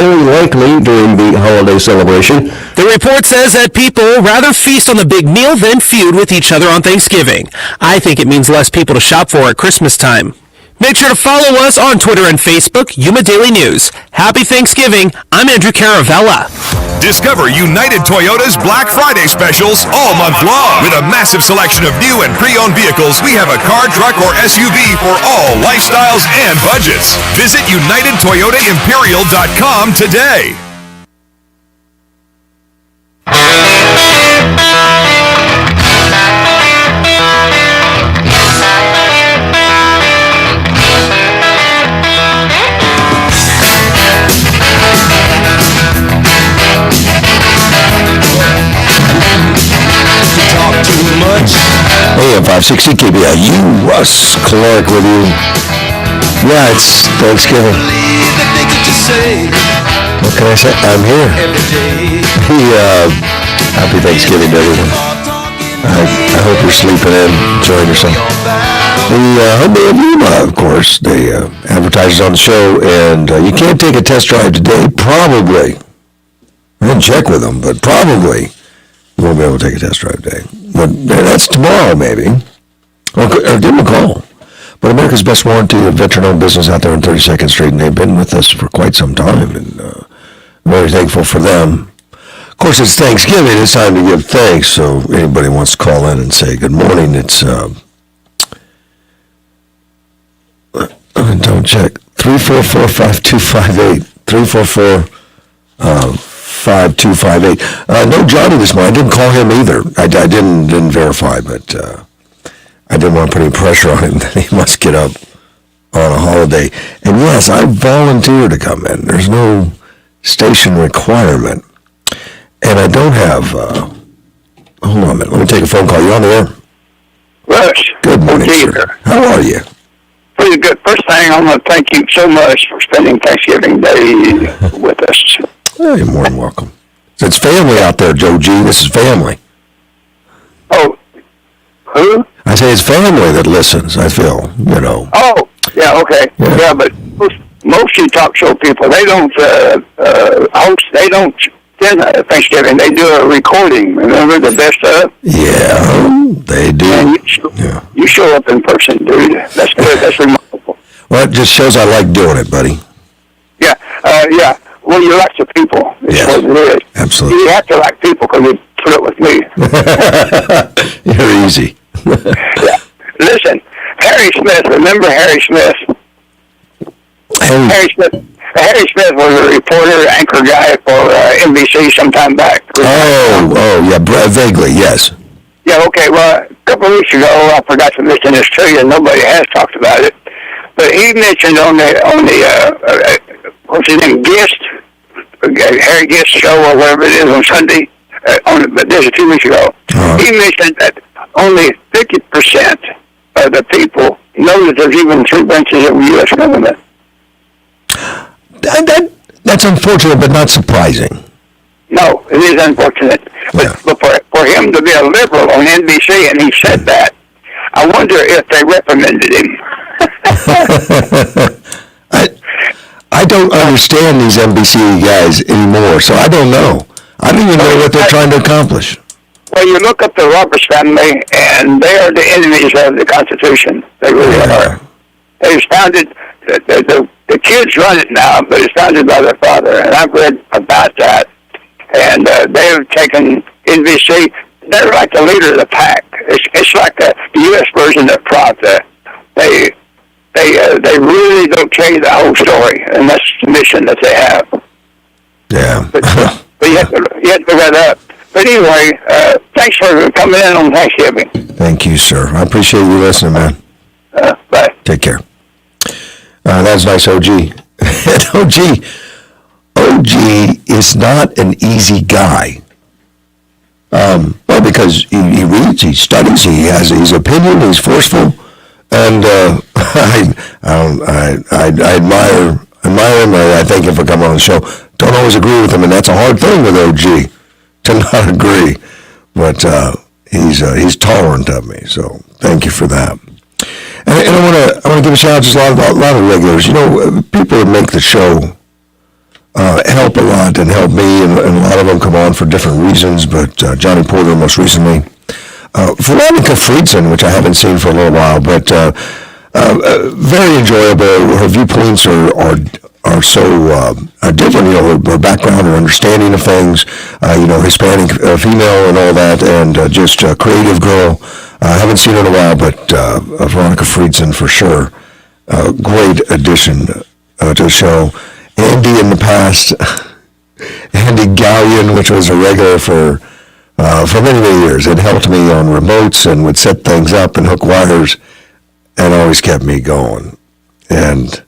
very likely during the holiday celebration. The report says that people rather feast on the big meal than feud with each other on Thanksgiving. I think it means less people to shop for at Christmas time. Make sure to follow us on Twitter and Facebook, Yuma Daily News. Happy Thanksgiving. I'm Andrew Caravella. Discover United Toyota's Black Friday specials all month long. With a massive selection of new and pre-owned vehicles, we have a car, truck, or SUV for all lifestyles and budgets. Visit UnitedToyotaImperial.com today. AM 560 KBIU, Russ Clark with you. Yeah, it's Thanksgiving. What can I say? I'm here. Happy Thanksgiving to everyone. I hope you're sleeping in, enjoying yourself. Homie of Yuma, of course, the advertisers on the show, and you can't take a test drive today, probably. I didn't check with them, but probably you won't be able to take a test drive today. But that's tomorrow, maybe. Or give them a call. But America's Best Warranty, a veteran-owned business out there on 32nd Street, and they've been with us for quite some time, and very thankful for them. Of course, it's Thanksgiving. It's time to give thanks, so anybody wants to call in and say good morning, it's, don't check, 344-5258, 344-5258. No Johnny this morning. I didn't call him either. I didn't verify, but I didn't want to put any pressure on him that he must get up on a holiday. And yes, I volunteer to come in. There's no station requirement. And I don't have, hold on a minute. Let me take a phone call. You on the air? Russ. Good morning, sir. How are you? Pretty good. First thing, I want to thank you so much for spending Thanksgiving Day with us. Well, you're more than welcome. It's family out there, Joe G. This is family. Oh, who? I say it's family that listens, I feel, you know. Oh, yeah, okay. Yeah, but most you talk show people, they don't host, they don't send Thanksgiving. They do a recording, remember, the best of? Yeah, they do. And you show up in person, dude. That's good. That's remarkable. Well, it just shows I like doing it, buddy. Yeah, yeah. Well, you like the people. That's what it is. Absolutely. You have to like people because you put it with me. You're easy. Yeah. Listen, Harry Smith. Remember Harry Smith? Harry Smith was a reporter, anchor guy for NBC some time back. Oh, yeah, vaguely, yes. Yeah, okay. Well, a couple of weeks ago, I forgot to mention this to you. Nobody has talked about it, but he mentioned on the what's his name, Harry Guest show or whatever it is on Sunday. But this is 2 weeks ago. He mentioned that only 50% of the people know that there's even 3 branches of the U.S. government. That's unfortunate, but not surprising. No, it is unfortunate. But for him to be a liberal on NBC and he said that, I wonder if they reprimanded him. I don't understand these NBC guys anymore, so I don't know. I don't even know what they're trying to accomplish. Well, you look up the Roberts family, and they are the enemies of the Constitution. They really are. It was founded, the kids run it now, but it's founded by their father, and I've read about that. And they have taken NBC, they're like the leader of the pack. It's like the U.S. version of Pravda. They really don't tell you the whole story, and that's the mission that they have. Yeah. But you have to look that up. But anyway, thanks for coming in on Thanksgiving. Thank you, sir. I appreciate you listening, man. Bye. Take care. That's nice, OG. OG is not an easy guy. Well, because he reads, he studies, he has his opinion, he's forceful, and I admire him. I thank him for coming on the show. Don't always agree with him, and that's a hard thing with OG to not agree. But he's tolerant of me, so thank you for that. And I want to give a shout out to a lot of regulars. You know, people that make the show help a lot and help me, and a lot of them come on for different reasons, but Johnny Porter most recently. Veronica Friedson, which I haven't seen for a little while, but very enjoyable. Her viewpoints are so different, her background, her understanding of things, Hispanic female and all that, and just a creative girl. I haven't seen her in a while, but Veronica Friedson for sure. Great addition to the show. Andy in the past, Andy Gallion, which was a regular for many, many years. It helped me on remotes and would set things up and hook wires and always kept me going. And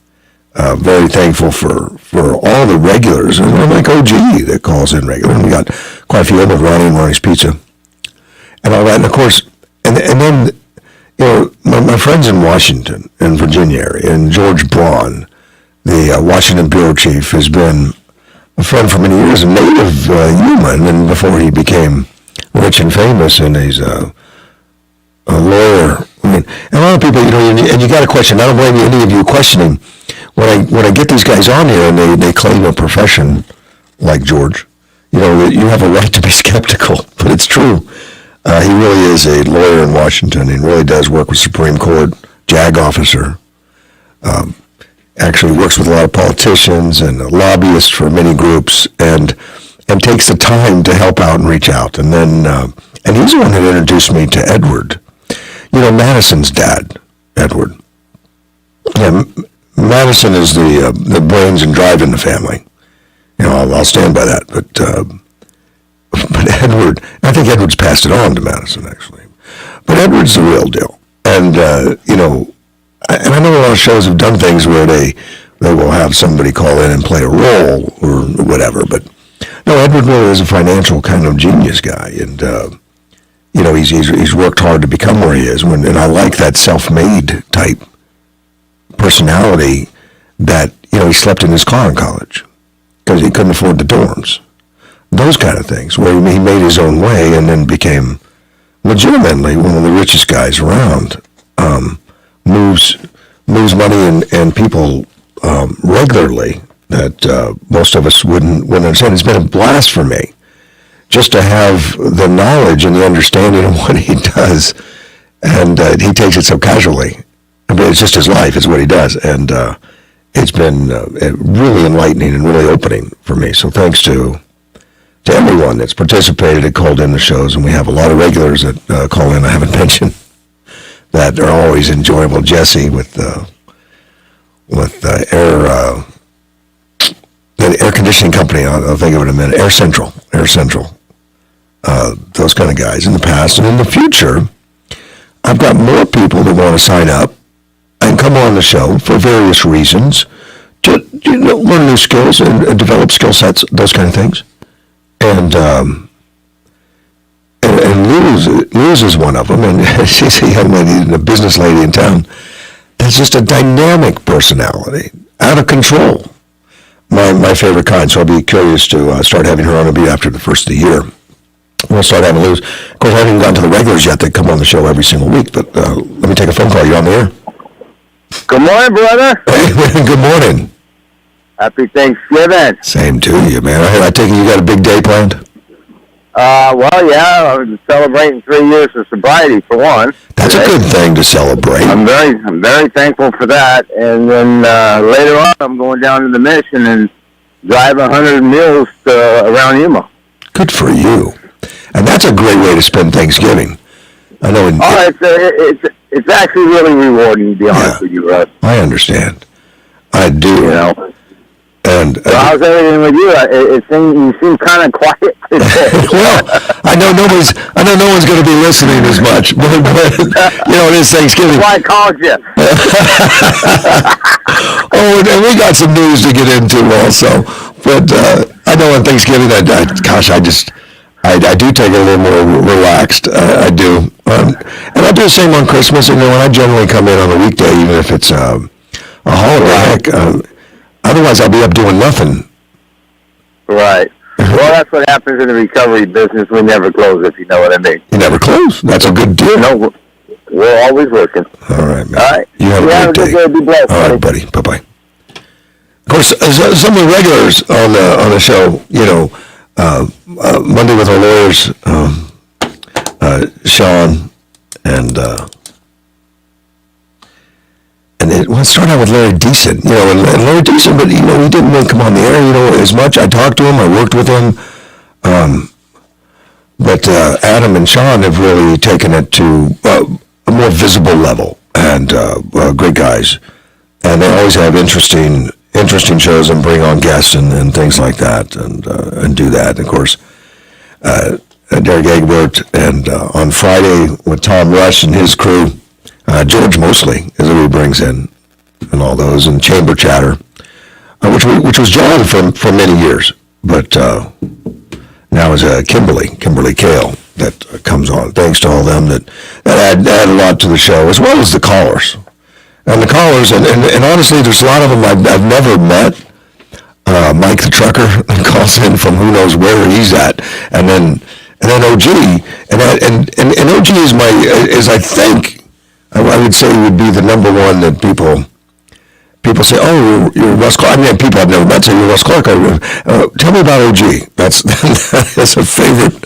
very thankful for all the regulars, and like OG that calls in regular. And we got quite a few of them with Ronnie and Ronnie's Pizza and all that. And of course, and then, my friends in Washington and Virginia area, and George Braun, the Washington bureau chief, has been a friend for many years, a native human, and before he became rich and famous, and he's a lawyer. I mean, and a lot of people, and you got to question. I don't blame any of you questioning when I get these guys on here and they claim a profession like George. You have a right to be skeptical, but it's true. He really is a lawyer in Washington. He really does work with Supreme Court, JAG officer. Actually works with a lot of politicians and lobbyists for many groups, and takes the time to help out and reach out. And then, and he's the one that introduced me to Edward. Madison's dad, Edward. Yeah, Madison is the brains and drive in the family. I'll stand by that. But Edward, I think Edward's passed it on to Madison, actually. But Edward's the real deal. And, and I know a lot of shows have done things where they will have somebody call in and play a role or whatever. But, no, Edward really is a financial kind of genius guy. And, he's worked hard to become where he is. And I like that self-made type personality that, he slept in his car in college because he couldn't afford the dorms. Those kind of things, where he made his own way and then became legitimately one of the richest guys around. Moves money and people regularly that most of us wouldn't understand. It's been a blast for me just to have the knowledge and the understanding of what he does, and he takes it so casually. I mean, it's just his life. It's what he does, and it's been really enlightening and really opening for me. So thanks to everyone that's participated and called in the shows, and we have a lot of regulars that call in I haven't mentioned that are always enjoyable. Jesse with the air conditioning company, I'll think of it in a minute, Air Central, those kind of guys in the past. And in the future, I've got more people that want to sign up and come on the show for various reasons to learn new skills and develop skill sets, those kind of things. And Luz is one of them, and she's a young lady and a business lady in town that's just a dynamic personality, out of control. My favorite kind, so I'll be curious to start having her on a beat after the first of the year. We'll start having Luz. Of course, I haven't gotten to the regulars yet that come on the show every single week, but let me take a phone call. You're on the air. Good morning, brother. Hey, good morning. Happy Thanksgiving. Same to you, man. I take it you got a big day planned? Well, yeah, I'm celebrating 3 years of sobriety for one. That's a good thing to celebrate. I'm very thankful for that. And then later on, I'm going down to the Mission and drive 100 meals around Yuma. Good for you. And that's a great way to spend Thanksgiving. I know. It's actually really rewarding, to be honest with you, Russ. I understand. I do. And how's everything with you? You seem kind of quiet today. Well, I know no one's going to be listening as much, but it is Thanksgiving. That's why I called you. And we got some news to get into also. But I know on Thanksgiving, I do take it a little more relaxed. I do, and I do the same on Christmas. And when I generally come in on a weekday, even if it's a holiday, otherwise, I'll be up doing nothing. Right. Well, that's what happens in the recovery business. We never close, if you know what I mean. You never close? That's a good deal. No, we're always working. All right, man. All right. You have a great day. Be blessed, all right, buddy. Bye-bye. Of course, some of the regulars on the show, Monday with our lawyers, Sean and it started out with Larry Deason, and Larry Deason, but he didn't want to come on the air, as much. I talked to him, I worked with him, but Adam and Sean have really taken it to a more visible level, and great guys, and they always have interesting shows and bring on guests and things like that, and do that. And of course, Derek Egbert, and on Friday with Tom Russ and his crew, George Mosley is who he brings in, and all those, and Chamber Chatter, which was John for many years, but now is Kimberly Kale that comes on. Thanks to all them that add a lot to the show, as well as the callers. And the callers, and honestly, there's a lot of them I've never met. Mike the trucker calls in from who knows where he's at, and then OG, and OG is I think I would say would be the number one that people say, oh, you're Russ Clark. I mean, people I've never met say you're Russ Clark. Tell me about OG. That's a favorite.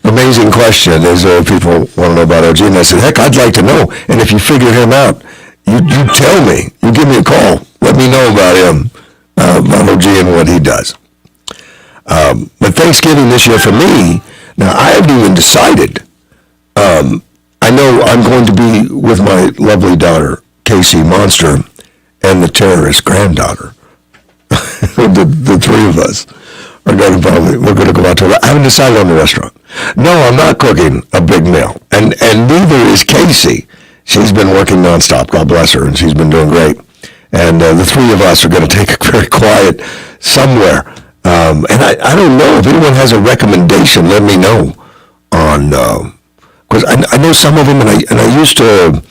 Amazing question is people want to know about OG, and I said, heck, I'd like to know. And if you figure him out, you tell me. You give me a call. Let me know about him, about OG and what he does. But Thanksgiving this year for me, now I haven't even decided. I know I'm going to be with my lovely daughter, Casey Monster, and the terrorist granddaughter. the three of us are going to we're going to go out to, I haven't decided on the restaurant. No, I'm not cooking a big meal. And neither is Casey. She's been working nonstop, God bless her, and she's been doing great. And the three of us are going to take it very quiet somewhere. And I don't know if anyone has a recommendation, let me know on, because I know some of them, and I used to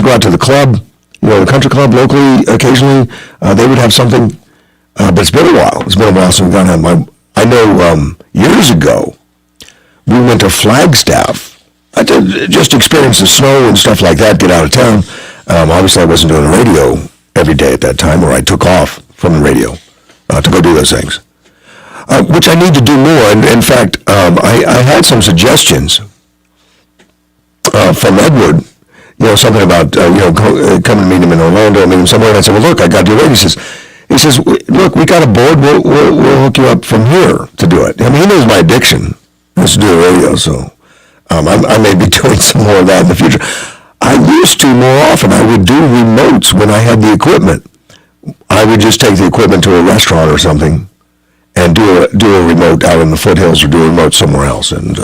go out to the club, the country club locally occasionally. They would have something, but it's been a while. It's been a while since we've gone out. I know years ago, we went to Flagstaff. I did just experience the snow and stuff like that, get out of town. Obviously, I wasn't doing the radio every day at that time, or I took off from the radio to go do those things, which I need to do more. And in fact, I had some suggestions from Edward, something about, coming to meet him in Orlando, meet him somewhere. And I said, well, look, I got to do it. He says, look, we got a board. We'll hook you up from here to do it. I mean, he knows my addiction is to do the radio, so I may be doing some more of that in the future. I used to more often. I would do remotes when I had the equipment. I would just take the equipment to a restaurant or something and do a remote out in the foothills, or do a remote somewhere else. And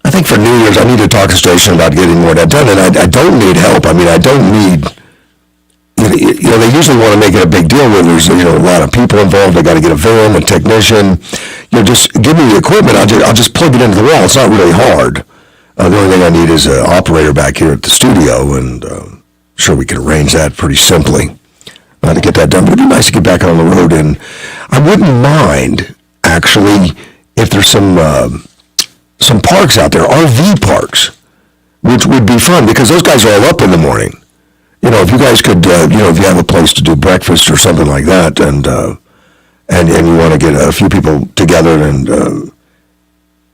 I think for New Year's, I need to talk to the station about getting more of that done. And I don't need help. I mean, I don't need, they usually want to make it a big deal when there's, a lot of people involved. They got to get a van, a technician. Just give me the equipment. I'll just plug it into the wall. It's not really hard. The only thing I need is an operator back here at the studio, and sure we can arrange that pretty simply to get that done. But it'd be nice to get back on the road, and I wouldn't mind, actually, if there's some parks out there, RV parks, which would be fun, because those guys are all up in the morning. If you guys could, if you have a place to do breakfast or something like that, and you want to get a few people together and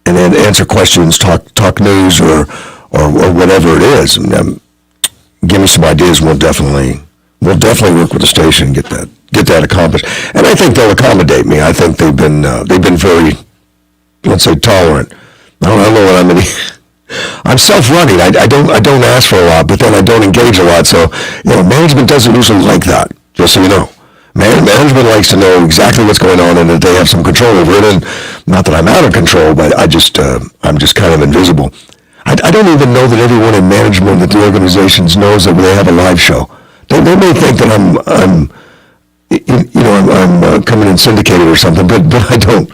answer questions, talk news, or whatever it is, give me some ideas. We'll definitely work with the station and get that accomplished. And I think they'll accommodate me. I think they've been very, let's say, tolerant. I don't know what I'm self-running. I don't ask for a lot, but then I don't engage a lot. So, management doesn't usually like that, just so you know. Management likes to know exactly what's going on and that they have some control over it. And not that I'm out of control, but I'm just kind of invisible. I don't even know that everyone in management at the organizations knows that they have a live show. They may think that I'm coming in syndicated or something, but I don't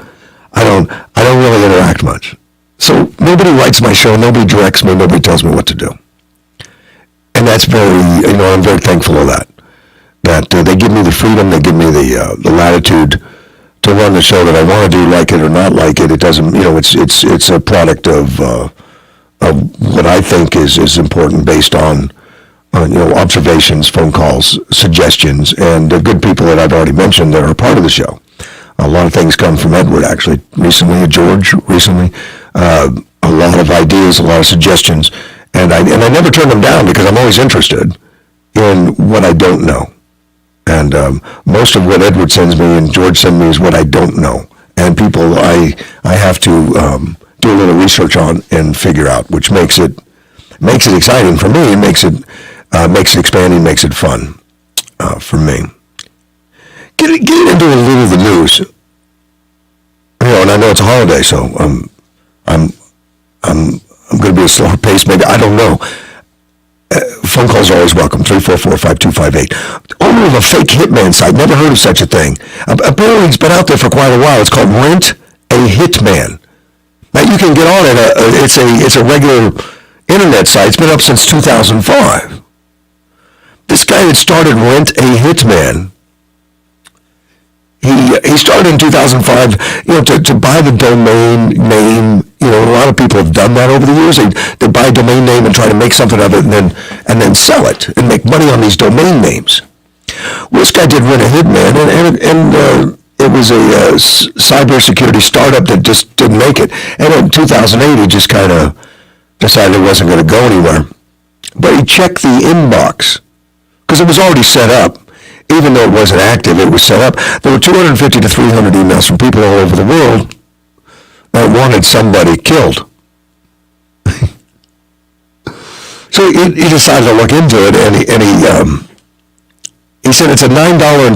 really interact much. So nobody writes my show, nobody directs me, nobody tells me what to do. And that's very, I'm very thankful of that. That they give me the freedom, they give me the latitude to run the show that I want to do, like it or not like it. It doesn't, it's a product of what I think is important based on observations, phone calls, suggestions, and good people that I've already mentioned that are a part of the show. A lot of things come from Edward, actually. George, recently. A lot of ideas, a lot of suggestions. And I never turn them down because I'm always interested in what I don't know. And most of what Edward sends me and George sends me is what I don't know. And people I have to do a little research on and figure out, which makes it exciting for me. It makes it expanding, makes it fun for me. Get into a little of the news. And I know it's a holiday, so I'm going to be a slower pace. Maybe, I don't know. Phone calls are always welcome. 344-5258. Owner of a fake hitman site. Never heard of such a thing. Apparently, it's been out there for quite a while. It's called Rent a Hitman. Now you can get on it. It's a regular internet site. It's been up since 2005. This guy that started Rent a Hitman, he started in 2005, to buy the domain name. A lot of people have done that over the years. They buy a domain name and try to make something of it and then sell it and make money on these domain names. Well, this guy did Rent a Hitman, and it was a cybersecurity startup that just didn't make it. And in 2008, he just kind of decided it wasn't going to go anywhere. But he checked the inbox because it was already set up. Even though it wasn't active, it was set up. There were 250 to 300 emails from people all over the world that wanted somebody killed. So he decided to look into it, and he said it's a $9.20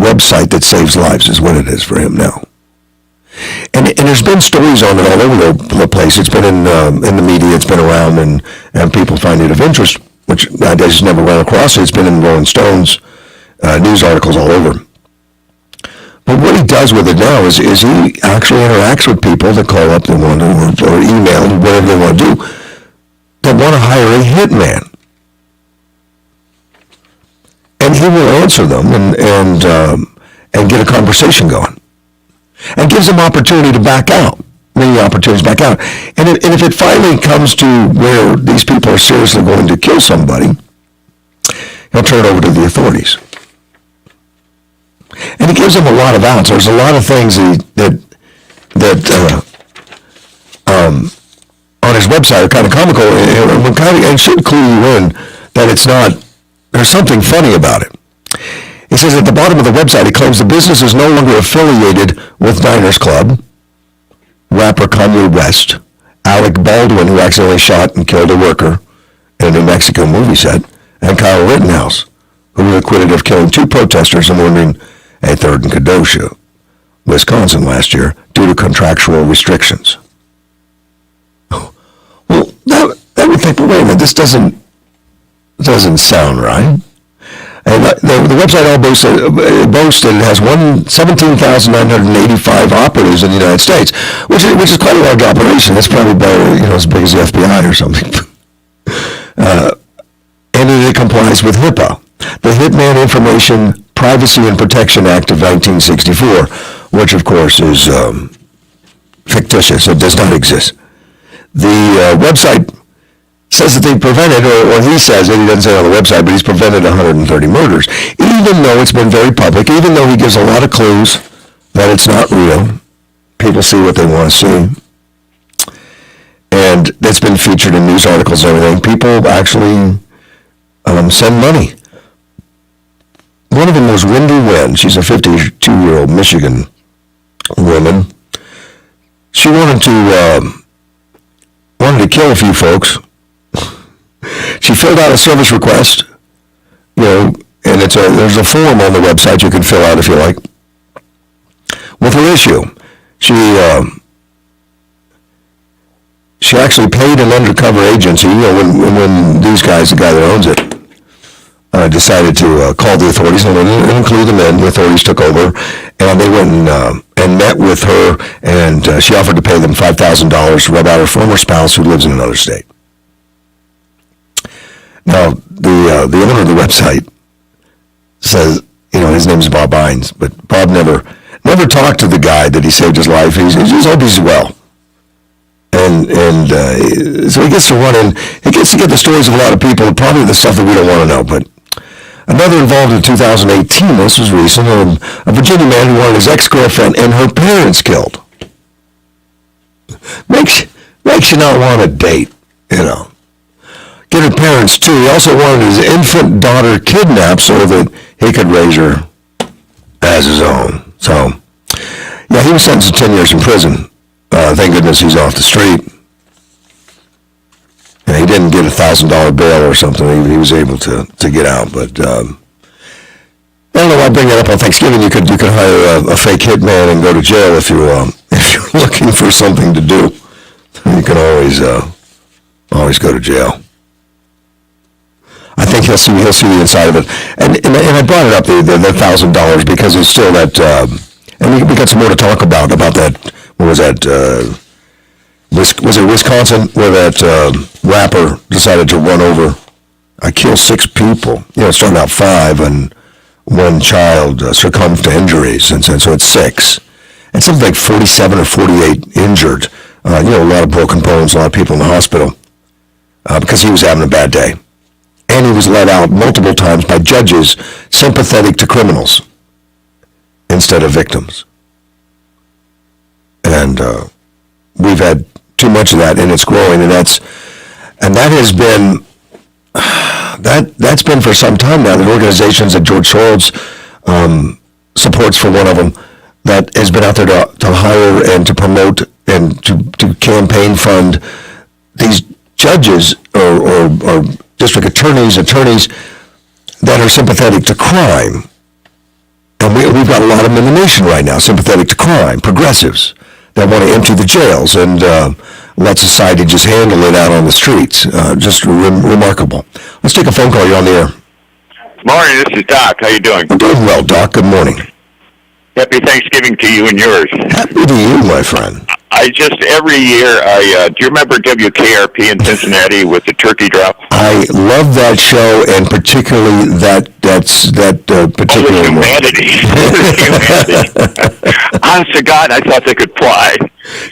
website that saves lives is what it is for him now. And there's been stories on it all over the place. It's been in the media. It's been around, and people find it of interest, which I just never ran across it. It's been in Rolling Stones. News articles all over. But what he does with it now is he actually interacts with people that call up, they want to, or email, whatever they want to do, that want to hire a hitman. And he will answer them and get a conversation going. And gives them opportunity to back out. Many opportunities back out. And if it finally comes to where these people are seriously going to kill somebody, he'll turn it over to the authorities. And he gives them a lot of outs. There's a lot of things that on his website are kind of comical and should clue you in that it's not, there's something funny about it. He says at the bottom of the website, he claims the business is no longer affiliated with Diners Club, rapper Kanye West, Alec Baldwin, who accidentally shot and killed a worker in a New Mexico movie set, and Kyle Rittenhouse, who was acquitted of killing two protesters and wounding a third in Kenosha, Wisconsin last year due to contractual restrictions. Well, that would think, well, wait a minute, this doesn't sound right. And the website all boasted it has 17,985 operators in the United States, which is quite a large operation. It's probably better, as big as the FBI or something. And it complies with HIPAA, the Hitman Information Privacy and Protection Act of 1964, which of course is fictitious. It does not exist. The website says that they prevented, or he says it, he doesn't say it on the website, but he's prevented 130 murders, even though it's been very public, even though he gives a lot of clues that it's not real. People see what they want to see. And it's been featured in news articles and everything. People actually send money. One of them was Wendy Wen. She's a 52-year-old Michigan woman. She wanted to kill a few folks. She filled out a service request, and there's a form on the website you can fill out if you like. With her issue, she actually paid an undercover agency. When these guys, the guy that owns it, decided to call the authorities and include them in. The authorities took over, and they went and met with her, and she offered to pay them $5,000 to rub out her former spouse who lives in another state. Now, the owner of the website says, his name is Bob Hines, but Bob never talked to the guy that he saved his life. He just hopes he's well. So he gets to run in. He gets to get the stories of a lot of people, probably the stuff that we don't want to know. But another involved in 2018. This was recent. A Virginia man who wanted his ex-girlfriend and her parents killed. Makes you not want to date, Get her parents too. He also wanted his infant daughter kidnapped so that he could raise her as his own. So, yeah, he was sentenced to 10 years in prison. Thank goodness he's off the street. And he didn't get $1,000 bail or something. He was able to get out. But I don't know why I bring that up on Thanksgiving. You could hire a fake hitman and go to jail if you're looking for something to do. You can always go to jail. I think he'll see the inside of it. And I brought it up, the $1,000, because it's still that, and we got some more to talk about that, what was that, was it Wisconsin, where that rapper decided to run over, I killed 6 people, it started out 5, and 1 child succumbed to injuries, and so it's 6. And something like 47 or 48 injured, a lot of broken bones, a lot of people in the hospital, because he was having a bad day. And he was let out multiple times by judges sympathetic to criminals instead of victims. And we've had too much of that, and it's growing, and that has been that's been for some time now. The organizations that George Soros supports, for one of them, that has been out there to hire and to promote and to campaign fund these judges or district attorneys that are sympathetic to crime. And we've got a lot of them in the nation right now, sympathetic to crime, progressives that want to empty the jails and let society just handle it out on the streets. Just remarkable. Let's take a phone call. You're on the air. Morning, this is Doc. How you doing? I'm doing well, Doc. Good morning. Happy Thanksgiving to you and yours. Happy to you, my friend. Every year, do you remember WKRP in Cincinnati with the turkey drop? I love that show, and particularly that particular humanity. Honest to God, I thought they could fly.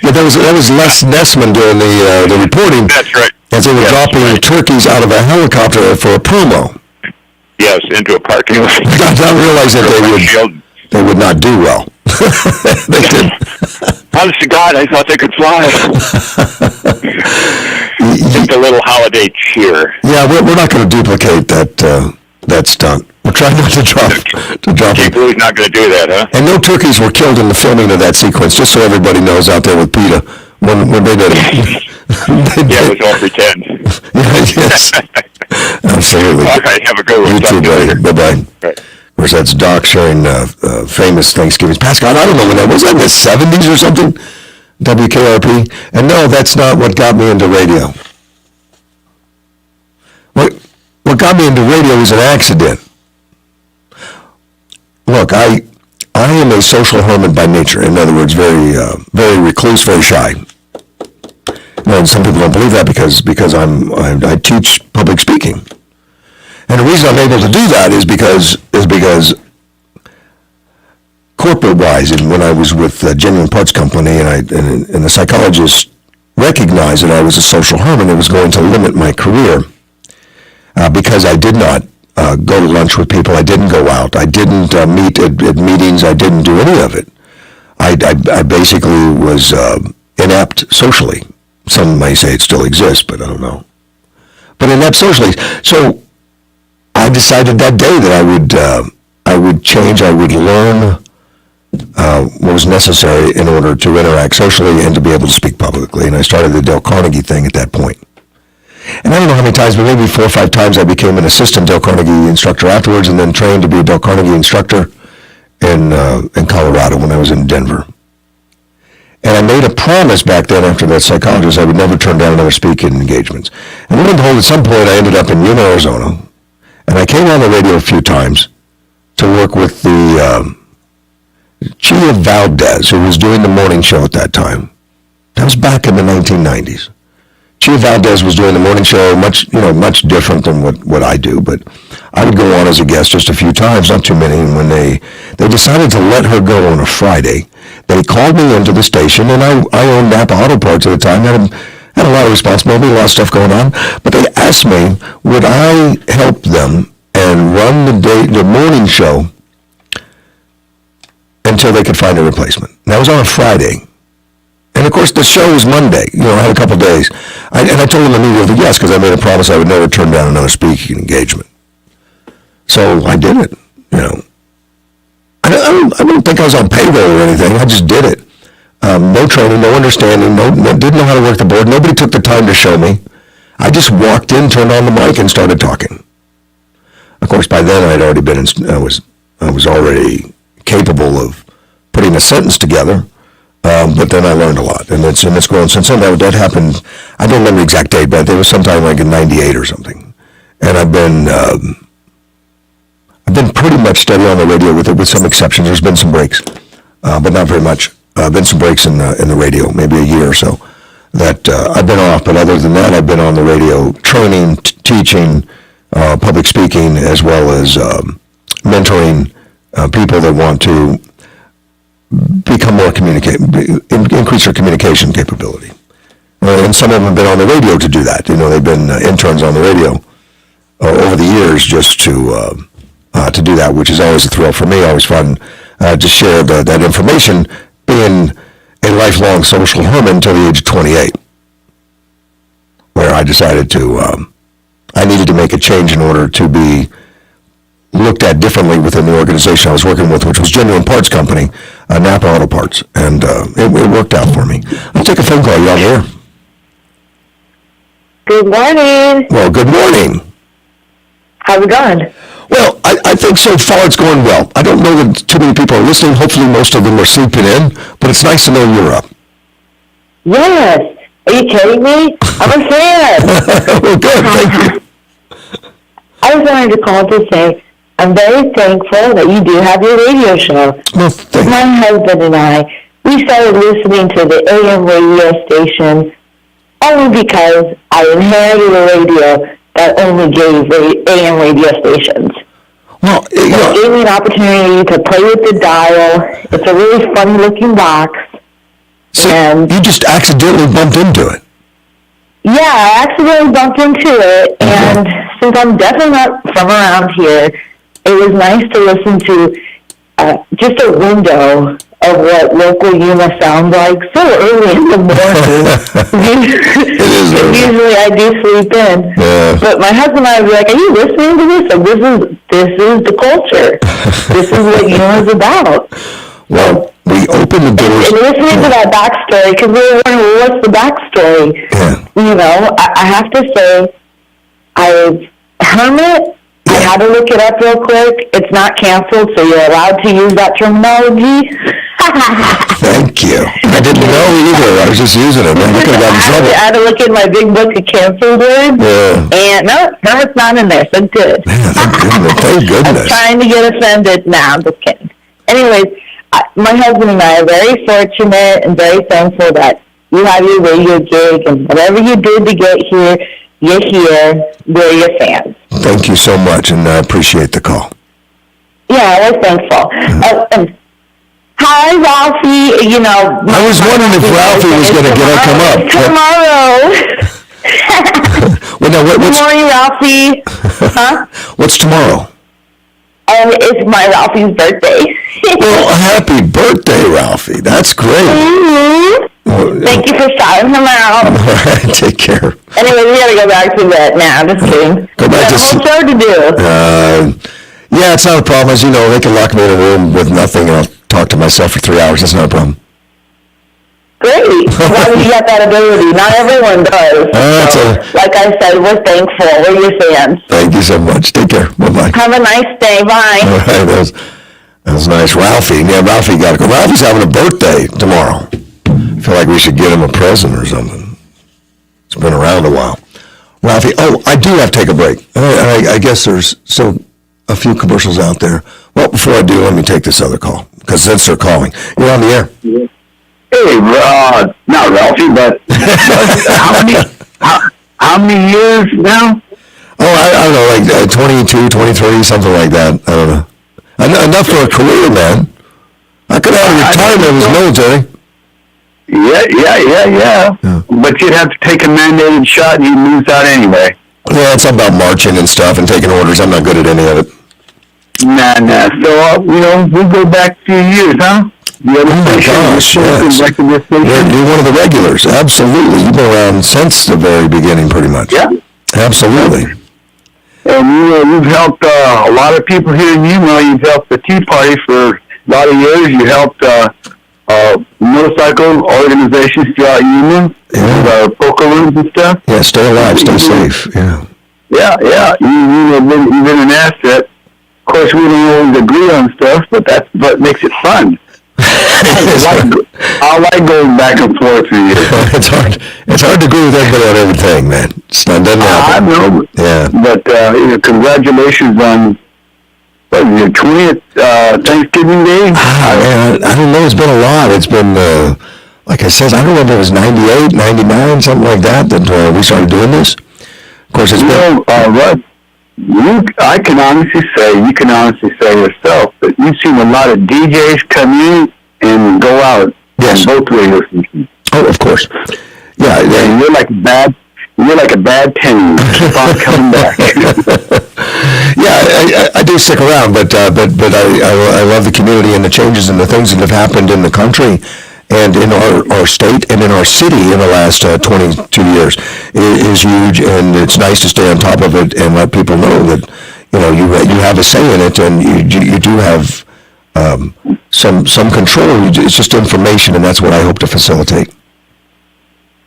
Yeah, that was Les Nessman doing the reporting. That's right. As they were dropping the turkeys out of a helicopter for a promo. Yes, into a parking lot. I didn't realize that they would not do well. They did. Honest to God, I thought they could fly. Just a little holiday cheer. Yeah, we're not going to duplicate that stunt. We're trying not to drop Jake Blue's not going to do that, huh? And no turkeys were killed in the filming of that sequence, just so everybody knows out there with PETA. When they did it. Yeah, it was all pretend. Yes. Absolutely. All right, have a good one. You too, buddy. Bye-bye. Right. Of course, that's Doc sharing famous Thanksgivings. Pascal, I don't know when that was. That in the 70s or something? WKRP? And no, that's not what got me into radio. What got me into radio was an accident. Look, I am a social hermit by nature. In other words, very recluse, very shy. And some people don't believe that because I teach public speaking. And the reason I'm able to do that is because corporate-wise, and when I was with Genuine Parts Company, and the psychologist recognized that I was a social hermit, it was going to limit my career because I did not go to lunch with people. I didn't go out. I didn't meet at meetings. I didn't do any of it. I basically was inept socially. Some may say it still exists, but I don't know. But inept socially. So I decided that day that I would change. I would learn what was necessary in order to interact socially and to be able to speak publicly. And I started the Dale Carnegie thing at that point. And I don't know how many times, but maybe 4 or 5 times I became an assistant Dale Carnegie instructor afterwards, and then trained to be a Dale Carnegie instructor in Colorado when I was in Denver. And I made a promise back then after that psychologist I would never turn down another speaking engagements. And lo and behold, at some point I ended up in Yuma, Arizona, and I came on the radio a few times to work with the Chia Valdez, who was doing the morning show at that time. That was back in the 1990s. Chia Valdez was doing the morning show, much different than what I do, but I would go on as a guest just a few times, not too many. And when they decided to let her go on a Friday, they called me into the station, and I owned Napa Auto Parts at the time, had a lot of responsibility, a lot of stuff going on, but they asked me, would I help them and run the morning show until they could find a replacement. And that was on a Friday. And of course, the show was Monday. I had a couple days. And I told them immediately yes, because I made a promise I would never turn down another speaking engagement. So I did it, I don't think I was on payroll or anything. I just did it. No training, no understanding, didn't know how to work the board. Nobody took the time to show me. I just walked in, turned on the mic, and started talking. Of course, by then I had already been I was already capable of putting a sentence together. But then I learned a lot, and it's grown since then. That happened. I don't remember the exact date, but it was sometime like in '98 or something. And I've been pretty much steady on the radio with some exceptions. There's been some breaks, but not very much. Been some breaks in the radio, maybe a year or so that I've been off. But other than that, I've been on the radio, training, teaching, public speaking, as well as mentoring people that want to become more increase their communication capability. And some of them have been on the radio to do that. They've been interns on the radio over the years just to do that, which is always a thrill for me. Always fun to share that information. Being a lifelong social hermit until the age of 28, where I decided I needed to make a change in order to be looked at differently within the organization I was working with, which was Genuine Parts Company, Napa Auto Parts, and it worked out for me. I'll take a phone call. You on the air? Good morning. Well, good morning. How's it going? Well, I think so far it's going well. I don't know that too many people are listening. Hopefully most of them are sleeping in, but it's nice to know you're up. Yes. Are you kidding me? I'm a fan. Well, good. Thank you. I just wanted to call to say I'm very thankful that you do have your radio show. Well, thank you. My husband and I, we started listening to the AM radio station only because I inherited a radio that only gave AM radio stations. Well, It gave me an opportunity to play with the dial. It's a really funny-looking box. so And you just accidentally bumped into it. yeah, I accidentally bumped into it, and since I'm definitely not from around here, it was nice to listen to just a window of what local Yuma sounds like so early in the morning. Usually I do sleep in. Yeah. But my husband and I would be like, are you listening to this? Like, this is the culture. This is what Yuma's about. Well, we opened the doors. And listening to that backstory, because we were wondering, well, what's the backstory? Yeah. I have to say, Hermit, I had to look it up real quick. It's not canceled, so you're allowed to use that terminology. Thank you. I didn't know either. I was just using it. Man, I could have gotten in trouble. I had to look in my big book of canceled words. Yeah. And no, it's not in there, so good. Man, thank goodness. I'm trying to get offended. Nah, I'm just kidding. Anyways, my husband and I are very fortunate and very thankful that you have your radio gig, and whatever you did to get here, you're here. We're your fans. Thank you so much, and I appreciate the call. Yeah, we're thankful. Hi, Ralphie. I was wondering if Ralphie was going to come up. Tomorrow. Well, now, Good what's, morning, Ralphie. Huh? what's tomorrow? It's my Ralphie's birthday. Well, happy birthday, Ralphie. That's great. Mhm. Well, Thank you for shouting him out. all right, take care. Anyway, we gotta go back to that now. Just kidding. Go back We to got a whole show to do. Yeah, it's not a problem. As you know, they can lock me in a room with nothing, and I'll talk to myself for 3 hours. That's not a problem. Great. Why do you have that ability? Not everyone does. Like I said, we're thankful. We're your fans. Thank you so much. Take care. Bye-bye. Have a nice day. Bye. All right, that was nice. Ralphie. Yeah, Ralphie got to go. Ralphie's having a birthday tomorrow. I feel like we should get him a present or something. It's been around a while. Ralphie, I do have to take a break. I guess there's still a few commercials out there. Well, before I do, let me take this other call, because since they're calling. You're on the air. Hey, not Ralphie, but how many years now? Oh, I don't know, like 22, 23, something like that. I don't know. Enough for a career, man. I could have retirement as military. Yeah. But you'd have to take a mandated shot and you'd lose out anyway. Yeah, it's about marching and stuff and taking orders. I'm not good at any of it. Nah. So, we go back a few years, huh? The other station, Gosh, yes. You're one of the regulars. Absolutely. You've been around since the very beginning, pretty much. Yeah. Absolutely. And you've helped a lot of people here in Yuma. You've helped the Tea Party for a lot of years. You helped motorcycle organizations throughout Yuma, poker rooms and stuff. Yeah, stay alive, stay safe. Yeah. Yeah. You've been an asset. Of course, we don't always agree on stuff, but that's what makes it fun. I like going back and forth with you. It's hard to agree with everybody on everything, man. It's not doesn't happen. I know. Yeah. But congratulations on your 20th Thanksgiving Day. I don't know. It's been a lot. It's been like I said, I don't know if it was 98, 99, something like that we started doing this. Of course, it's been. Russ, you can honestly say yourself that you've seen a lot of DJs come in and go out. Yes. On both radio stations. Oh, of course. Yeah. And you're like a bad penny. Keep on coming back. Yeah, I do stick around, but I love the community and the changes and the things that have happened in the country and in our state and in our city in the last 22 years is huge, and it's nice to stay on top of it and let people know that you have a say in it, and you do have some control. It's just information, and that's what I hope to facilitate.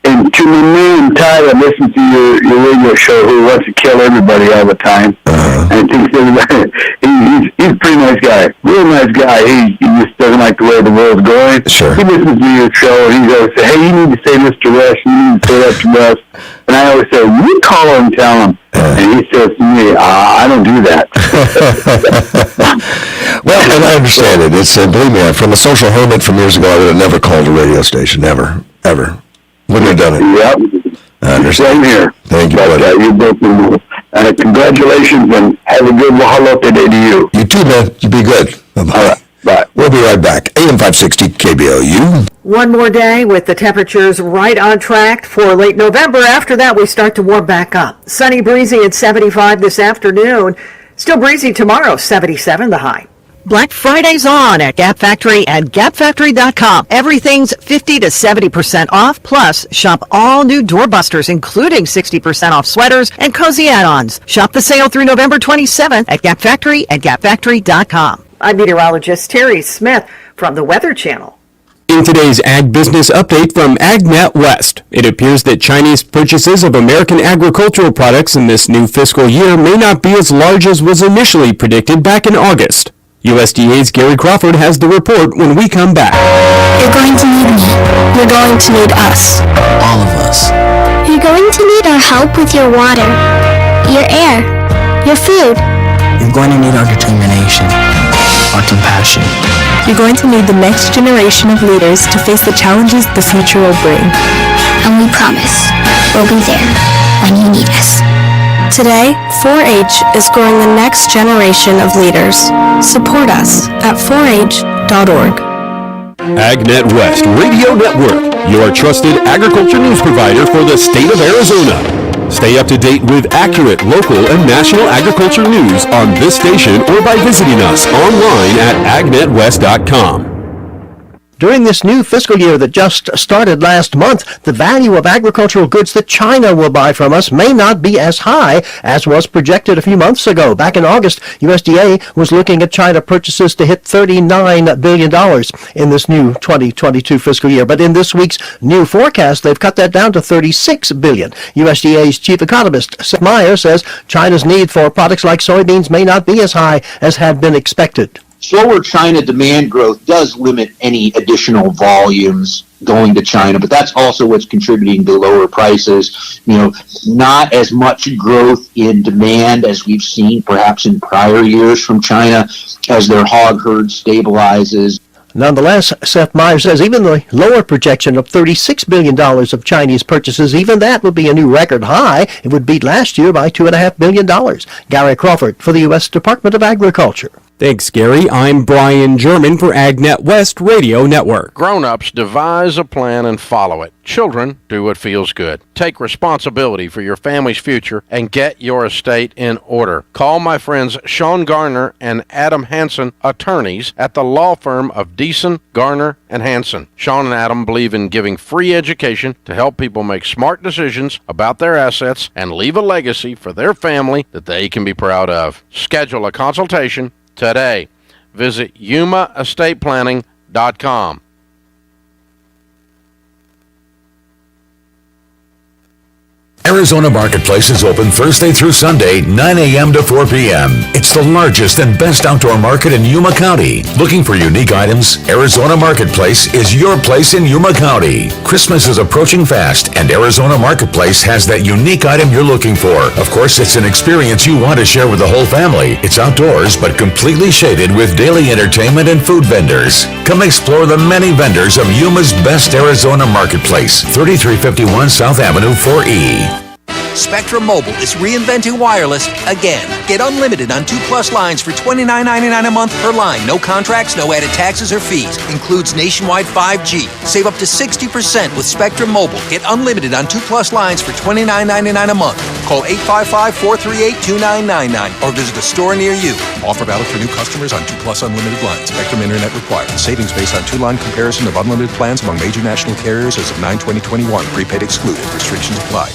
And to my man Ty that listens to your radio show, who wants to kill everybody all the time, and thinks everybody, he's a pretty nice guy, real nice guy. He just doesn't like the way the world's going. Sure. He listens to your show, and he always say, "Hey, you need to say Mr. Russ, you need to say that to Russ." And I always say, "You call him and tell him." And he says to me, "I don't do that." Well, and I understand it. It's believe me, from a social hermit from years ago, I would have never called a radio station, ever. Wouldn't have done it. Yep. Same here. Thank you, but, buddy. you both congratulations, and have a good mahalo today to you. You too, man. You be good. Bye-bye. All right. Bye. We'll be right back. AM 560 KBOU. One more day with the temperatures right on track for late November. After that, we start to warm back up. Sunny, breezy at 75 this afternoon. Still breezy tomorrow, 77 the high. Black Friday's on at Gap Factory and GapFactory.com. Everything's 50 to 70% off. Plus, shop all new doorbusters, including 60% off sweaters and cozy add-ons. Shop the sale through November 27th at Gap Factory and GapFactory.com. I'm meteorologist Terry Smith from the Weather Channel. In today's Ag Business Update from AgNet West, it appears that Chinese purchases of American agricultural products in this new fiscal year may not be as large as was initially predicted back in August. USDA's Gary Crawford has the report when we come back. You're going to need me. You're going to need us. All of us. You're going to need our help with your water, your air, your food. You're going to need our determination, our compassion. You're going to need the next generation of leaders to face the challenges the future will bring. And we promise we'll be there when you need us. Today, 4-H is growing the next generation of leaders. Support us at 4h.org. AgNet West Radio Network, your trusted agriculture news provider for the state of Arizona. Stay up to date with accurate local and national agriculture news on this station or by visiting us online at agnetwest.com. During this new fiscal year that just started last month, the value of agricultural goods that China will buy from us may not be as high as was projected a few months ago. Back in August, USDA was looking at China purchases to hit $39 billion in this new 2022 fiscal year. But in this week's new forecast, they've cut that down to $36 billion. USDA's chief economist, Seth Meyer, says China's need for products like soybeans may not be as high as had been expected. Slower China demand growth does limit any additional volumes going to China, but that's also what's contributing to lower prices. Not as much growth in demand as we've seen perhaps in prior years from China as their hog herd stabilizes. Nonetheless, Seth Meyer says even the lower projection of $36 billion of Chinese purchases, even that would be a new record high. It would beat last year by $2.5 billion. Gary Crawford for the U.S. Department of Agriculture. Thanks, Gary. I'm Brian German for AgNet West Radio Network. Grown-ups devise a plan and follow it. Children do what feels good. Take responsibility for your family's future and get your estate in order. Call my friends Sean Garner and Adam Hansen, attorneys at the law firm of Deason, Garner, and Hansen. Sean and Adam believe in giving free education to help people make smart decisions about their assets and leave a legacy for their family that they can be proud of. Schedule a consultation today. Visit yumaestateplanning.com. Arizona Marketplace is open Thursday through Sunday, 9 a.m. to 4 p.m. It's the largest and best outdoor market in Yuma County. Looking for unique items? Arizona Marketplace is your place in Yuma County. Christmas is approaching fast, and Arizona Marketplace has that unique item you're looking for. Of course, it's an experience you want to share with the whole family. It's outdoors, but completely shaded with daily entertainment and food vendors. Come explore the many vendors of Yuma's best Arizona Marketplace, 3351 South Avenue 4E. Spectrum Mobile is reinventing wireless again. Get unlimited on 2 Plus lines for $29.99 a month per line. No contracts, no added taxes or fees. Includes nationwide 5G. Save up to 60% with Spectrum Mobile. Get unlimited on 2 Plus lines for $29.99 a month. Call 855-438-2999 or visit a store near you. Offer valid for new customers on 2 Plus unlimited lines. Spectrum Internet required. Savings based on 2-line comparison of unlimited plans among major national carriers as of 9/20/21. Prepaid excluded. Restrictions apply.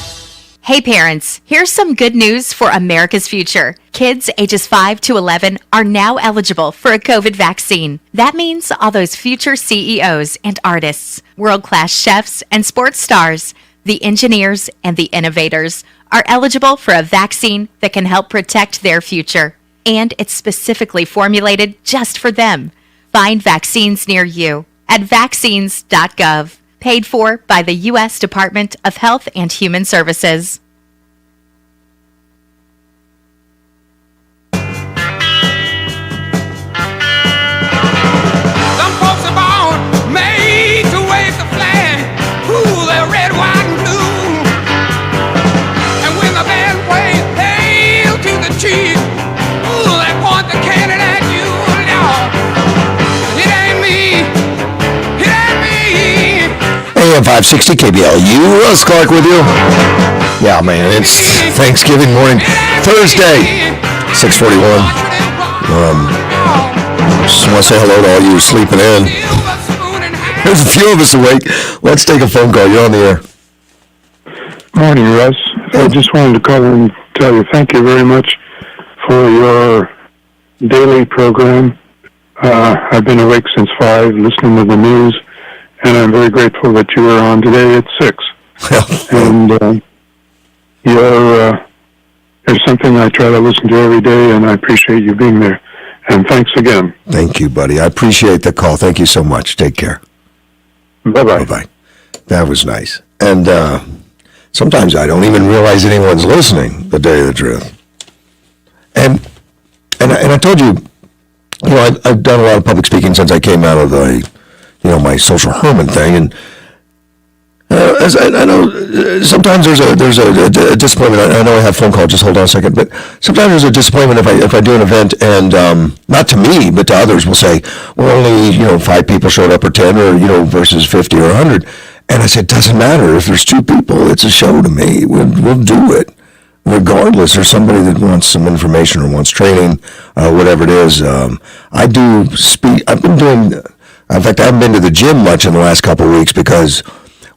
Hey parents, here's some good news for America's future. Kids ages 5 to 11 are now eligible for a COVID vaccine. That means all those future CEOs and artists, world-class chefs and sports stars, the engineers and the innovators are eligible for a vaccine that can help protect their future. And it's specifically formulated just for them. Find vaccines near you at vaccines.gov. Paid for by the U.S. Department of Health and Human Services. Some folks are born made to wave the flag. Ooh, they're red, white, and blue. And when the band plays Hail to the Chief, ooh, they point the cannon at you. No, it ain't me. It ain't me. AM 560 KBLU, Russ Clark with you. Yeah, man, it's Thanksgiving morning, Thursday, 6:41. Just want to say hello to all you sleeping in. There's a few of us awake. Let's take a phone call. You're on the air. Morning, Russ. I just wanted to call and tell you thank you very much for your daily program. I've been awake since 5, listening to the news, and I'm very grateful that you were on today at 6. And there's something I try to listen to every day, and I appreciate you being there. And thanks again. Thank you, buddy. I appreciate the call. Thank you so much. Take care. Bye-bye. Bye-bye. That was nice. And sometimes I don't even realize anyone's listening, to tell you the truth. And I told you, I've done a lot of public speaking since I came out of my social hermit thing, and as I know sometimes there's a disappointment. I know I have a phone call. Just hold on a second. But sometimes there's a disappointment if I do an event and not to me but to others will say, well, only 5 people showed up or 10 or versus 50 or 100. And I said, it doesn't matter if there's 2 people. It's a show to me. We'll do it regardless. There's somebody that wants some information or wants training, whatever it is. I do speak. I've been doing. In fact, I haven't been to the gym much in the last couple of weeks because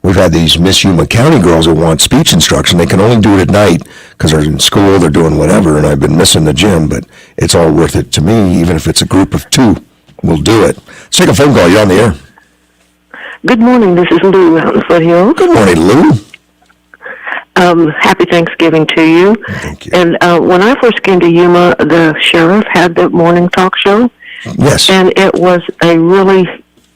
we've had these Miss Yuma County girls that want speech instruction. They can only do it at night because they're in school, they're doing whatever, and I've been missing the gym, but it's all worth it to me, even if it's a group of 2. We'll do it. Let's take a phone call. You're on the air. Good morning. This is Lou out in Foothill. Good morning, Lou. Happy Thanksgiving to you. Thank you. And when I first came to Yuma, the sheriff had the morning talk show. Yes. And it was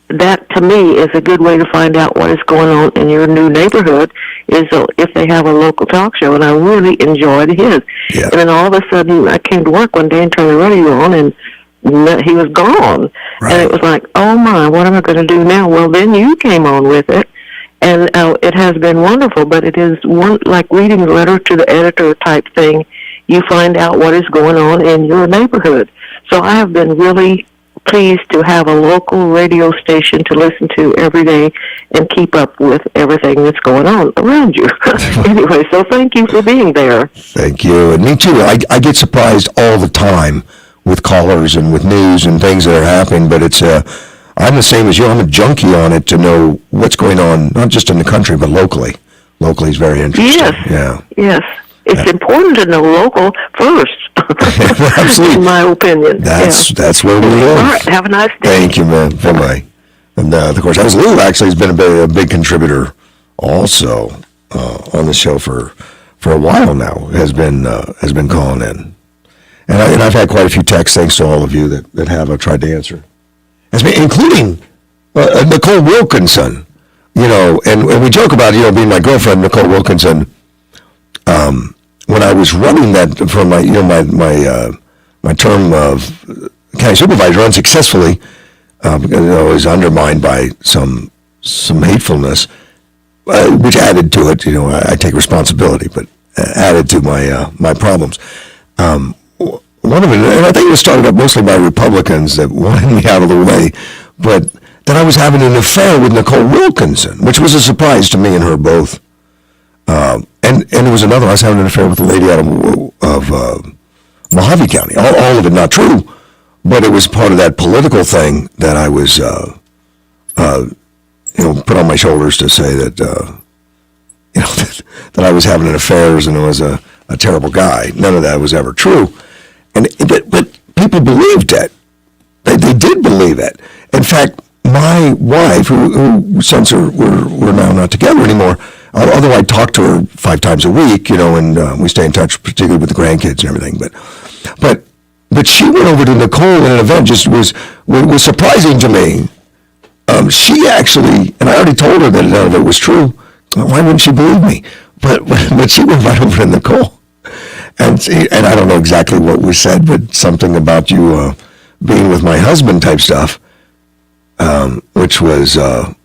that to me is a good way to find out what is going on in your new neighborhood is if they have a local talk show, and I really enjoyed his. Yeah. And then all of a sudden I came to work one day and turned the radio on and he was gone. Right. And it was like, oh my, what am I going to do now? Well, then you came on with it, and it has been wonderful, but it is like reading a letter to the editor type thing. You find out what is going on in your neighborhood. So I have been really pleased to have a local radio station to listen to every day and keep up with everything that's going on around you. Anyway, so thank you for being there. Thank you. And me too. I get surprised all the time with callers and with news and things that are happening, but it's I'm the same as you. I'm a junkie on it to know what's going on, not just in the country, but locally. Locally is very interesting. Yes. Yeah. Yes. It's important to know local first. Absolutely. In my opinion. That's where we live. All right. Have a nice day. Thank you, man. Bye-bye. And, of course, Lou actually has been a big contributor also on the show for a while now, has been calling in. And I've had quite a few texts, thanks to all of you that have tried to answer. Including Nicole Wilkinson, and we joke about, being my girlfriend, Nicole Wilkinson. When I was running that for my term of county supervisor unsuccessfully, because I was undermined by some hatefulness, which added to it. I take responsibility, but added to my problems. One of it, and I think it was started up mostly by Republicans that wanted me out of the way, but that I was having an affair with Nicole Wilkinson, which was a surprise to me and her both. And it was another, I was having an affair with a lady out of Mojave County. All of it not true, but it was part of that political thing that I was, put on my shoulders to say that, that I was having an affair and I was a terrible guy. None of that was ever true. But people believed it. They did believe it. In fact, my wife, who since we're now not together anymore, although I talk to her 5 times a week, and we stay in touch, particularly with the grandkids and everything. But she went over to Nicole in an event, just was surprising to me. She actually, and I already told her that none of it was true. Why wouldn't she believe me? But she went right over to Nicole, and I don't know exactly what was said, but something about you being with my husband type stuff, which was a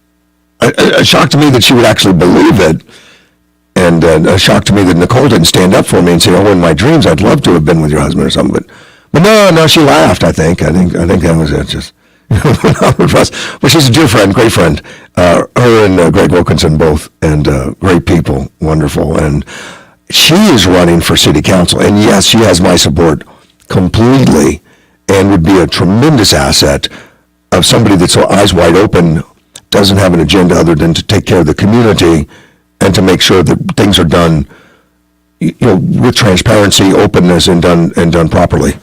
shock to me that she would actually believe it, and a shock to me that Nicole didn't stand up for me and say, "Oh, in my dreams, I'd love to have been with your husband or something." But no, she laughed. I think that was it. Just Russ, but she's a dear friend, great friend. Her and Greg Wilkinson both, and great people, wonderful. And she is running for city council, and yes, she has my support completely, and would be a tremendous asset of somebody that's so eyes wide open, doesn't have an agenda other than to take care of the community and to make sure that things are done, with transparency, openness, and done properly.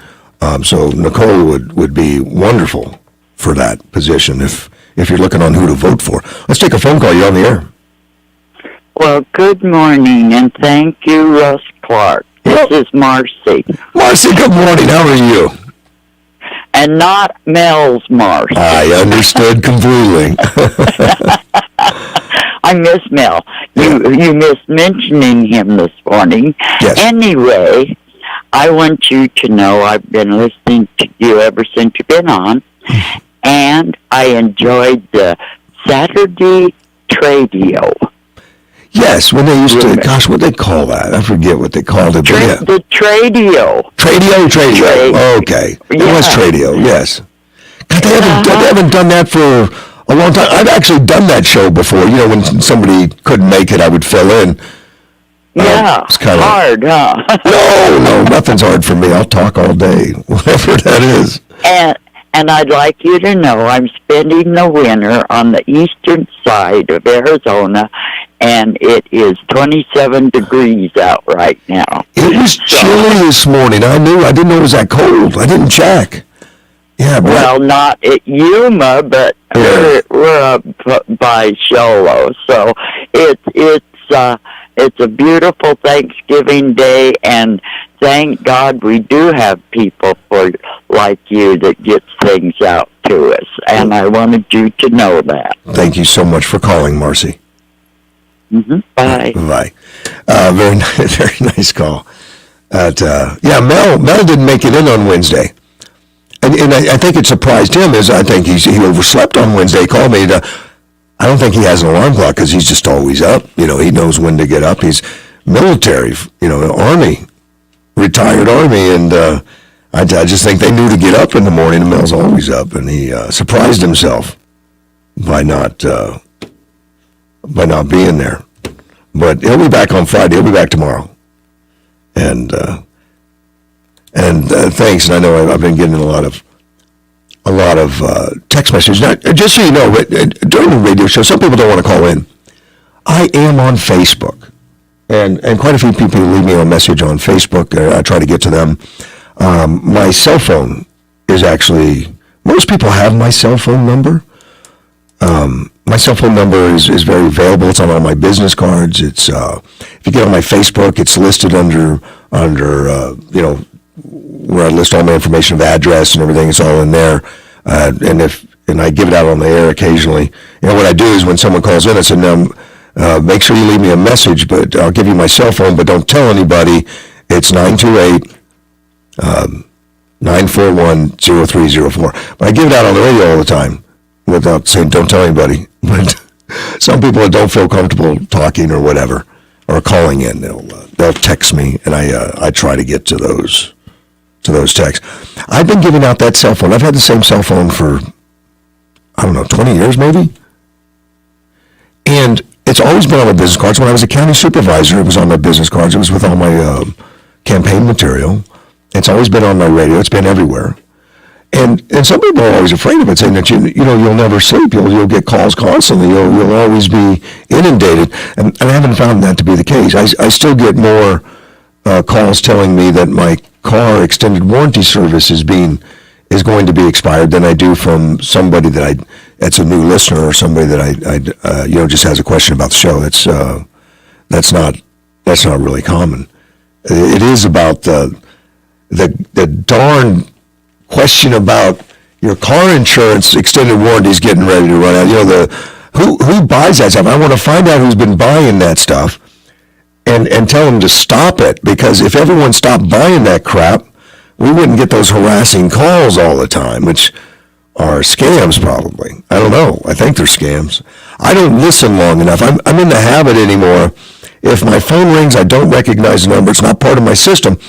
So Nicole would be wonderful for that position if you're looking on who to vote for. Let's take a phone call. You're on the air. Well, good morning, and thank you, Russ Clark. This is Marcy. Marcy, good morning. How are you? And not Mel's Marcy. I understood completely. I miss Mel. You missed mentioning him this morning. Yes. Anyway, I want you to know I've been listening to you ever since you've been on, and I enjoyed the Saturday Tradio. Yes, when they used to, gosh, what they call that? I forget what they called it. The Tradio. Tradio. Okay. It was Tradio, yes. God, they haven't done that for a long time. I've actually done that show before. When somebody couldn't make it, I would fill in. Yeah, it's kind of hard, huh? No, nothing's hard for me. I'll talk all day, whatever that is. And I'd like you to know I'm spending the winter on the eastern side of Arizona, and it is 27 degrees out right now. It was chilly this morning. I didn't know it was that cold. I didn't check. Yeah, but well, not at Yuma, but we're up by Sholo, so it's a beautiful Thanksgiving Day, and thank God we do have people like you that gets things out to us, and I wanted you to know that. Thank you so much for calling, Marcy. Mm-hmm. Bye. Bye. Very nice call. Mel didn't make it in on Wednesday. And I think it surprised him, I think he overslept on Wednesday. He called me I don't think he has an alarm clock because he's just always up. He knows when to get up. He's military, Army, retired Army. And I just think they knew to get up in the morning, and Mel's always up, and he surprised himself by not being there. But he'll be back on Friday. He'll be back tomorrow. And thanks. And I know I've been getting a lot of text messages. Now, just so you know, during the radio show, some people don't want to call in. I am on Facebook, and quite a few people leave me a message on Facebook. I try to get to them. My cell phone is actually, most people have my cell phone number. My cell phone number is very available. It's on all my business cards. It's if you get on my Facebook, it's listed under where I list all my information of address and everything. It's all in there. And I give it out on the air occasionally. What I do is when someone calls in, I say, make sure you leave me a message, but I'll give you my cell phone, but don't tell anybody. It's 928-941-0304. But I give it out on the radio all the time without saying, don't tell anybody. But some people don't feel comfortable talking or whatever, or calling in. They'll text me, and I try to get to those texts. I've been giving out that cell phone. I've had the same cell phone for, 20 years maybe. And it's always been on my business cards. When I was a county supervisor, it was on my business cards. It was with all my campaign material. It's always been on my radio. It's been everywhere. And some people are always afraid of it, saying that you'll never sleep. You'll get calls constantly. You'll always be inundated. And I haven't found that to be the case. I still get more calls telling me that my car extended warranty service is going to be expired than I do from somebody that's a new listener, or somebody that I just has a question about the show. That's not really common. It is about the darn question about your car insurance extended warranty is getting ready to run out. Who buys that stuff? I want to find out who's been buying that stuff and tell them to stop it, because if everyone stopped buying that crap, we wouldn't get those harassing calls all the time, which are scams probably. I don't know. I think they're scams. I don't listen long enough. I'm in the habit anymore. If my phone rings, I don't recognize the number. It's not part of my system.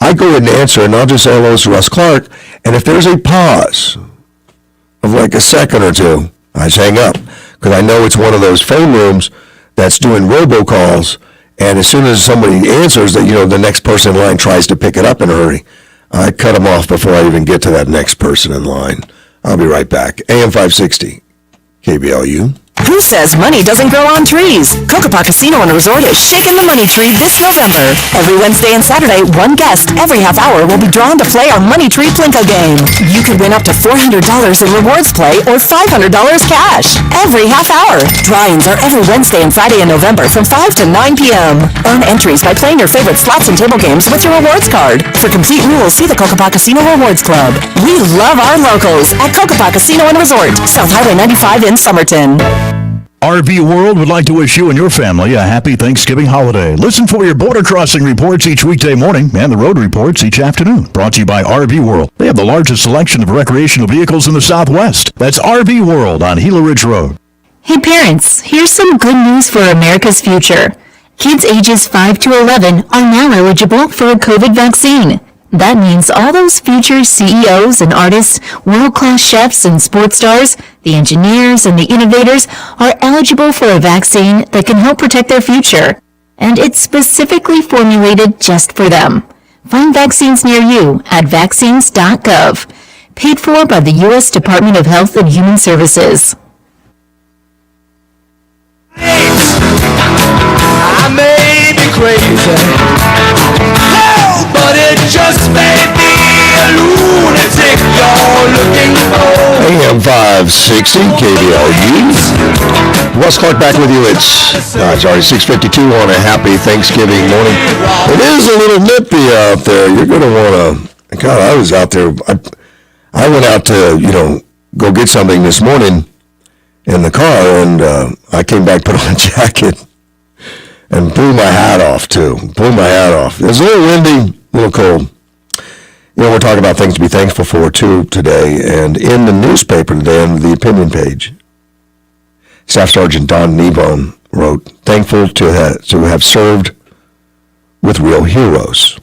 I go ahead and answer, and I'll just say hello to Russ Clark. And if there's a pause of like a second or two, I just hang up, because I know it's one of those phone rooms that's doing robocalls. And as soon as somebody answers, that the next person in line tries to pick it up in a hurry, I cut them off before I even get to that next person in line. I'll be right back. AM 560, KBLU. Who says money doesn't grow on trees? Cocopah Casino and Resort is shaking the money tree this November. Every Wednesday and Saturday, one guest every half hour will be drawn to play our Money Tree Plinko game. You could win up to $400 in rewards play or $500 cash every half hour. Drawings are every Wednesday and Friday in November from 5 to 9 p.m. Earn entries by playing your favorite slots and table games with your rewards card. For complete rules, see the Cocopah Casino Rewards Club. We love our locals at Cocopah Casino and Resort, South Highway 95 in Somerton. RV World would like to wish you and your family a happy Thanksgiving holiday. Listen for your border crossing reports each weekday morning and the road reports each afternoon. Brought to you by RV World. They have the largest selection of recreational vehicles in the Southwest. That's RV World on Gila Ridge Road. Hey parents, here's some good news for America's future. Kids ages 5 to 11 are now eligible for a COVID vaccine. That means all those future CEOs and artists, world-class chefs and sports stars, the engineers and the innovators are eligible for a vaccine that can help protect their future. And it's specifically formulated just for them. Find vaccines near you at vaccines.gov. Paid for by the U.S. Department of Health and Human Services. I may be crazy, but it just may be a lunatic you're looking for. AM 560, KBLU. Russ Clark back with you. It's already 6:52 on a happy Thanksgiving morning. It is a little nippy out there. You're going to want to... God, I was out there. I went out to, go get something this morning in the car, and I came back, put on a jacket, and blew my hat off, too. Blew my hat off. It was a little windy, a little cold. We're talking about things to be thankful for, too, today. And in the newspaper today, on the opinion page, Staff Sergeant Don Nebone wrote, "Thankful to have served with real heroes."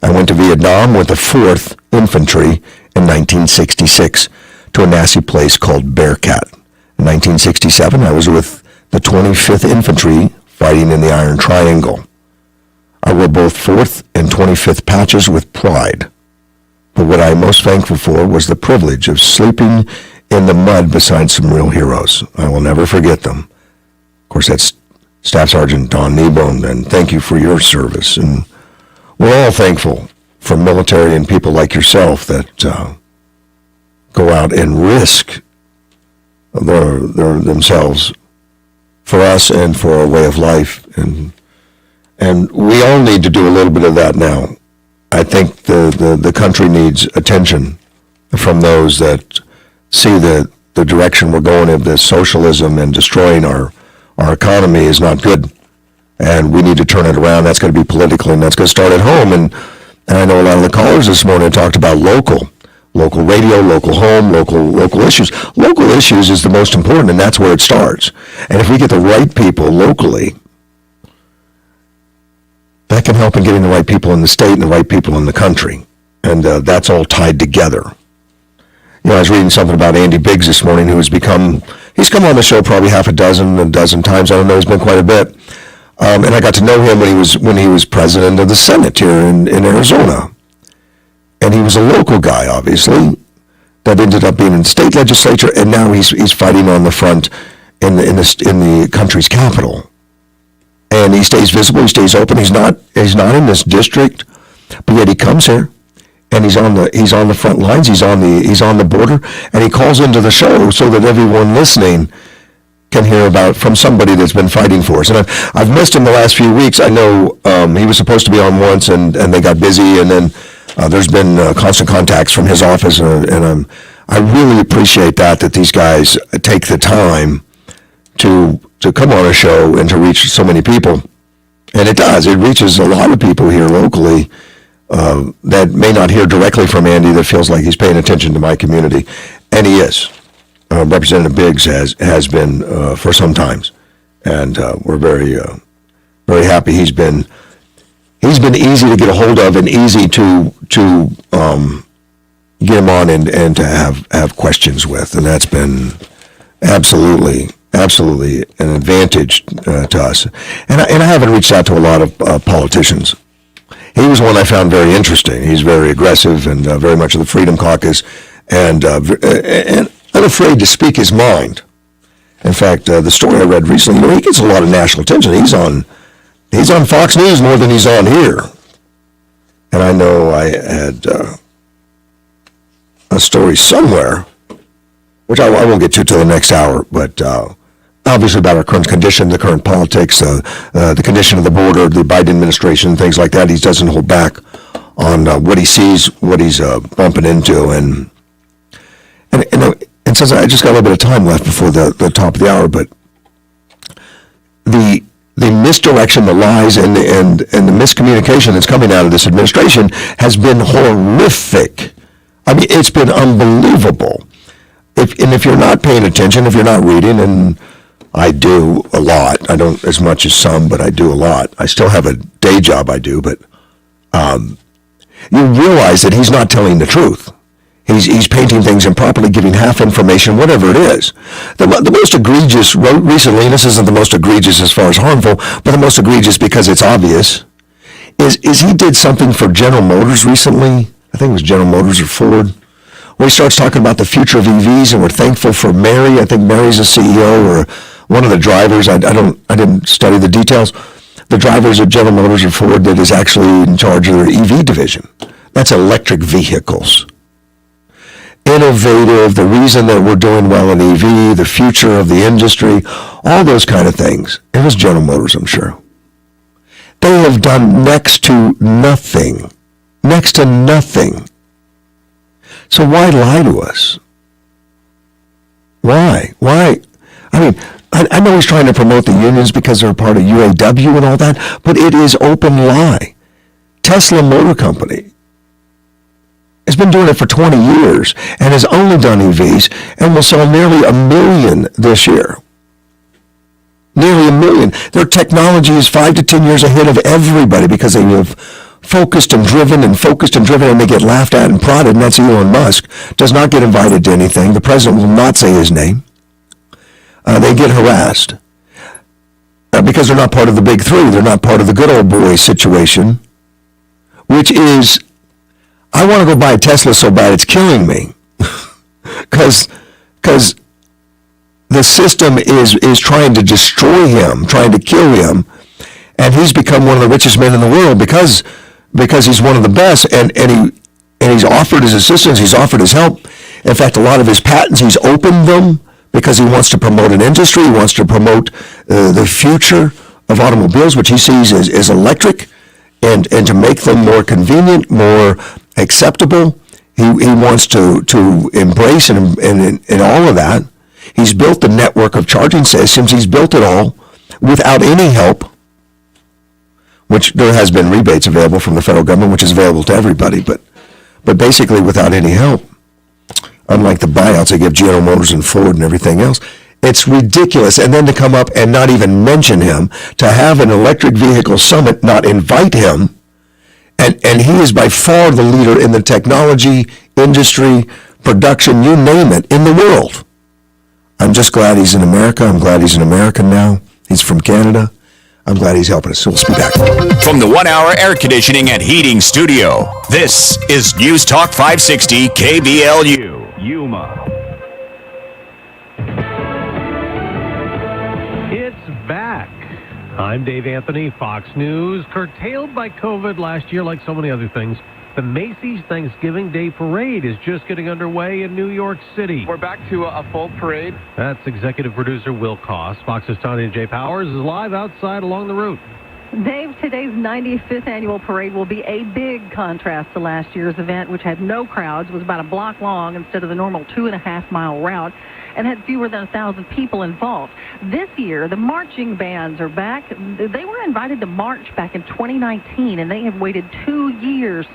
I went to Vietnam with the 4th Infantry in 1966 to a nasty place called Bearcat. In 1967, I was with the 25th Infantry fighting in the Iron Triangle. I wore both 4th and 25th patches with pride. But what I'm most thankful for was the privilege of sleeping in the mud beside some real heroes. I will never forget them. Of course, that's Staff Sergeant Don Kneebone, and thank you for your service. And we're all thankful for military and people like yourself that go out and risk themselves for us and for our way of life. And we all need to do a little bit of that now. I think the country needs attention from those that see the direction we're going in, this socialism and destroying our economy is not good. And we need to turn it around. That's going to be political, and that's going to start at home. And I know a lot of the callers this morning talked about local radio, local home, local issues. Local issues is the most important, and that's where it starts. And if we get the right people locally, that can help in getting the right people in the state and the right people in the country. And that's all tied together. I was reading something about Andy Biggs this morning, he's come on the show probably a dozen times. I don't know, he's been quite a bit. And I got to know him when he was president of the Senate here in Arizona. And he was a local guy, obviously, that ended up being in the state legislature, and now he's fighting on the front in the country's capital. And he stays visible, he stays open. He's not in this district, but yet he comes here, and he's on the front lines. He's on the border, and he calls into the show so that everyone listening can hear from somebody that's been fighting for us. And I've missed him the last few weeks. I know he was supposed to be on once, and they got busy, and then there's been constant contacts from his office, and I really appreciate that these guys take the time to come on a show and to reach so many people. And it reaches a lot of people here locally that may not hear directly from Andy, that feels like he's paying attention to my community. And he is. Representative Biggs has been for some times. And we're very, very happy. He's been easy to get a hold of and easy to get him on and to have questions with. And that's been absolutely an advantage to us. And I haven't reached out to a lot of politicians. He was one I found very interesting. He's very aggressive and very much of the Freedom Caucus and unafraid to speak his mind. In fact, the story I read recently, he gets a lot of national attention. He's on Fox News more than he's on here. And I know I had a story somewhere, which I won't get to till the next hour, but obviously about our current condition, the current politics, the condition of the border, the Biden administration, things like that. He doesn't hold back on what he sees, what he's bumping into. And since I just got a little bit of time left before the top of the hour, but the misdirection, the lies, and the miscommunication that's coming out of this administration has been horrific. I mean, it's been unbelievable. If you're not paying attention, if you're not reading, and I do a lot. I don't as much as some, but I do a lot. I still have a day job I do, but you realize that he's not telling the truth. He's painting things improperly, giving half information, whatever it is. The most egregious, recently, and this isn't the most egregious as far as harmful, but the most egregious because it's obvious, is he did something for General Motors recently. I think it was General Motors or Ford, where he starts talking about the future of EVs, and we're thankful for Mary. I think Mary's a CEO or one of the drivers. I didn't study the details. The drivers at General Motors or Ford that is actually in charge of their EV division. That's electric vehicles. Innovative, the reason that we're doing well in EV, the future of the industry, all those kind of things. It was General Motors, I'm sure. They have done next to nothing. Next to nothing. So why lie to us? Why? I mean, I know he's trying to promote the unions because they're a part of UAW and all that, but it is open lie. Tesla Motor Company has been doing it for 20 years and has only done EVs and will sell nearly 1 million this year. Nearly 1 million. Their technology is 5 to 10 years ahead of everybody because they have focused and driven, and they get laughed at and prodded, and that's Elon Musk, does not get invited to anything. The president will not say his name. They get harassed because they're not part of the big three. They're not part of the good old boy situation, which is, I want to go buy a Tesla so bad it's killing me. Because the system is trying to destroy him, trying to kill him, and he's become one of the richest men in the world because he's one of the best, and he's offered his assistance, he's offered his help. In fact, a lot of his patents, he's opened them because he wants to promote an industry, he wants to promote the future of automobiles, which he sees as electric, and to make them more convenient, more acceptable. He wants to embrace and all of that. He's built the network of charging systems. He's built it all without any help, which there has been rebates available from the federal government, which is available to everybody, but basically without any help. Unlike the buyouts they give General Motors and Ford and everything else. It's ridiculous. And then to come up and not even mention him, to have an electric vehicle summit, not invite him, and he is by far the leader in the technology, industry, production, you name it, in the world. I'm just glad he's in America. I'm glad he's an American now. He's from Canada. I'm glad he's helping us. So let's be back. From the 1 Hour Air Conditioning and Heating Studio, this is News Talk 560 KBLU, Yuma. It's back. I'm Dave Anthony, Fox News. Curtailed by COVID last year, like so many other things, the Macy's Thanksgiving Day Parade is just getting underway in New York City. We're back to a full parade. That's executive producer Will Koss. Fox's Tanya J. Powers is live outside along the route. Dave, today's 95th annual parade will be a big contrast to last year's event, which had no crowds, was about a block long instead of the normal 2.5-mile route, and had fewer than 1,000 people involved. This year, the marching bands are back. They were invited to march back in 2019, and they have waited 2 years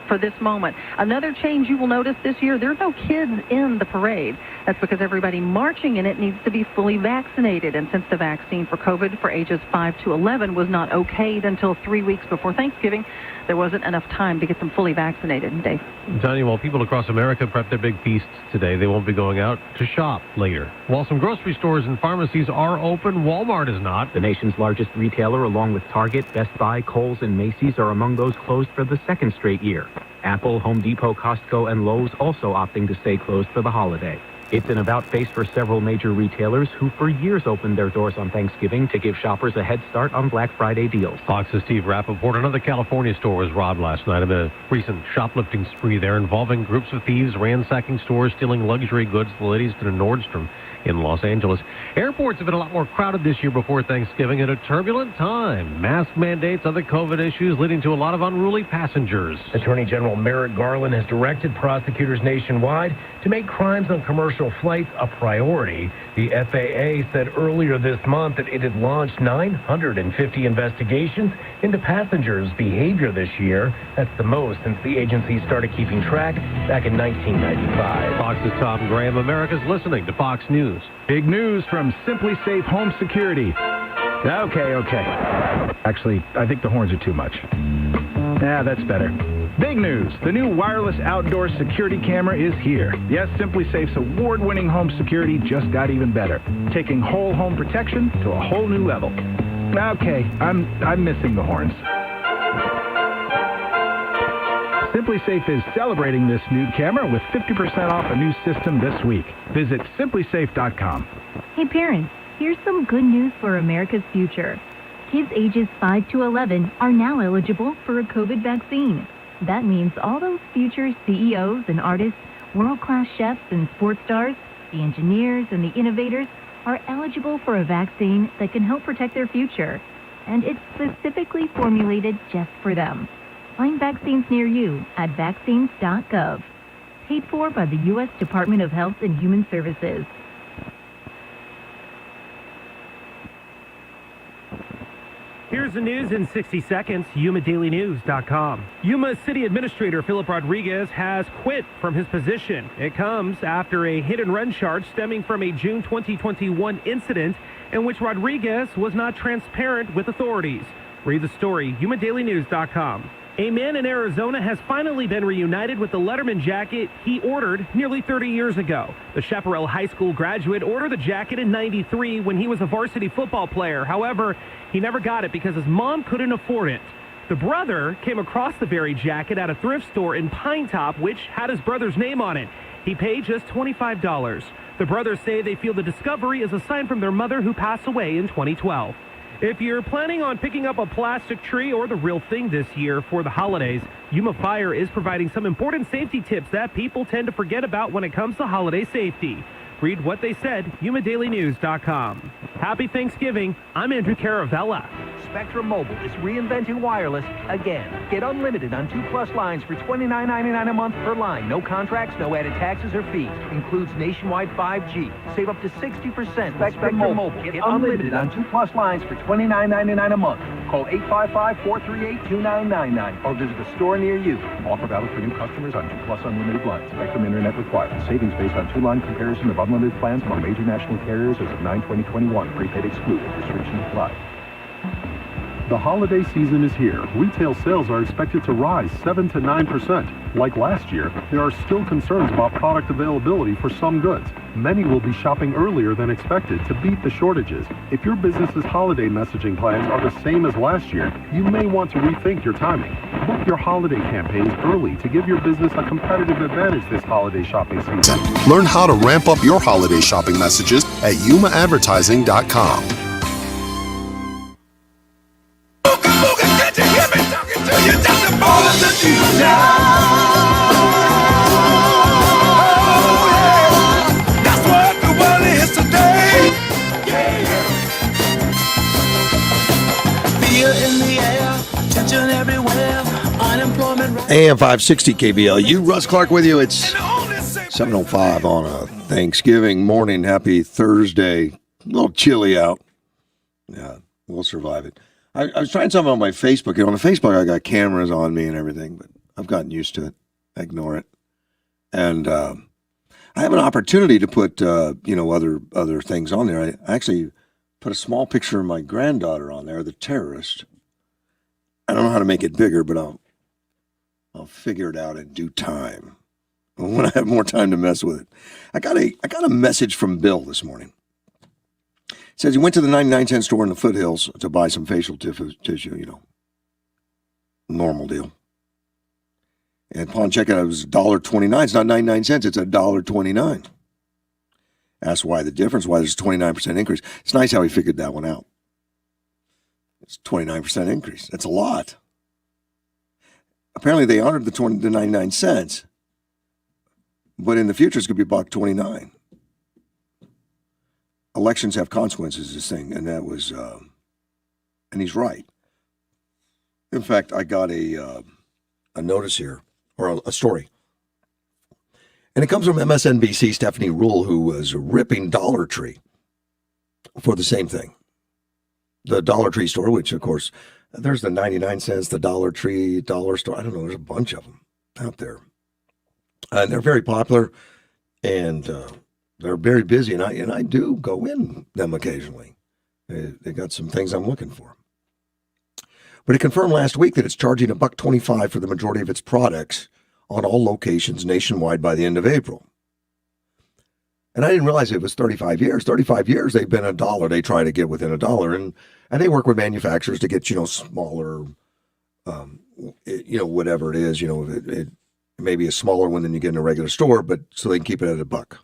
for this moment. Another change you will notice this year, there are no kids in the parade. That's because everybody marching in it needs to be fully vaccinated. And since the vaccine for COVID for ages 5 to 11 was not okayed until 3 weeks before Thanksgiving, there wasn't enough time to get them fully vaccinated. Dave. Tanya, while people across America prep their big feasts today, they won't be going out to shop later. While some grocery stores and pharmacies are open, Walmart is not. The nation's largest retailer, along with Target, Best Buy, Kohl's, and Macy's, are among those closed for the second straight year. Apple, Home Depot, Costco, and Lowe's also opting to stay closed for the holiday. It's an about-face for several major retailers who for years opened their doors on Thanksgiving to give shoppers a head start on Black Friday deals. Fox's Steve Rappaport. Another California store was robbed last night amid a recent shoplifting spree there involving groups of thieves ransacking stores, stealing luxury goods, the latest in a Nordstrom in Los Angeles. Airports have been a lot more crowded this year before Thanksgiving at a turbulent time. Mask mandates, other COVID issues leading to a lot of unruly passengers. Attorney General Merrick Garland has directed prosecutors nationwide to make crimes on commercial flights a priority. The FAA said earlier this month that it had launched 950 investigations into passengers' behavior this year. That's the most since the agency started keeping track back in 1995. Fox's Tom Graham. America's listening to Fox News. Big news from Simply Safe Home Security. Okay. Actually, I think the horns are too much. Yeah, that's better. Big news. The new wireless outdoor security camera is here. Yes, Simply Safe's award-winning home security just got even better, taking whole home protection to a whole new level. Okay, I'm missing the horns. Simply Safe is celebrating this new camera with 50% off a new system this week. Visit simplysafe.com. Hey parents, here's some good news for America's future. Kids ages 5 to 11 are now eligible for a COVID vaccine. That means all those future CEOs and artists, world-class chefs and sports stars, the engineers and the innovators are eligible for a vaccine that can help protect their future. And it's specifically formulated just for them. Find vaccines near you at vaccines.gov. Paid for by the U.S. Department of Health and Human Services. Here's the news in 60 seconds, YumaDailyNews.com. Yuma City Administrator Philip Rodriguez has quit from his position. It comes after a hit-and-run charge stemming from a June 2021 incident in which Rodriguez was not transparent with authorities. Read the story, YumaDailyNews.com. A man in Arizona has finally been reunited with the Letterman jacket he ordered nearly 30 years ago. The Chaparral High School graduate ordered the jacket in '93 when he was a varsity football player. However, he never got it because his mom couldn't afford it. The brother came across the very jacket at a thrift store in Pine Top, which had his brother's name on it. He paid just $25. The brothers say they feel the discovery is a sign from their mother who passed away in 2012. If you're planning on picking up a plastic tree or the real thing this year for the holidays, Yuma Fire is providing some important safety tips that people tend to forget about when it comes to holiday safety. Read what they said, YumaDailyNews.com. Happy Thanksgiving. I'm Andrew Caravella. Spectrum Mobile is reinventing wireless again. Get unlimited on 2+ lines for $29.99 a month per line. No contracts, no added taxes or fees. Includes nationwide 5G. Save up to 60%. Spectrum Mobile. Get unlimited on 2+ lines for $29.99 a month. Call 855-438-2999 or visit a store near you. Offer valid for new customers on 2+ unlimited lines. Spectrum Internet required. Savings based on 2-line comparison of unlimited plans among major national carriers as of 9/20/21. Prepaid excluded. Restrictions apply. The holiday season is here. Retail sales are expected to rise 7 to 9%. Like last year, there are still concerns about product availability for some goods. Many will be shopping earlier than expected to beat the shortages. If your business's holiday messaging plans are the same as last year, you may want to rethink your timing. Book your holiday campaigns early to give your business a competitive advantage this holiday shopping season. Learn how to ramp up your holiday shopping messages at yumaadvertising.com. AM 560 KBLU. Russ Clark with you. It's 7:05 on a Thanksgiving morning. Happy Thursday. A little chilly out. Yeah, we'll survive it. I was trying something on my Facebook. On Facebook, I got cameras on me and everything, but I've gotten used to it. I ignore it. And I have an opportunity to put, other things on there. I actually put a small picture of my granddaughter on there, the terrorist. I don't know how to make it bigger, but I'll figure it out in due time when I have more time to mess with it. I got a message from Bill this morning. It says he went to the 99-cent store in the foothills to buy some facial tissue, normal deal. And upon checking out, it was $1.29. It's not 99 cents, it's $1.29. Asked why the difference, why there's a 29% increase. It's nice how he figured that one out. It's a 29% increase. That's a lot. Apparently they honored the 99 cents, but in the future it's going to be $1.29. Elections have consequences, this thing, and that was, and he's right. In fact, I got a notice here, or a story, and it comes from MSNBC Stephanie Rule, who was ripping Dollar Tree for the same thing. The Dollar Tree store, which of course, there's the 99 cents, the Dollar Tree, Dollar Store. I don't know, there's a bunch of them out there. And they're very popular, and they're very busy, and I do go in them occasionally. They got some things I'm looking for. But it confirmed last week that it's charging $1.25 for the majority of its products on all locations nationwide by the end of April. And I didn't realize it was 35 years. 35 years they've been $1. They try to get within $1, and they work with manufacturers to get, smaller, whatever it is, it may be a smaller one than you get in a regular store, but so they can keep it at $1.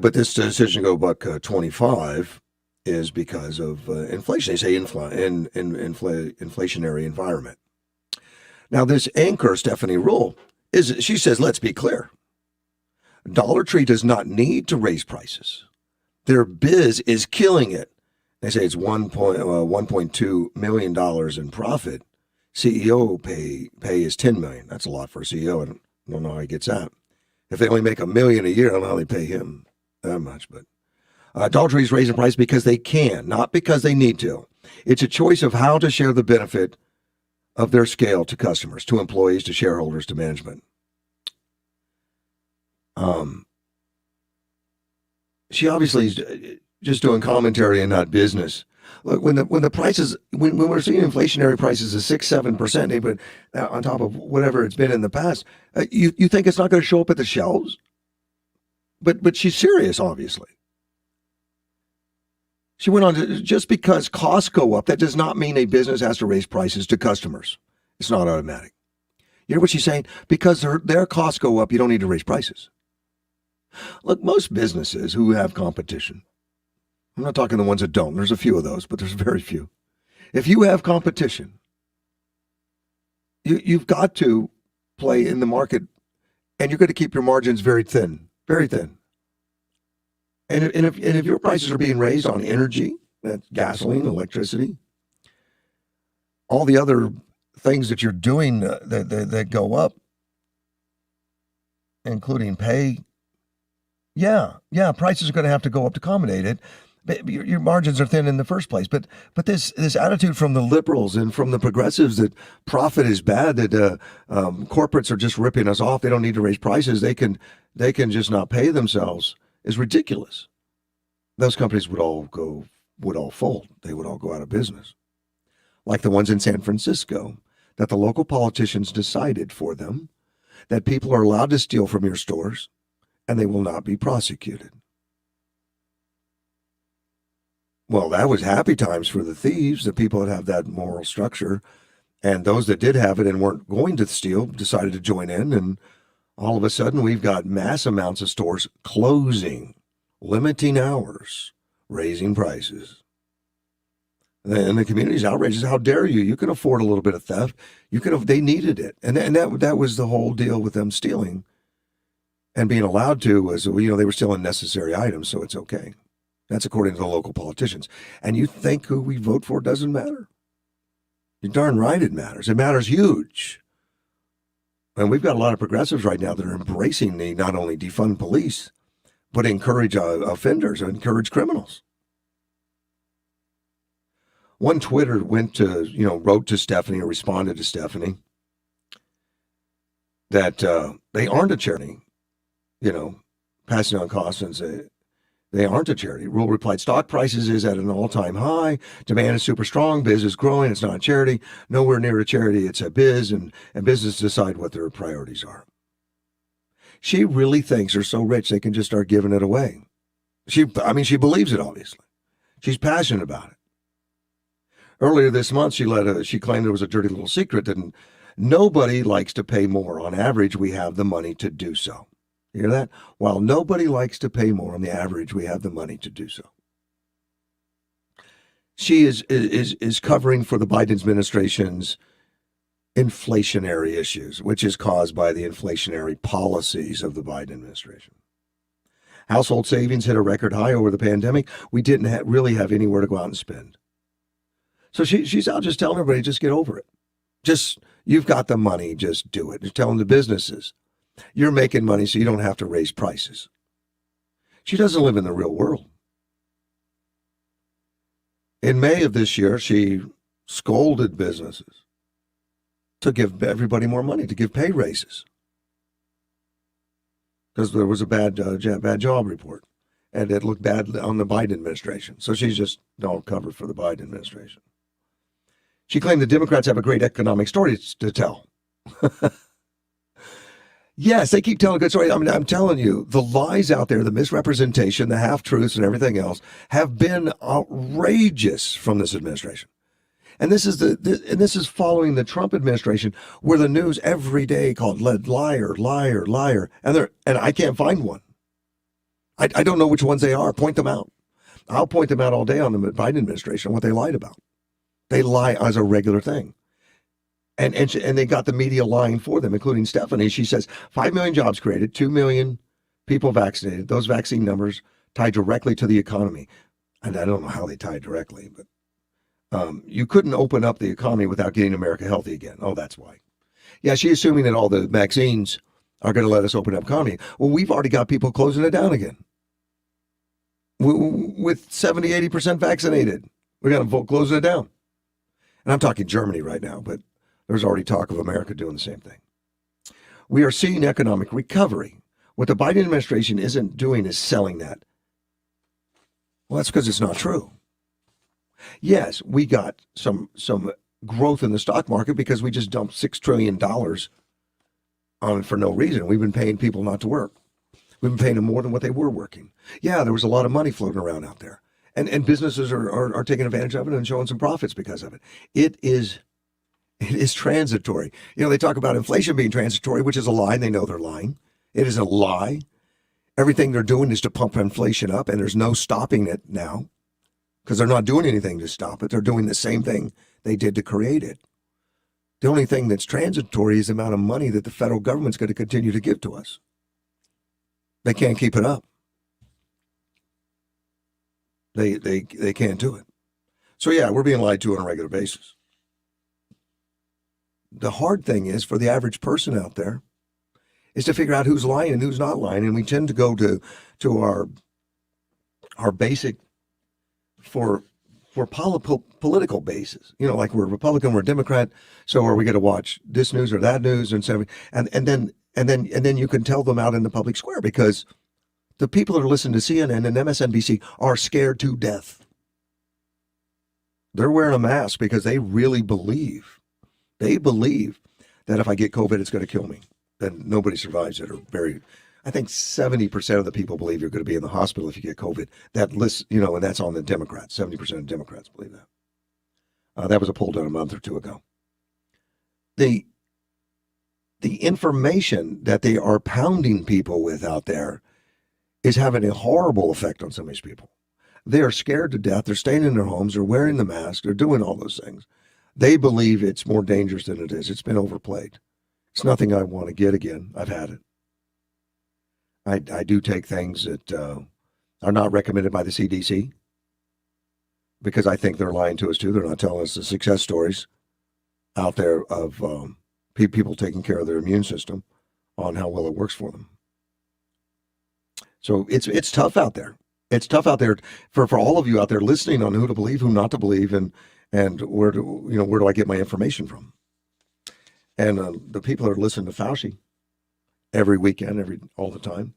But this decision to go $1.25 is because of inflation. They say inflationary environment. Now, this anchor, Stephanie Rule, she says, let's be clear. Dollar Tree does not need to raise prices. Their biz is killing it. They say it's $1.2 million in profit. CEO pay is $10 million. That's a lot for a CEO. I don't know how he gets that. If they only make $1 million a year, I don't know how they pay him that much. But Dollar Tree's raising price because they can, not because they need to. It's a choice of how to share the benefit of their scale to customers, to employees, to shareholders, to management. She obviously is just doing commentary and not business. Look, when the prices, when we're seeing inflationary prices of 6-7%, but on top of whatever it's been in the past, you think it's not going to show up at the shelves? But she's serious, obviously. She went on to, just because costs go up, that does not mean a business has to raise prices to customers. It's not automatic. You hear what she's saying? Because their costs go up, you don't need to raise prices. Look, most businesses who have competition, I'm not talking the ones that don't. There's a few of those, but there's very few. If you have competition, you've got to play in the market, and you're going to keep your margins very thin, very thin. And if your prices are being raised on energy, that's gasoline, electricity, all the other things that you're doing that go up, including pay, yeah, prices are going to have to go up to accommodate it. But your margins are thin in the first place. But this attitude from the liberals and from the progressives that profit is bad, that corporates are just ripping us off, they don't need to raise prices, they can just not pay themselves, is ridiculous. Those companies would all fold. They would all go out of business. Like the ones in San Francisco, that the local politicians decided for them that people are allowed to steal from your stores and they will not be prosecuted. Well, that was happy times for the thieves, the people that have that moral structure. And those that did have it and weren't going to steal decided to join in. And all of a sudden, we've got mass amounts of stores closing, limiting hours, raising prices. And the community's outraged. How dare you? You can afford a little bit of theft. They needed it. And that was the whole deal with them stealing. And being allowed to was, they were still unnecessary items, so it's okay. That's according to the local politicians. And you think who we vote for doesn't matter? You're darn right it matters. It matters huge. And we've got a lot of progressives right now that are embracing the not only defund police, but encourage offenders, encourage criminals. One Twitter wrote to Stephanie or responded to Stephanie that they aren't a charity, passing on costs and say, they aren't a charity. Rule replied, stock prices is at an all-time high. Demand is super strong. Biz is growing. It's not a charity. Nowhere near a charity. It's a biz, and businesses decide what their priorities are. She really thinks they're so rich they can just start giving it away. She believes it, obviously. She's passionate about it. Earlier this month, she claimed there was a dirty little secret that nobody likes to pay more. On average, we have the money to do so. You hear that? While nobody likes to pay more, on the average, we have the money to do so. She is covering for the Biden administration's inflationary issues, which is caused by the inflationary policies of the Biden administration. Household savings hit a record high over the pandemic. We didn't really have anywhere to go out and spend. So she's out just telling everybody, just get over it. You've got the money, just do it. She's telling the businesses, you're making money so you don't have to raise prices. She doesn't live in the real world. In May of this year, she scolded businesses to give everybody more money, to give pay raises. Because there was a bad job report. And it looked bad on the Biden administration. So she's just all covered for the Biden administration. She claimed the Democrats have a great economic story to tell. Yes, they keep telling a good story. I'm telling you, the lies out there, the misrepresentation, the half-truths and everything else have been outrageous from this administration. And this is following the Trump administration, where the news every day called liar, liar, liar. And I can't find one. I don't know which ones they are. Point them out. I'll point them out all day on the Biden administration, what they lied about. They lie as a regular thing. And they got the media lying for them, including Stephanie. She says 5 million jobs created, 2 million people vaccinated. Those vaccine numbers tie directly to the economy. And I don't know how they tie directly, but you couldn't open up the economy without getting America healthy again. Oh, that's why. Yeah, she's assuming that all the vaccines are going to let us open up the economy. Well, we've already got people closing it down again. With 70, 80% vaccinated, we're going to closing it down. And I'm talking Germany right now, but there's already talk of America doing the same thing. We are seeing economic recovery. What the Biden administration isn't doing is selling that. Well, that's because it's not true. Yes, we got some growth in the stock market because we just dumped $6 trillion on it for no reason. We've been paying people not to work. We've been paying them more than what they were working. Yeah, there was a lot of money floating around out there. And businesses are taking advantage of it and showing some profits because of it. It is transitory. You know, they talk about inflation being transitory, which is a lie, and they know they're lying. It is a lie. Everything they're doing is to pump inflation up, and there's no stopping it now because they're not doing anything to stop it. They're doing the same thing they did to create it. The only thing that's transitory is the amount of money that the federal government's going to continue to give to us. They can't keep it up. They can't do it. So yeah, we're being lied to on a regular basis. The hard thing is for the average person out there is to figure out who's lying and who's not lying, and we tend to go to our basic for political basis. You know, like we're Republican, we're Democrat, so are we going to watch this news or that news and so and then you can tell them out in the public square because the people that are listening to CNN and MSNBC are scared to death. They're wearing a mask because they really believe. They believe that if I get COVID, it's going to kill me. That nobody survives it, or I think 70% of the people believe you're going to be in the hospital if you get COVID. That list, you know, and that's on the Democrats. 70% of Democrats believe that. That was a poll done a month or two ago. The information that they are pounding people with out there is having a horrible effect on some of these people. They are scared to death. They're staying in their homes. They're wearing the mask. They're doing all those things. They believe it's more dangerous than it is. It's been overplayed. It's nothing I want to get again. I've had it. I do take things that are not recommended by the CDC because I think they're lying to us too. They're not telling us the success stories out there of people taking care of their immune system on how well it works for them. So it's tough out there. It's tough out there for all of you out there listening on who to believe, who not to believe, and where do I get my information from? And the people that are listening to Fauci every weekend, all the time,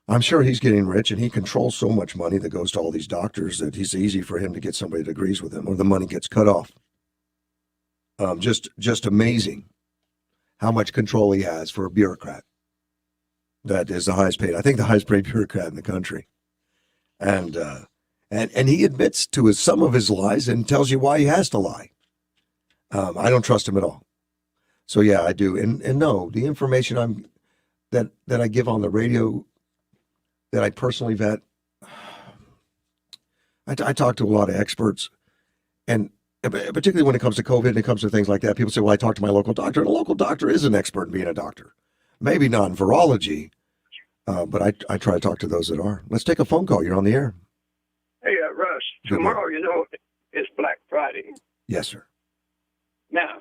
I'm sure he's getting rich, and he controls so much money that goes to all these doctors that it's easy for him to get somebody that agrees with him, or the money gets cut off. Just amazing how much control he has for a bureaucrat. That is the highest paid, I think the highest paid bureaucrat in the country. And he admits to some of his lies and tells you why he has to lie. I don't trust him at all. So yeah, I do. And no, the information that I give on the radio, that I personally vet, I talk to a lot of experts, and particularly when it comes to COVID and it comes to things like that, people say, well, I talked to my local doctor, and a local doctor is an expert in being a doctor. Maybe not in virology, but I try to talk to those that are. Let's take a phone call. You're on the air. Hey, Russ, tomorrow, is Black Friday. Yes, sir. Now,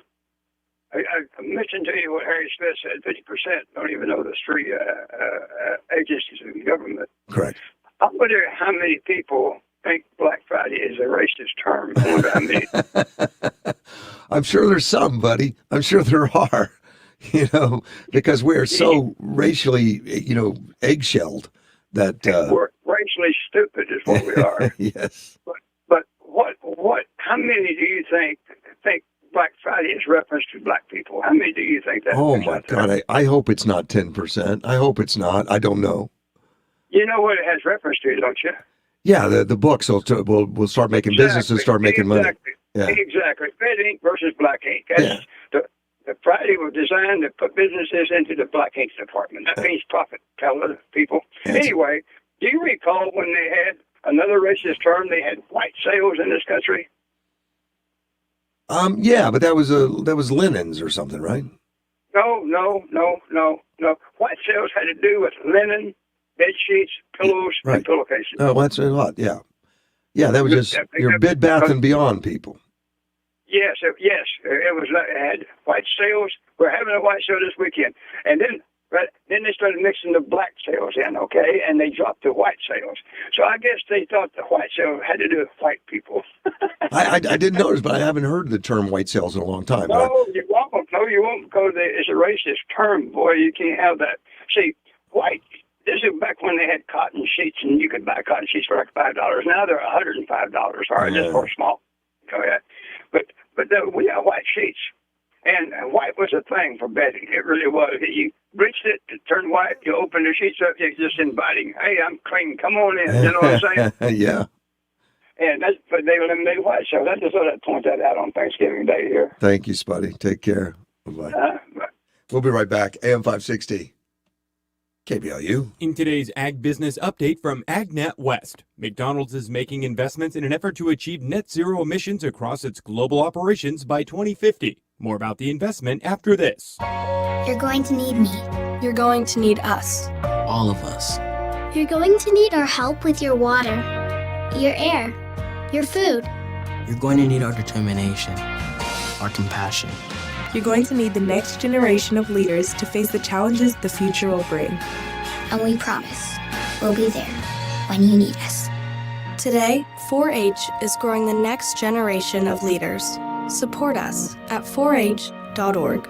I mentioned to you what Harry Smith said, 50% don't even know the three agencies of the government. Correct. I wonder how many people think Black Friday is a racist term. I wonder how many. I'm sure there's some, buddy. I'm sure there are, because we're so racially, egg-shelled that... We're racially stupid is what we are. Yes. But how many do you think Black Friday is reference to black people? How many do you think that? Oh my God! I hope it's not 10%. I hope it's not. I don't know. You know what it has reference to, don't you? Yeah, the books will start making businesses start making money. Yeah. Exactly. Red ink versus black ink. That's the Friday was designed to put businesses into the black ink department. That means profit, tell other people. Anyway, do you recall when they had another racist term? They had white sales in this country. Yeah, but that was linens or something, right? No. White sales had to do with linen, bed sheets, pillows, and pillowcases. Oh, that's a lot. Yeah, that was just your Bed Bath and Beyond people. Yes, it was. It had white sales. We're having a white sale this weekend, and then they started mixing the black sales in, okay, and they dropped the white sales. So I guess they thought the white sale had to do with white people. I didn't notice, but I haven't heard the term white sales in a long time. No, you won't. No, you won't, because it's a racist term. Boy, you can't have that. See, white This is back when they had cotton sheets, and you could buy cotton sheets for like $5. Now they're $105, or just for a small. Go ahead. But we got white sheets, and white was a thing for bedding. It really was. You reached it to turn white, you open the sheets up, you're just inviting. Hey, I'm clean. Come on in. You know what I'm saying? Yeah. And but they eliminated white, so I just thought I'd point that out on Thanksgiving Day here. Thank you, Spuddy. Take care. Bye-bye. We'll be right back. AM 560. KBLU. In today's Ag Business Update from AgNet West, McDonald's is making investments in an effort to achieve net zero emissions across its global operations by 2050. More about the investment after this. You're going to need me. You're going to need us. All of us. You're going to need our help with your water, your air, your food. You're going to need our determination, our compassion. You're going to need the next generation of leaders to face the challenges the future will bring. And we promise we'll be there when you need us. Today, 4-H is growing the next generation of leaders. Support us at 4h.org.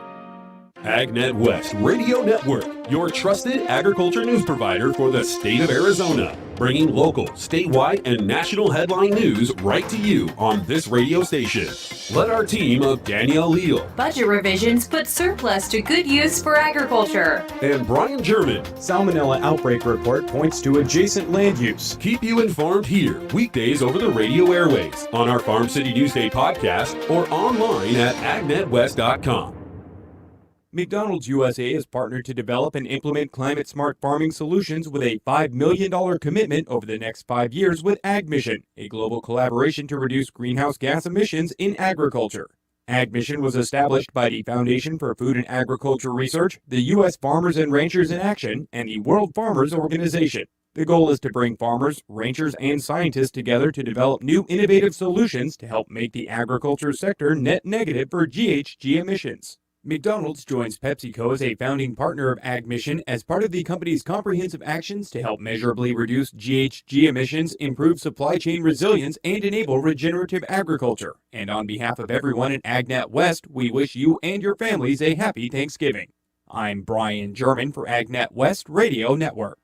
AgNet West Radio Network, your trusted agriculture news provider for the state of Arizona. Bringing local, statewide, and national headline news right to you on this radio station. Let our team of Danielle Leal, Budget revisions put surplus to good use for agriculture, and Brian German, Salmonella outbreak report points to adjacent land use. Keep you informed here, weekdays over the radio airways, on our Farm City Newsday podcast, or online at agnetwest.com. McDonald's USA has partnered to develop and implement climate-smart farming solutions with a $5 million commitment over the next 5 years with AgMission, a global collaboration to reduce greenhouse gas emissions in agriculture. AgMission was established by the Foundation for Food and Agriculture Research, the U.S. Farmers and Ranchers in Action, and the World Farmers Organization. The goal is to bring farmers, ranchers, and scientists together to develop new innovative solutions to help make the agriculture sector net negative for GHG emissions. McDonald's joins PepsiCo as a founding partner of AgMission as part of the company's comprehensive actions to help measurably reduce GHG emissions, improve supply chain resilience, and enable regenerative agriculture. And on behalf of everyone at AgNet West, we wish you and your families a happy Thanksgiving. I'm Brian German for AgNet West Radio Network.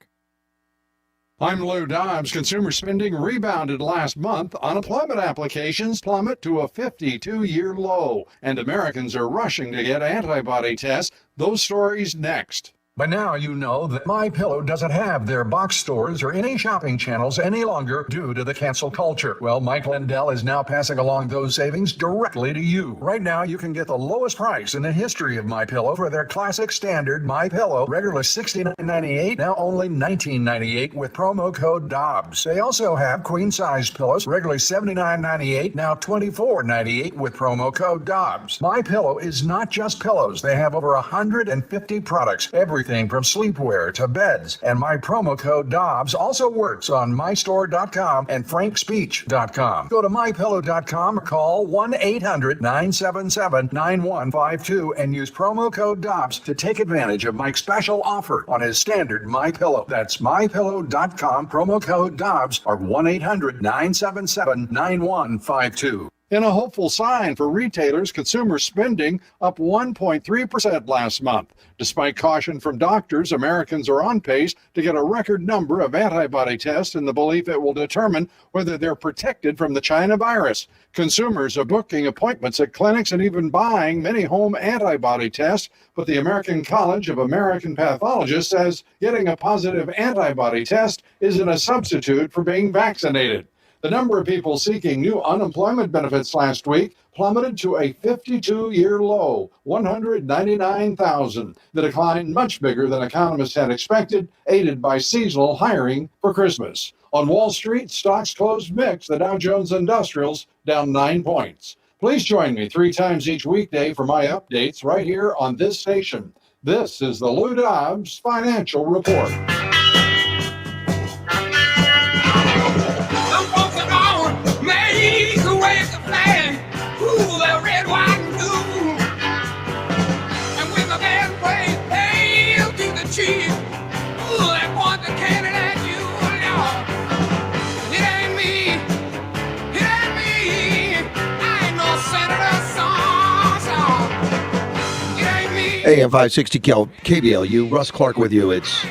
I'm Lou Dobbs. Consumer spending rebounded last month. Unemployment applications plummet to a 52-year low, and Americans are rushing to get antibody tests. Those stories next. By now you know that MyPillow doesn't have their box stores or any shopping channels any longer due to the cancel culture. Well, Mike Lindell is now passing along those savings directly to you. Right now you can get the lowest price in the history of MyPillow for their classic standard MyPillow, regular $69.98, now only $19.98 with promo code Dobbs. They also have queen-size pillows, regularly $79.98, now $24.98 with promo code Dobbs. MyPillow is not just pillows. They have over 150 products, everything from sleepwear to beds. And my promo code Dobbs also works on mystore.com and frankspeech.com. Go to mypillow.com or call 1-800-977-9152 and use promo code Dobbs to take advantage of Mike's special offer on his standard MyPillow. That's mypillow.com, promo code Dobbs, or 1-800-977-9152. In a hopeful sign for retailers, consumer spending up 1.3% last month. Despite caution from doctors, Americans are on pace to get a record number of antibody tests in the belief it will determine whether they're protected from the China virus. Consumers are booking appointments at clinics and even buying many home antibody tests, but the American College of American Pathologists says getting a positive antibody test isn't a substitute for being vaccinated. The number of people seeking new unemployment benefits last week plummeted to a 52-year low, 199,000. The decline much bigger than economists had expected, aided by seasonal hiring for Christmas. On Wall Street, stocks closed mixed. The Dow Jones Industrials down 9 points. Please join me 3 times each weekday for my updates right here on this station. This is the Lou Dobbs Financial Report. AM 560 KBLU, Russ Clark with you. It's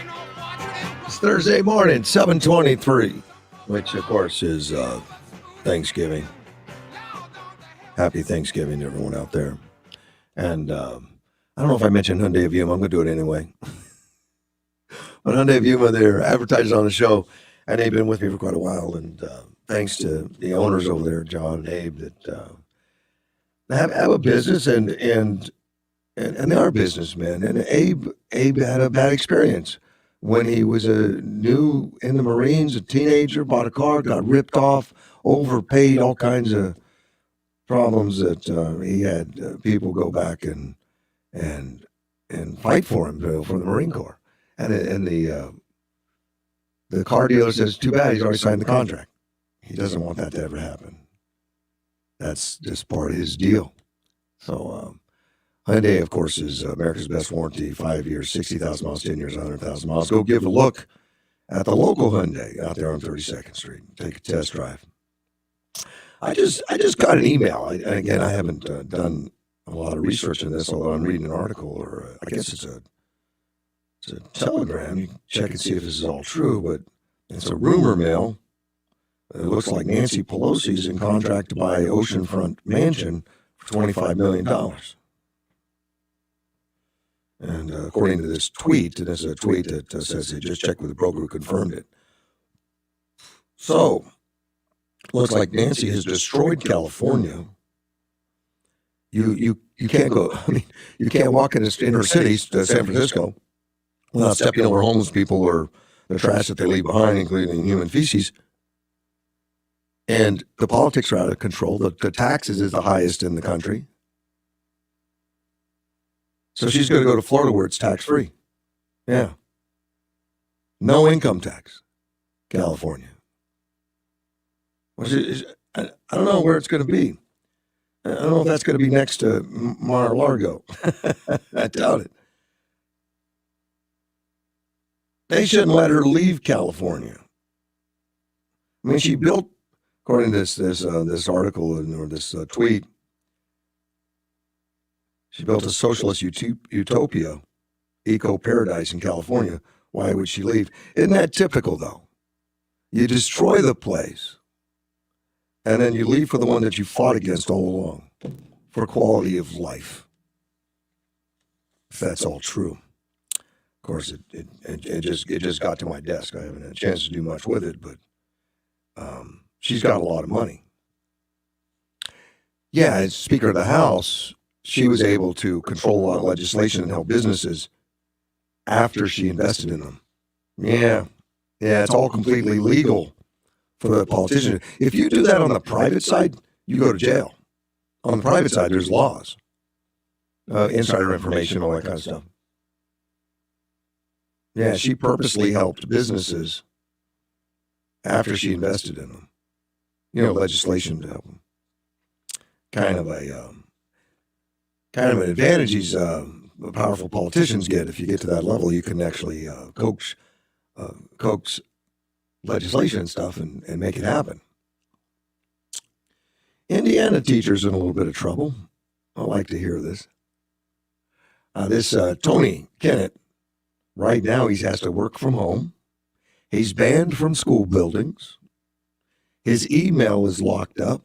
Thursday morning, 7:23, which, of course, is Thanksgiving. Happy Thanksgiving to everyone out there. And I don't know if I mentioned Hyundai of Yuma. I'm going to do it anyway. But Hyundai of Yuma, they're advertisers on the show, and they've been with me for quite a while. And thanks to the owners over there, John and Abe, that have a business, and they are businessmen. And Abe had a bad experience when he was new in the Marines, a teenager, bought a car, got ripped off, overpaid, all kinds of problems that he had people go back and fight for him for the Marine Corps. And the car dealer says, too bad, he's already signed the contract. He doesn't want that to ever happen. That's just part of his deal. So Hyundai, of course, is America's best warranty, 5 years, 60,000 miles, 10 years, 100,000 miles. Go give a look at the local Hyundai out there on 32nd Street. Take a test drive. I just got an email. Again, I haven't done a lot of research on this, although I'm reading an article, or I guess it's a telegram. You can check and see if this is all true, but it's a rumor mill. It looks like Nancy Pelosi's in contract to buy Oceanfront Mansion for $25 million. And according to this tweet, and it's a tweet that says they just checked with the broker who confirmed it. So, looks like Nancy has destroyed California. You can't go. I mean, you can't walk in inner cities to San Francisco without stepping over homeless people or the trash that they leave behind, including human feces. And the politics are out of control. The taxes is the highest in the country. So she's going to go to Florida where it's tax-free. Yeah. No income tax. California. I don't know where it's going to be. I don't know if that's going to be next to Mar-a-Lago. I doubt it. They shouldn't let her leave California. I mean, she built, according to this article or this tweet, she built a socialist utopia, eco-paradise in California. Why would she leave? Isn't that typical, though? You destroy the place, and then you leave for the one that you fought against all along, for quality of life. If that's all true. Of course, it just got to my desk. I haven't had a chance to do much with it, but she's got a lot of money. Yeah, as Speaker of the House, she was able to control a lot of legislation and help businesses after she invested in them. Yeah, it's all completely legal for the politician. If you do that on the private side, you go to jail. On the private side, there's laws, insider information, all that kind of stuff. Yeah, she purposely helped businesses after she invested in them. Legislation to help them. Kind of an advantage these powerful politicians get. If you get to that level, you can actually coax legislation and stuff and make it happen. Indiana teachers in a little bit of trouble. I like to hear this. This Tony Kennett, right now he has to work from home. He's banned from school buildings. His email is locked up.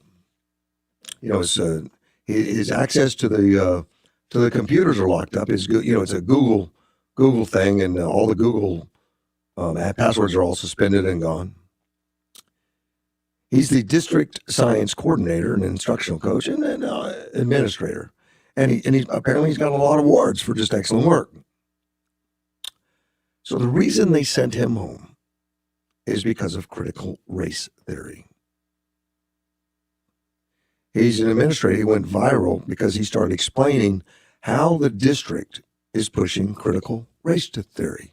His access to the computers are locked up. It's a Google thing, and all the Google passwords are all suspended and gone. He's the district science coordinator and instructional coach and administrator, and he's apparently got a lot of awards for just excellent work. So the reason they sent him home is because of critical race theory. He's an administrator. He went viral because he started explaining how the district is pushing critical race theory,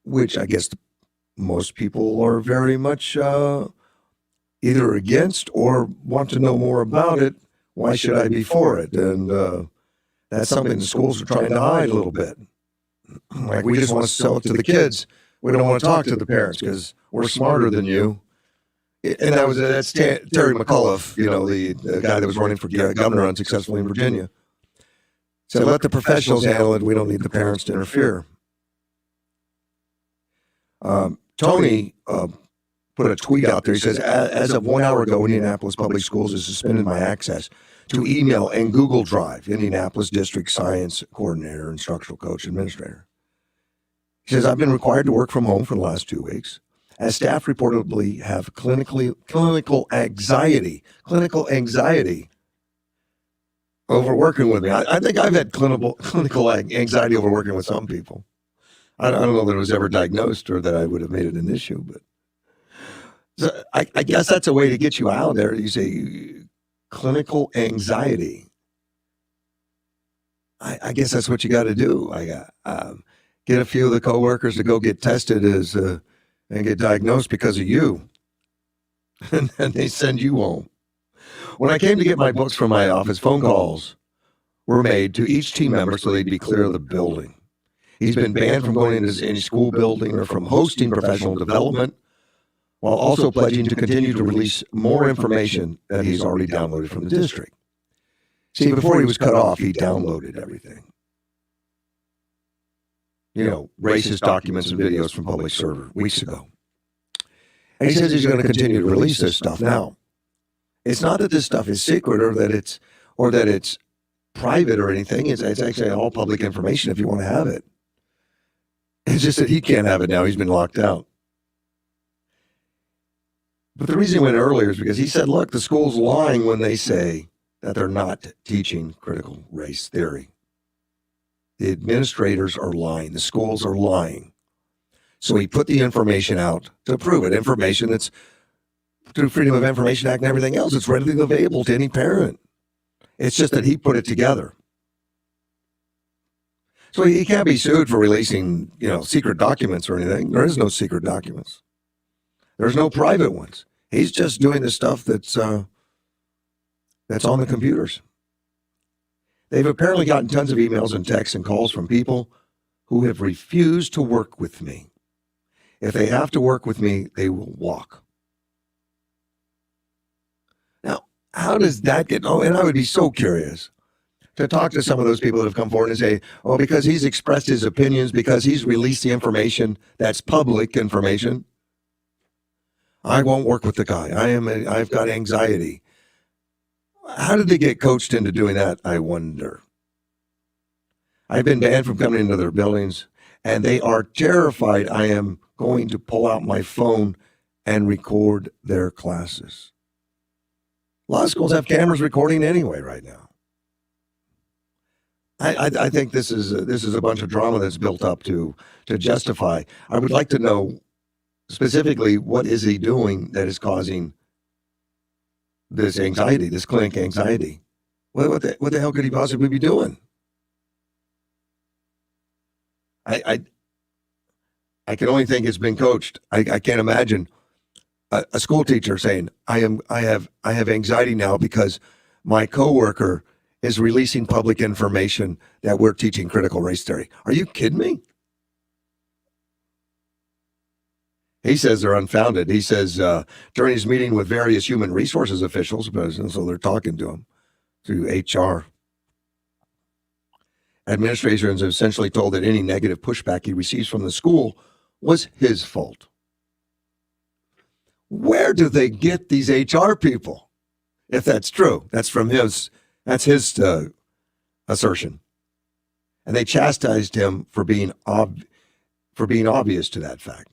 which I guess most people are very much either against or want to know more about it. Why should I be for it? And that's something the schools are trying to hide a little bit. Like, we just want to sell it to the kids. We don't want to talk to the parents because we're smarter than you. And that's Terry McAuliffe, the guy that was running for governor unsuccessfully in Virginia. Said, let the professionals handle it. We don't need the parents to interfere. Tony put a tweet out there. He says, as of 1 hour ago, Indianapolis Public Schools has suspended my access to email and Google Drive, Indianapolis District Science Coordinator, Instructional Coach, Administrator. He says, I've been required to work from home for the last 2 weeks, as staff reportedly have clinical anxiety over working with me. I think I've had clinical anxiety over working with some people. I don't know that it was ever diagnosed or that I would have made it an issue, but so I guess that's a way to get you out there. You say clinical anxiety. I guess that's what you got to do. Get a few of the coworkers to go get tested and get diagnosed because of you, and then they send you home. When I came to get my books from my office, phone calls were made to each team member so they'd be clear of the building. He's been banned from going into any school building or from hosting professional development, while also pledging to continue to release more information that he's already downloaded from the district. See, before he was cut off, he downloaded everything. Racist documents and videos from public server weeks ago. And he says he's going to continue to release this stuff. Now, it's not that this stuff is secret or that it's private or anything. It's actually all public information if you want to have it. It's just that he can't have it now. He's been locked out. But the reason he went earlier is because he said, look, the school's lying when they say that they're not teaching critical race theory. The administrators are lying. The schools are lying. So he put the information out to prove it. Information that's through Freedom of Information Act and everything else. It's readily available to any parent. It's just that he put it together. So he can't be sued for releasing, secret documents or anything. There is no secret documents. There's no private ones. He's just doing the stuff that's on the computers. They've apparently gotten tons of emails and texts and calls from people who have refused to work with me. If they have to work with me, they will walk. Now, how does that get? Oh, and I would be so curious to talk to some of those people that have come forward and say, oh, because he's expressed his opinions, because he's released the information that's public information, I won't work with the guy. I've got anxiety. How did they get coached into doing that, I wonder? I've been banned from coming into their buildings, and they are terrified I am going to pull out my phone and record their classes. A lot of schools have cameras recording anyway right now. I think this is a bunch of drama that's built up to justify. I would like to know specifically what is he doing that is causing this anxiety, this clinic anxiety. What the hell could he possibly be doing? I can only think it's been coached. I can't imagine a school teacher saying, I have anxiety now because my coworker is releasing public information that we're teaching critical race theory. Are you kidding me? He says they're unfounded. He says during his meeting with various human resources officials, so they're talking to him through HR, administrators have essentially told that any negative pushback he receives from the school was his fault. Where do they get these HR people? If that's true, that's his assertion. And they chastised him for being obvious to that fact.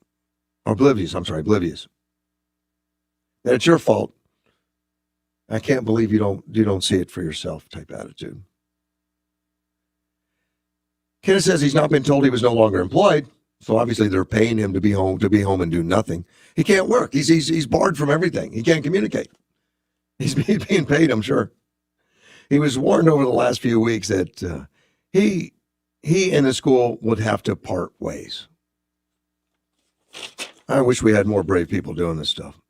Oblivious. That it's your fault. I can't believe you don't see it for yourself type attitude. Kenneth says he's not been told he was no longer employed, so obviously they're paying him to be home and do nothing. He can't work. He's barred from everything. He can't communicate. He's being paid, I'm sure. He was warned over the last few weeks that he and the school would have to part ways. I wish we had more brave people doing this stuff.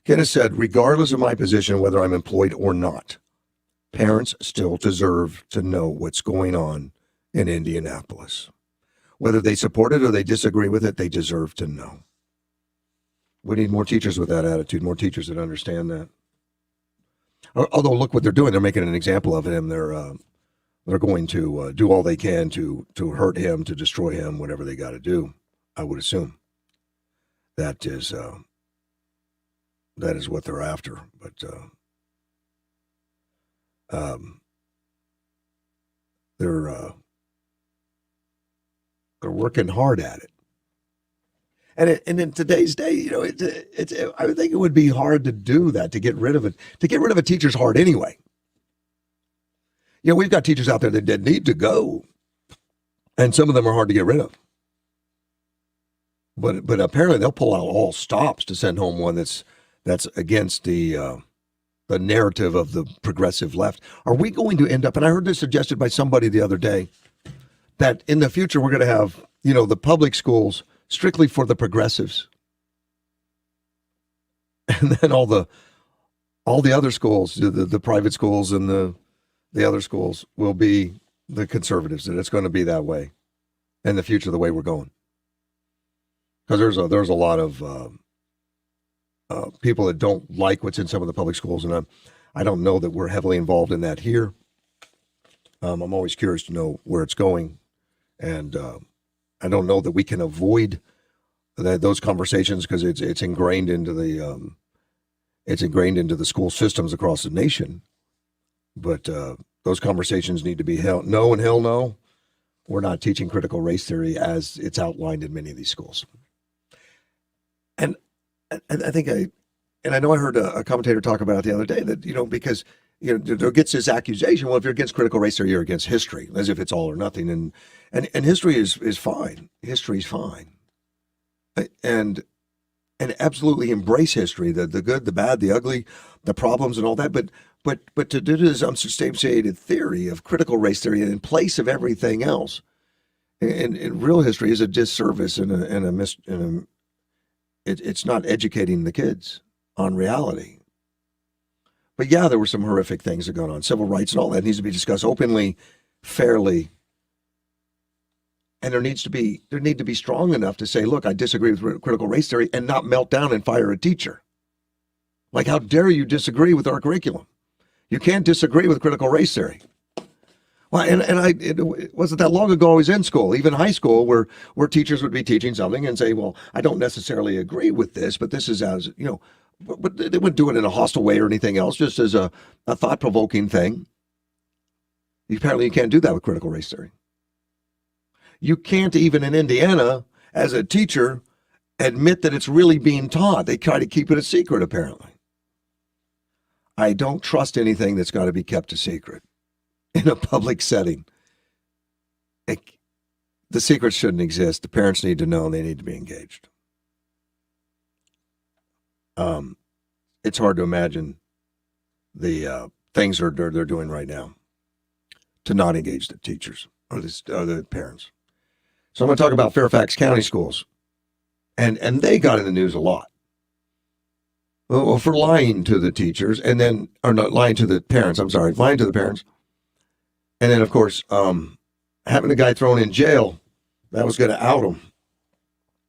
Kenneth said, regardless of my position, whether I'm employed or not, parents still deserve to know what's going on in Indianapolis. Whether they support it or they disagree with it, they deserve to know. We need more teachers with that attitude, more teachers that understand that. Although, look what they're doing. They're making an example of him. They're going to do all they can to hurt him, to destroy him, whatever they got to do, I would assume. that is what they're after. But they're working hard at it. And in today's day, you know, I would think it would be hard to do that, to get rid of it. To get rid of a teacher's hard anyway. You know, we've got teachers out there that need to go, and some of them are hard to get rid of. But apparently they'll pull out all stops to send home one that's against the narrative of the progressive left. Are we going to end up, and I heard this suggested by somebody the other day, that in the future we're going to have, you know, the public schools strictly for the progressives, and then all the other schools, the private schools and the other schools will be the conservatives, and it's going to be that way in the future, the way we're going. Because there's a lot of people that don't like what's in some of the public schools, and I don't know that we're heavily involved in that here. I'm always curious to know where it's going, and I don't know that we can avoid those conversations because it's ingrained into the school systems across the nation. But those conversations need to be held. No and hell no. We're not teaching critical race theory as it's outlined in many of these schools. And I think I know I heard a commentator talk about it the other day that, you know, because, you know, there gets this accusation, well, if you're against critical race theory, you're against history, as if it's all or nothing. And history is fine. History's fine. And absolutely embrace history, the good, the bad, the ugly, the problems and all that. But to do this unsubstantiated theory of critical race theory in place of everything else, in real history is a disservice it's not educating the kids on reality. But yeah, there were some horrific things that going on. Civil rights and all that needs to be discussed openly, fairly. And there need to be strong enough to say, look, I disagree with critical race theory, and not melt down and fire a teacher. Like, how dare you disagree with our curriculum? You can't disagree with critical race theory. Well, it wasn't that long ago I was in school, even high school, where teachers would be teaching something and say, well, I don't necessarily agree with this, but this is as, you know, but they wouldn't do it in a hostile way or anything else, just as a thought-provoking thing. Apparently you can't do that with critical race theory. You can't, even in Indiana, as a teacher, admit that it's really being taught. They try to keep it a secret, apparently. I don't trust anything that's got to be kept a secret in a public setting. The secrets shouldn't exist. The parents need to know, and they need to be engaged. It's hard to imagine the things they're doing right now to not engage the teachers or the parents. So I'm going to talk about Fairfax County schools, and they got in the news a lot. Well, for lying to the teachers, and then, or not lying to the parents. I'm sorry, lying to the parents. And then, of course, having a guy thrown in jail, that was going to out him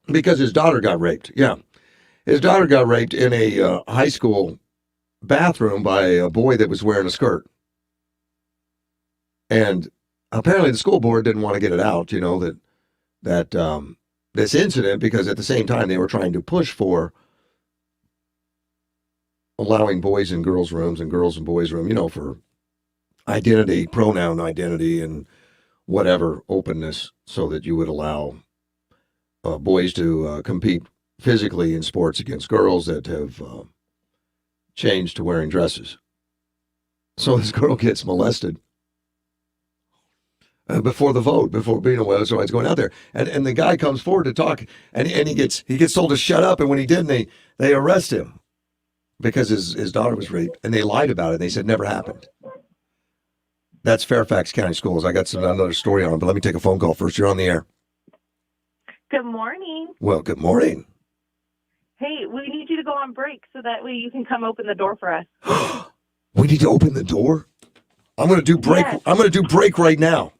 because his daughter got raped. Yeah. His daughter got raped in a high school bathroom by a boy that was wearing a skirt. And apparently the school board didn't want to get it out, you know, that this incident, because at the same time they were trying to push for allowing boys in girls' rooms and girls in boys' rooms, you know, for identity, pronoun identity, and whatever openness, so that you would allow boys to compete physically in sports against girls that have changed to wearing dresses. So this girl gets molested before the vote, before being aware, so it's going out there, and the guy comes forward to talk, and he gets told to shut up, and when he didn't, they arrest him because his daughter was raped, and they lied about it. They said never happened. That's Fairfax County Schools. I got another story on it, but let me take a phone call first. You're on the air. Good morning. Well, good morning. Hey, we need you to go on break so that way you can come open the door for us. We need to open the door? I'm going to do break. Yes. I'm going to do break right now.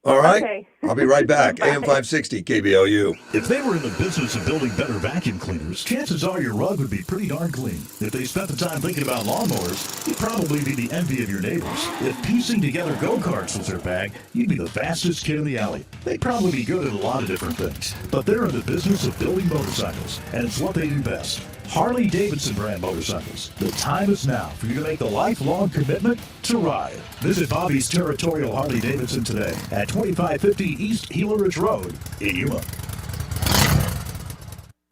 All right? Okay. I'll be right back. AM 560 KBLU. If they were in the business of building better vacuum cleaners, chances are your rug would be pretty darn clean. If they spent the time thinking about lawnmowers, you'd probably be the envy of your neighbors. If piecing together go-karts was their bag, you'd be the fastest kid in the alley. They'd probably be good at a lot of different things, but they're in the business of building motorcycles, and it's what they do best. Harley-Davidson brand motorcycles. The time is now for you to make the lifelong commitment to ride. Visit Bobby's Territorial Harley-Davidson today at 2550 East Gila Ridge Road in Yuma.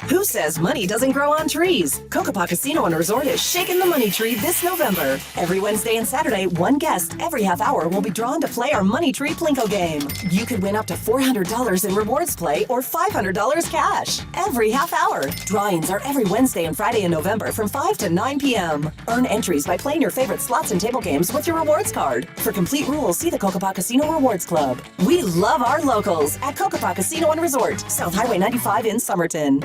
Who says money doesn't grow on trees? Kokopah Casino and Resort is shaking the money tree this November. Every Wednesday and Saturday, one guest every half hour will be drawn to play our Money Tree Plinko game. You could win up to $400 in rewards play or $500 cash every half hour. Drawings are every Wednesday and Friday in November from 5 to 9 p.m. Earn entries by playing your favorite slots and table games with your rewards card. For complete rules, see the Kokopah Casino Rewards Club. We love our locals at Kokopah Casino and Resort, South Highway 95 in Somerton.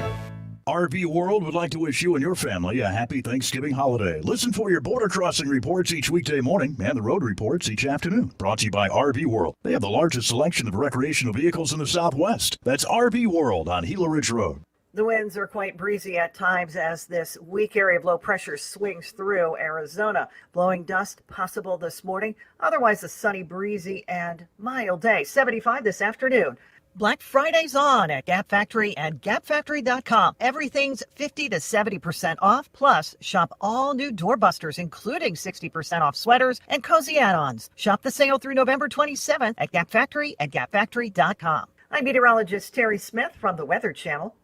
RV World would like to wish you and your family a happy Thanksgiving holiday. Listen for your border crossing reports each weekday morning and the road reports each afternoon. Brought to you by RV World. They have the largest selection of recreational vehicles in the Southwest. That's RV World on Gila Ridge Road. The winds are quite breezy at times as this weak area of low pressure swings through Arizona. Blowing dust possible this morning. Otherwise, a sunny, breezy, and mild day. 75 this afternoon. Black Friday's on at Gap Factory and gapfactory.com. Everything's 50 to 70% off. Plus, shop all new doorbusters, including 60% off sweaters and cozy add-ons. Shop the sale through November 27th at Gap Factory and gapfactory.com. I'm meteorologist Terry Smith from the Weather Channel.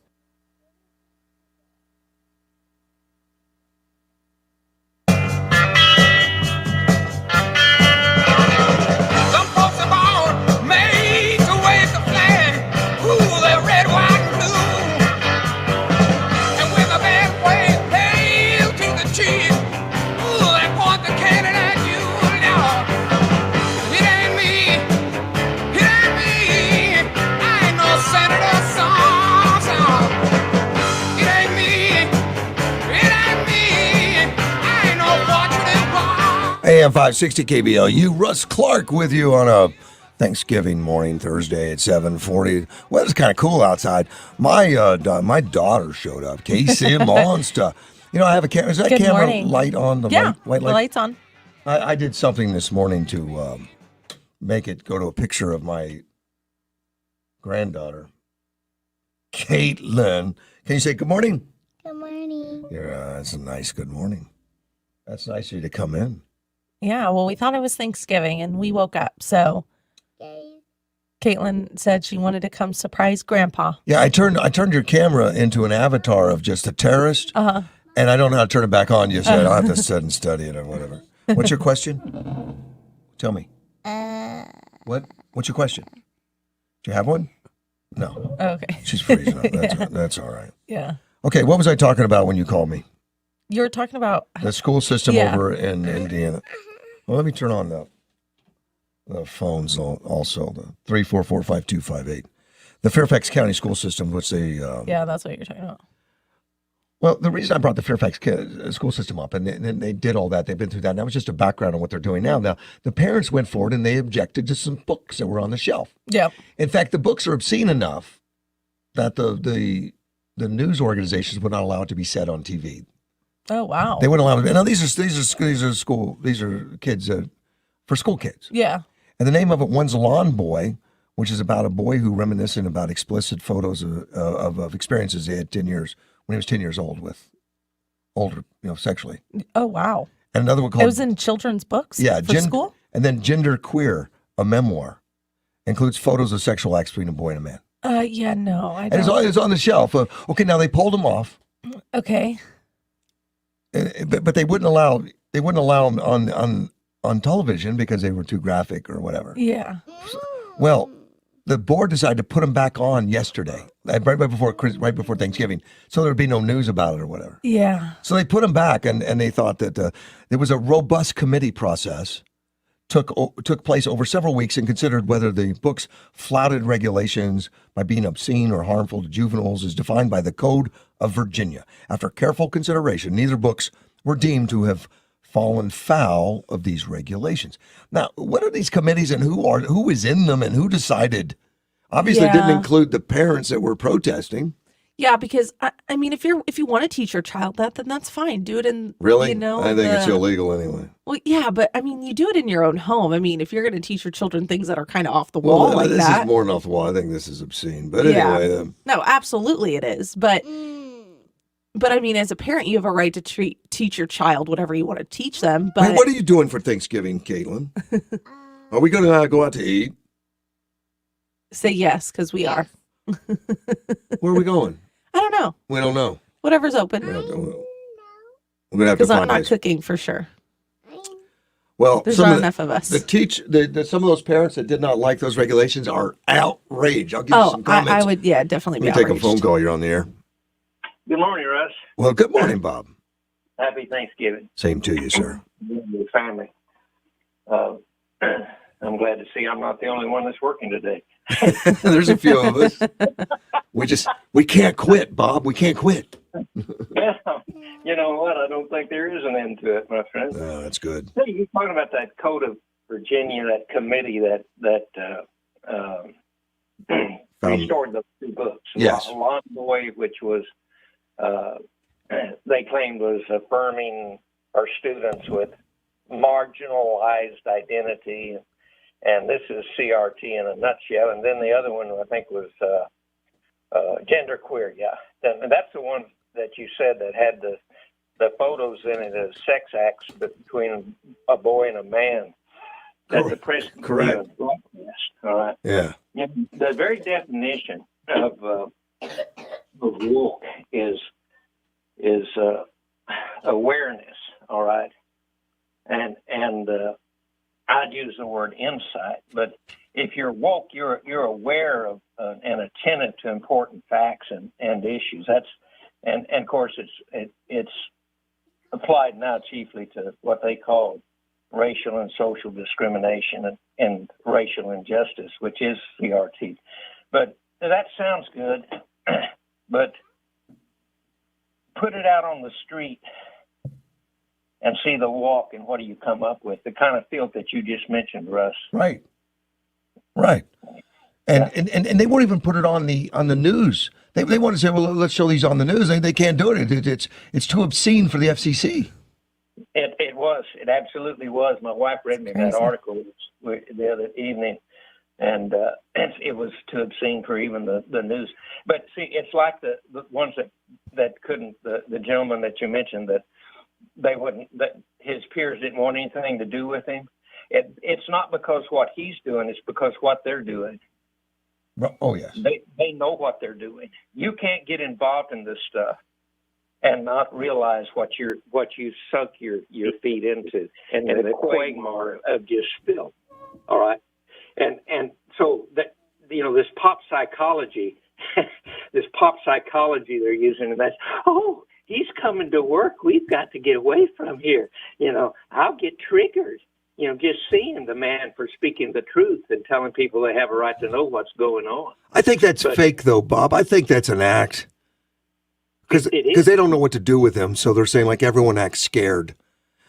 AM 560 KBLU. Russ Clark with you on a Thanksgiving morning, Thursday at 7:40. Well, it's kind of cool outside. My daughter showed up. Casey Monster. You know, I have a camera. Is that Good camera morning. light on? The Yeah, white the light? light's on. I did something this morning to make it go to a picture of my granddaughter, Caitlin. Can you say good morning? Good morning. Yeah, that's a nice good morning. That's nice of you to come in. Yeah, well, we thought it was Thanksgiving and we woke up. So Caitlin said she wanted to come surprise Grandpa. Yeah, I turned your camera into an avatar of just a terrorist, and I don't know how to turn it back on. You said I'll have to sit and study it or whatever. What's your question? Tell me. What's your question? Do you have one? No. Okay. She's freezing up. Yeah. That's all right. Yeah. Okay, what was I talking about when you called me? You were talking about The school system Yeah. over in Indiana. Well, let me turn on the phones also, the 344-5258. The Fairfax County school system, which they... yeah, that's what you're talking about. Well, the reason I brought the Fairfax school system up, and they did all that, they've been through that, and that was just a background on what they're doing now. Now, the parents went forward and they objected to some books that were on the shelf. Yeah. In fact, the books are obscene enough that the news organizations would not allow it to be said on TV. Oh, wow. They wouldn't allow it. Now, these are kids for school kids. Yeah. And the name of it, one's Lawn Boy, which is about a boy who reminiscent about explicit photos of experiences he had 10 years when he was 10 years old with older, sexually. Oh, wow. And another one called... It was in children's books Yeah. for school? And then Gender Queer, a memoir, includes photos of sexual acts between a boy and a man. Yeah, no, I And don't. it's on the shelf. Okay, now they pulled them off. Okay. But they wouldn't allow them on television because they were too graphic or whatever. Yeah. Well, the board decided to put them back on yesterday, right before Thanksgiving, so there'd be no news about it or whatever. Yeah. So they put them back, and they thought that there was a robust committee process took place over several weeks and considered whether the books flouted regulations by being obscene or harmful to juveniles as defined by the Code of Virginia. After careful consideration, neither books were deemed to have fallen foul of these regulations. Now, what are these committees and who is in them and who decided Obviously, it didn't Yeah. include the parents that were protesting. Yeah, because I mean, if you want to teach your child that, then that's fine. Do it in Really? you know I think it's the illegal anyway. well, yeah, but I mean, you do it in your own home. I mean, if you're going to teach your children things that are kind of off the wall Well, like this that, is more than off the wall. I think this is obscene. But yeah, anyway, no, absolutely it is. But I mean, as a parent, you have a right to teach your child whatever you want to teach them. But hey, what are you doing for Thanksgiving, Caitlin? Are we going to go out to eat? say yes, because we are. Where are we going? I don't know. We don't know. Whatever's open. We're going to have to Because I'm find not ice. cooking for sure. Well, There's some not of enough of us. Some of those parents that did not like those regulations are outraged. I'll give you some comments. I would, yeah, definitely Let be me take a outraged. phone call. You're on the air. Good morning, Russ. Well, good morning, Bob. Happy Thanksgiving. Same to you, sir. You and your family. I'm glad to see I'm not the only one that's working today. There's a few of us. We can't quit, Bob. We can't quit. Yeah, you know what? I don't think there is an end to it, my friend. Oh, that's good. Hey, you're talking about that Code of Virginia, that committee that restored those two books. Yes. Along the way, which was they claimed was affirming our students with marginalized identity, and this is CRT in a nutshell. And then the other one I think was genderqueer. Yeah, and that's the one that you said that had the photos in it of sex acts between a boy and a man. That the press Correct. broadcast. All right. Yeah. Yeah, the very definition of woke is awareness. All right, and I'd use the word insight. But if you're woke, you're aware of and attentive to important facts and issues. And of course it's applied now chiefly to what they call racial and social discrimination and racial injustice, which is CRT. But that sounds good, but put it out on the street and see the walk, and what do you come up with? The kind of filth that you just mentioned, Russ. Right. And they won't even put it on the news. They want to say, well, let's show these on the news. They can't do it. It's too obscene for the FCC. It was. It absolutely was. My wife read me that article the other evening, and it was too obscene for even the news. But see, it's like the ones that couldn't. The gentleman that you mentioned that his peers didn't want anything to do with him. It's not because what he's doing; it's because what they're doing. Oh yes. They know what they're doing. You can't get involved in this stuff and not realize what you sunk your feet into, and the quagmire of just filth. All right, and so that this pop psychology, they're using, and that's he's coming to work. We've got to get away from here. I'll get triggered. Just seeing the man for speaking the truth and telling people they have a right to know what's going on. I think that's fake, though, Bob. I think that's an act. Because they don't know what to do with him, so they're saying, like, everyone acts scared.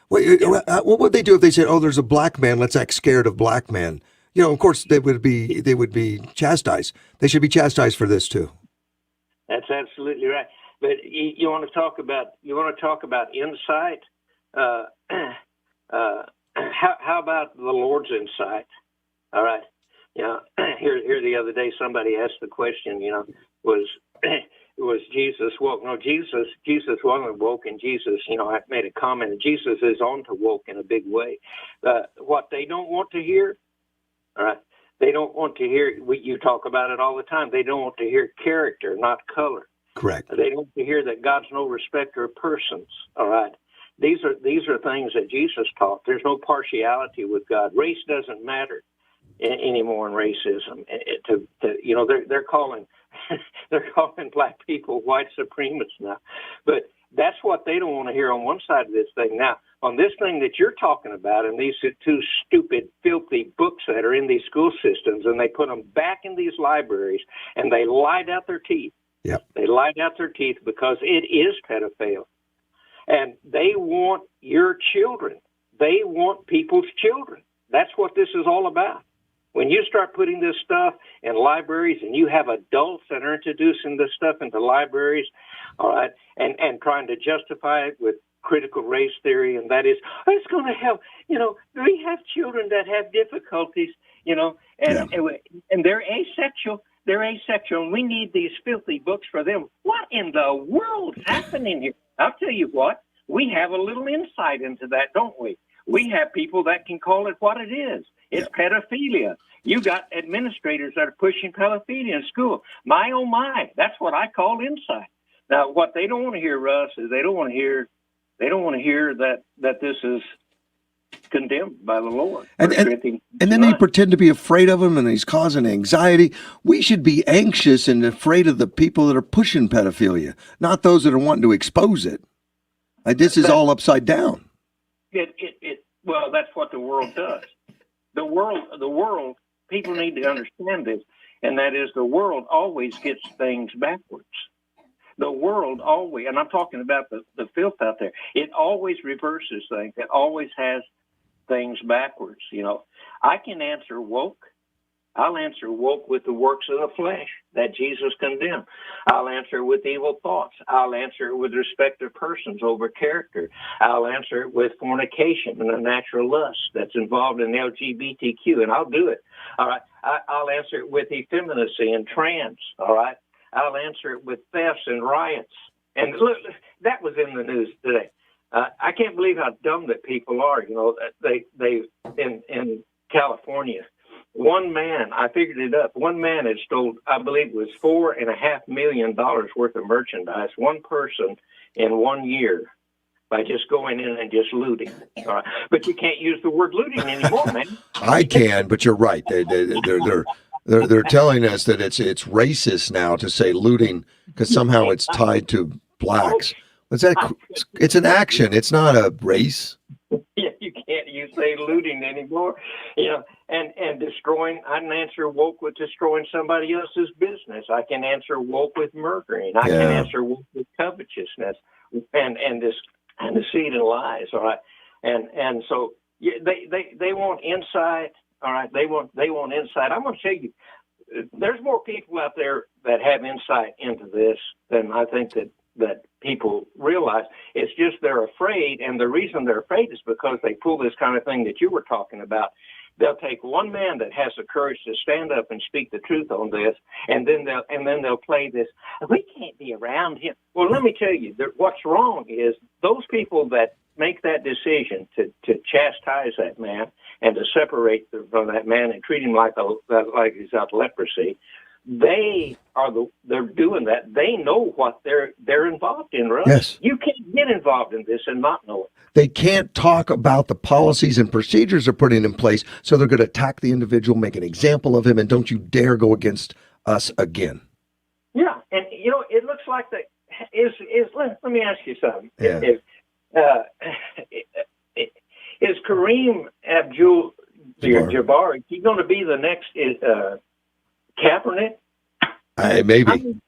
What would they do if they said, there's a black man, let's act scared of black man? Of course, they would be chastised. They should be chastised for this, too. That's absolutely right. But you want to talk about insight? How about the Lord's insight? All right. Here the other day somebody asked the question, was Jesus woke? No, Jesus wasn't woke, and Jesus, I made a comment, and Jesus is on to woke in a big way. What they don't want to hear, all right, they don't want to hear, you talk about it all the time, they don't want to hear character, not color. Correct. They don't want to hear that God's no respecter of persons, all right? These are things that Jesus taught. There's no partiality with God. Race doesn't matter anymore in racism. They're calling black people white supremacists now, but that's what they don't want to hear on one side of this thing. Now, on this thing that you're talking about, and these two stupid, filthy books that are in these school systems, and they put them back in these libraries, and they lied out their teeth. Yep. They lied out their teeth because it is pedophilia. And they want your children. They want people's children. That's what this is all about. When you start putting this stuff in libraries and you have adults that are introducing this stuff into libraries, all right, and trying to justify it with critical race theory, and that is, it's going to help. We have children that have difficulties, and they're asexual. They're asexual, and we need these filthy books for them. What in the world's happening here? I'll tell you what, we have a little insight into that, don't we? We have people that can call it what it is. It's pedophilia. You got administrators that are pushing pedophilia in school. My, oh my, that's what I call insight. Now, what they don't want to hear, Russ, is they don't want to hear that this is condemned by the Lord. And then they pretend to be afraid of him, and he's causing anxiety. We should be anxious and afraid of the people that are pushing pedophilia, not those that are wanting to expose it. This is all upside down. Well, that's what the world does. The world, people need to understand this, and that is the world always gets things backwards. The world always, and I'm talking about the filth out there, it always reverses things. It always has things backwards. I can answer woke. I'll answer woke with the works of the flesh that Jesus condemned. I'll answer with evil thoughts. I'll answer with respect to persons over character. I'll answer with fornication and the natural lust that's involved in LGBTQ, and I'll do it. All right. I'll answer it with effeminacy and trans. All right. I'll answer it with thefts and riots. And look, that was in the news today. I can't believe how dumb that people are. They in California. One man, I figured it up. One man had stole, I believe it was $4.5 million worth of merchandise. One person in 1 year by just going in and just looting. All right. But you can't use the word looting anymore, man. I can, but you're right. They're telling us that it's racist now to say looting because somehow it's tied to blacks. It's an action. It's not a race. Yeah, you can't say looting anymore. And destroying. I can answer woke with destroying somebody else's business. I can answer woke with murdering. I can answer woke with covetousness and deceit and lies. All right, and so they want insight. All right, they want insight. I'm going to tell you, there's more people out there that have insight into this than I think that people realize. It's just they're afraid, and the reason they're afraid is because they pull this kind of thing that you were talking about. They'll take one man that has the courage to stand up and speak the truth on this, and then they'll play this. We can't be around him. Well, let me tell you, what's wrong is those people that make that decision to chastise that man and to separate from that man and treat him like he's got leprosy. They're doing that. They know what they're involved in, right? Yes. You can't get involved in this and not know it. They can't talk about the policies and procedures they're putting in place, so they're going to attack the individual, make an example of him, and don't you dare go against us again. Yeah, and it looks like that is. Let me ask you something. Yeah. Is Kareem Abdul-Jabbar? Is he going to be the next Kaepernick? Maybe. I mean,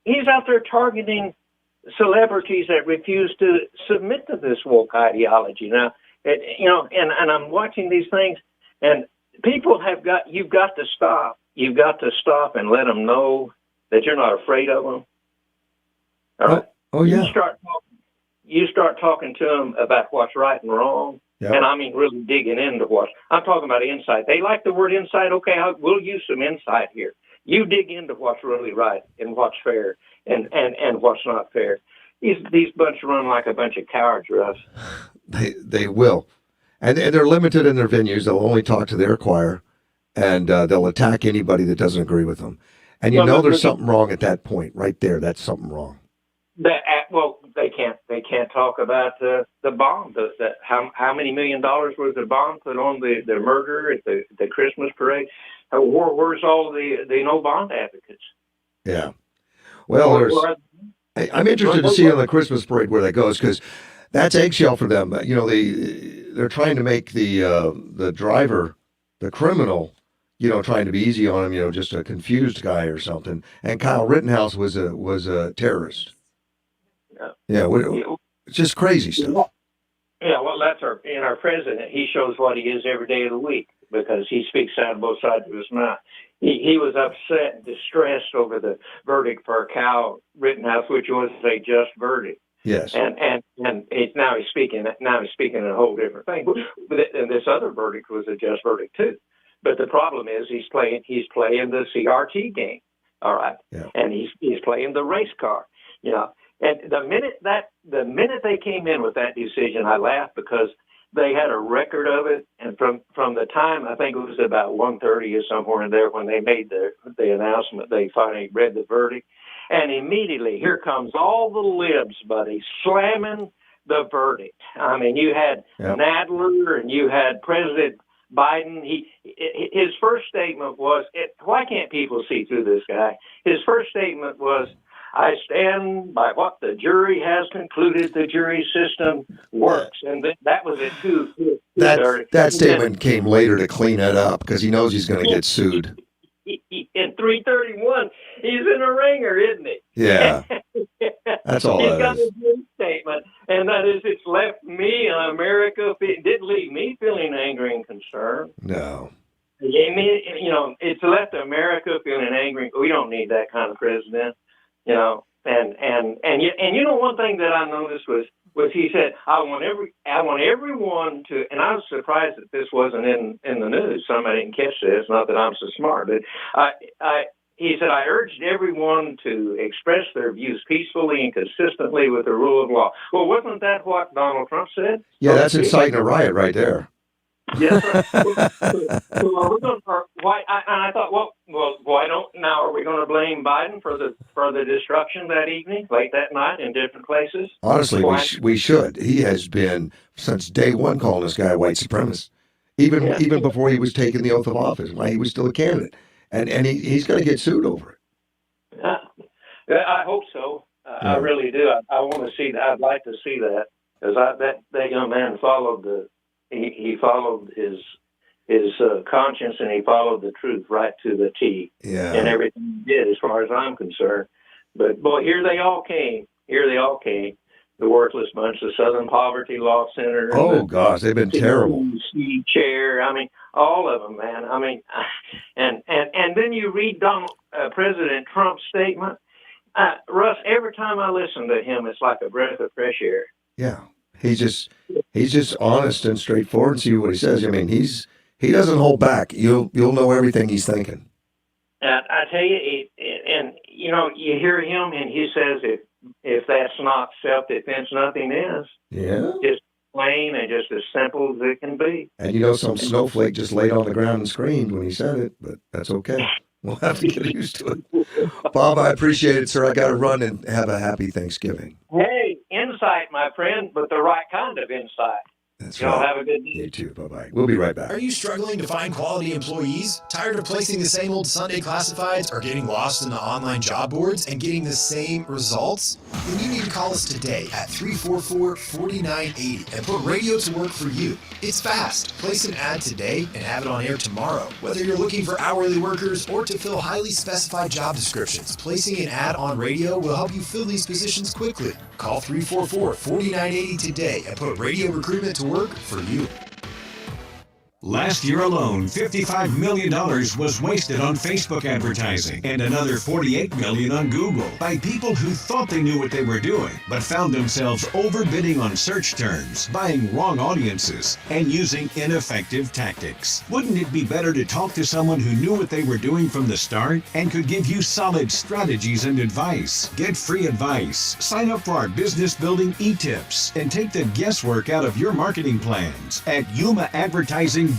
he's out there targeting celebrities that refuse to submit to this woke ideology. Now, and I'm watching these things, and people you've got to stop. You've got to stop and let them know that you're not afraid of them. All right. Oh yeah. You start talking to them about what's right and wrong. Yep. And I mean, really digging into I'm talking about insight. They like the word insight. Okay, we'll use some insight here. You dig into what's really right and what's fair and what's not fair. These bunch run like a bunch of cowards, Russ. They will. And they're limited in their venues. They'll only talk to their choir, and they'll attack anybody that doesn't agree with them. And there's something wrong at that point right there. That's something wrong. They can't talk about the bomb. How many $1 million was the bomb put on the murder at the Christmas parade? Where's all the no bond advocates? Yeah. Well, I'm interested to see on the Christmas parade where that goes, because that's eggshell for them. They're trying to make the driver, the criminal, trying to be easy on him, just a confused guy or something. And Kyle Rittenhouse was a terrorist. Yeah, it's just crazy stuff. Yeah, well, that's our president. He shows what he is every day of the week. because he speaks out of both sides of his mouth. He was upset and distressed over the verdict for Cal Rittenhouse, which was a just verdict. Yes. And now he's speaking a whole different thing. And this other verdict was a just verdict too. But the problem is he's playing the CRT game. All right. Yeah. And he's playing the race car. You know. And the minute they came in with that decision, I laughed because they had a record of it, and from the time, I think it was about 1:30 or somewhere in there when they made the announcement, they finally read the verdict, and immediately here comes all the libs, buddy, slamming the verdict. I mean, you had Nadler and you had President Biden. His first statement was, why can't people see through this guy? His first statement was, I stand by what the jury has concluded the jury system works. And that was it too. That statement came later to clean it up because he knows he's going to get sued. In 331, he's in a ringer, isn't he? Yeah. That's all He's that got is. a good statement, and that is, it's left me in America, it didn't leave me feeling angry and concerned. No. It's left America feeling angry. We don't need that kind of president. You know, and you know, one thing that I noticed was he said, I want everyone to, and I was surprised that this wasn't in the news. Somebody didn't catch this. Not that I'm so smart, but he said, I urged everyone to express their views peacefully and consistently with the rule of law. Well, wasn't that what Donald Trump said? Yeah, that's inciting a riot right there. Yes, sir. I thought, why don't now? Are we going to blame Biden for the destruction that evening, late that night, in different places? Honestly, we should. He has been since day one calling this guy a white supremacist, even before he was taking the oath of office, while he was still a candidate, and he's going to get sued over it. I hope so. I really do. I want to see that. I'd like to see that because that young man followed He followed his conscience, and he followed the truth right to the T. Yeah. And everything he did, as far as I'm concerned. But boy, here they all came. The worthless bunch, the Southern Poverty Law Center. Oh gosh, they've been terrible. Chair. I mean, all of them, man. I mean, and then you read President Trump's statement. Russ, every time I listen to him, it's like a breath of fresh air. Yeah. He's just honest and straightforward. See what he says. I mean, he doesn't hold back. You'll know everything he's thinking. I tell you, you hear him, and he says, if that's not self-defense, nothing is. Yeah. Just plain and just as simple as it can be. And some snowflake just laid on the ground and screamed when he said it, but that's okay. We'll have to get used to it. Bob, I appreciate it, sir. I got to run and have a happy Thanksgiving. Hey, insight, my friend, but the right kind of insight. That's Y'all right. have a good day. You too. Bye-bye. We'll be right back. Are you struggling to find quality employees? Tired of placing the same old Sunday classifieds or getting lost in the online job boards and getting the same results? Then you need to call us today at 344-4980 and put radio to work for you. It's fast. Place an ad today and have it on air tomorrow. Whether you're looking for hourly workers or to fill highly specified job descriptions, placing an ad on radio will help you fill these positions quickly. Call 344-4980 today and put radio recruitment to work for you. Last year alone, $55 million was wasted on Facebook advertising and another $48 million on Google by people who thought they knew what they were doing, but found themselves overbidding on search terms, buying wrong audiences, and using ineffective tactics. Wouldn't it be better to talk to someone who knew what they were doing from the start and could give you solid strategies and advice? Get free advice, sign up for our business building e-tips, and take the guesswork out of your marketing plans at yumaadvertising.com.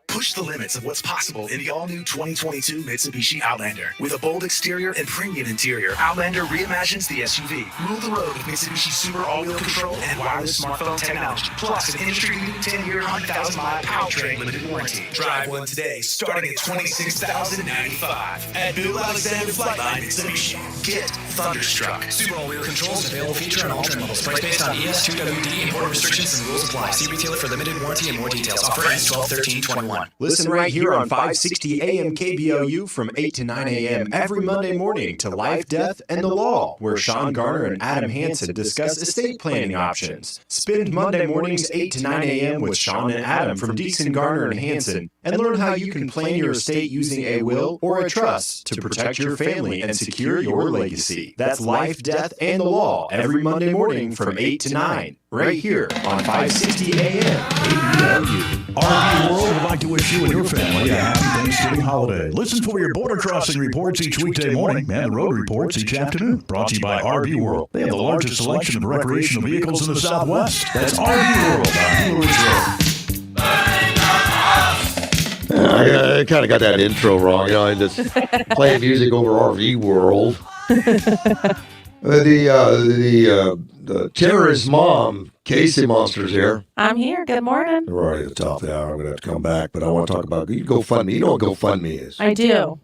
Push the limits of what's possible in the all-new 2022 Mitsubishi Outlander. With a bold exterior and premium interior, Outlander reimagines the SUV. Rule the road with Mitsubishi Super all-wheel control and wireless smartphone technology. Plus an industry-leading 10-year, 100,000-mile powertrain limited warranty. Drive one today, starting at $26,095 at New Alexander Flightline Mitsubishi. Get Thunderstruck. Super all-wheel controls, available feature on all trim levels. Price based on ES 2WD. Import restrictions and rules apply. See retailer for limited warranty and more details. Offer ends 12/13/21. Listen right here on 560 AM KBOU from 8 to 9 a.m. every Monday morning to Life, Death, and the Law, where Sean Garner and Adam Hansen discuss estate planning options. Spend Monday mornings 8 to 9 a.m. with Sean and Adam from Deason, Garner, and Hansen, and learn how you can plan your estate using a will or a trust to protect your family and secure your legacy. That's Life, Death, and the Law every Monday morning from 8 to 9, right here on 560 AM KBOU. RV World would like to wish you and your family a happy Thanksgiving holiday. Listen for your border crossing reports each weekday morning and road reports each afternoon. Brought to you by RV World. They have the largest selection of recreational vehicles in the Southwest. That's RV World on Blue Ridge Road. I kind of got that intro wrong. I just playing music over RV World. The terrorist mom, Casey Monster's here. I'm here. Good morning. We're already at the top of the hour. I'm going to have to come back, but I want to talk about GoFundMe. You know what GoFundMe is? I do.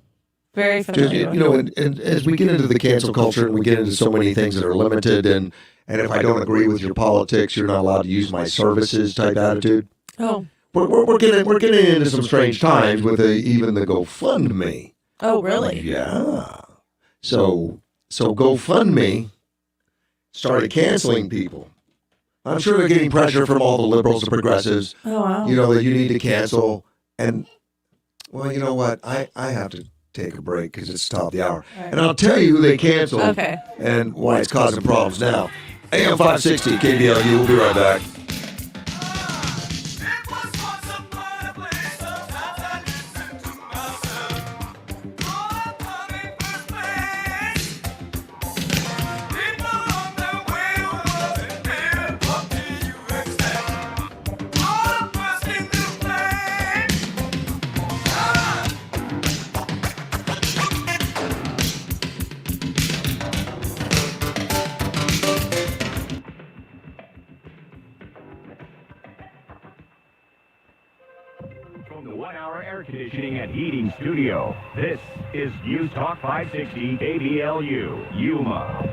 Very familiar. And as we get into the cancel culture and we get into so many things that are limited, and if I don't agree with your politics, you're not allowed to use my services type attitude. Oh. We're getting into some strange times with even the GoFundMe. Oh, really? Yeah. So GoFundMe started canceling people. I'm sure they're getting pressure from all the liberals and progressives. Oh, wow. That you need to cancel. And, well, you know what? I have to take a break because it's top of the hour. Right. And I'll tell you who they canceled okay. and why it's causing problems now. AM 560, KBLU. We'll be right back. From the 1 hour air conditioning and heating studio, this is News Talk 560 KBLU, Yuma.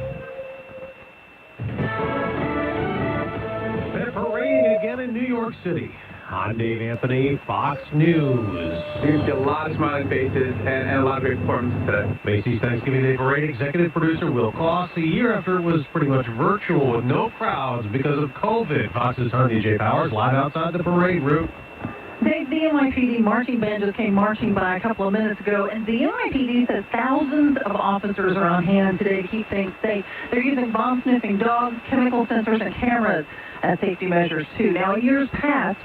They're parading again in New York City. I'm Dave Anthony, Fox News. There's a lot of smiling faces and a lot of great performances today. Macy's Thanksgiving Day Parade executive producer Will Kloss, a year after it was pretty much virtual with no crowds because of COVID. Fox's Tanya J. Powers live outside the parade route. Dave, the NYPD marching band just came marching by a couple of minutes ago, and the NYPD says thousands of officers are on hand today to keep things safe. They're using bomb-sniffing dogs, chemical sensors, and cameras as safety measures, too. Now, in years past,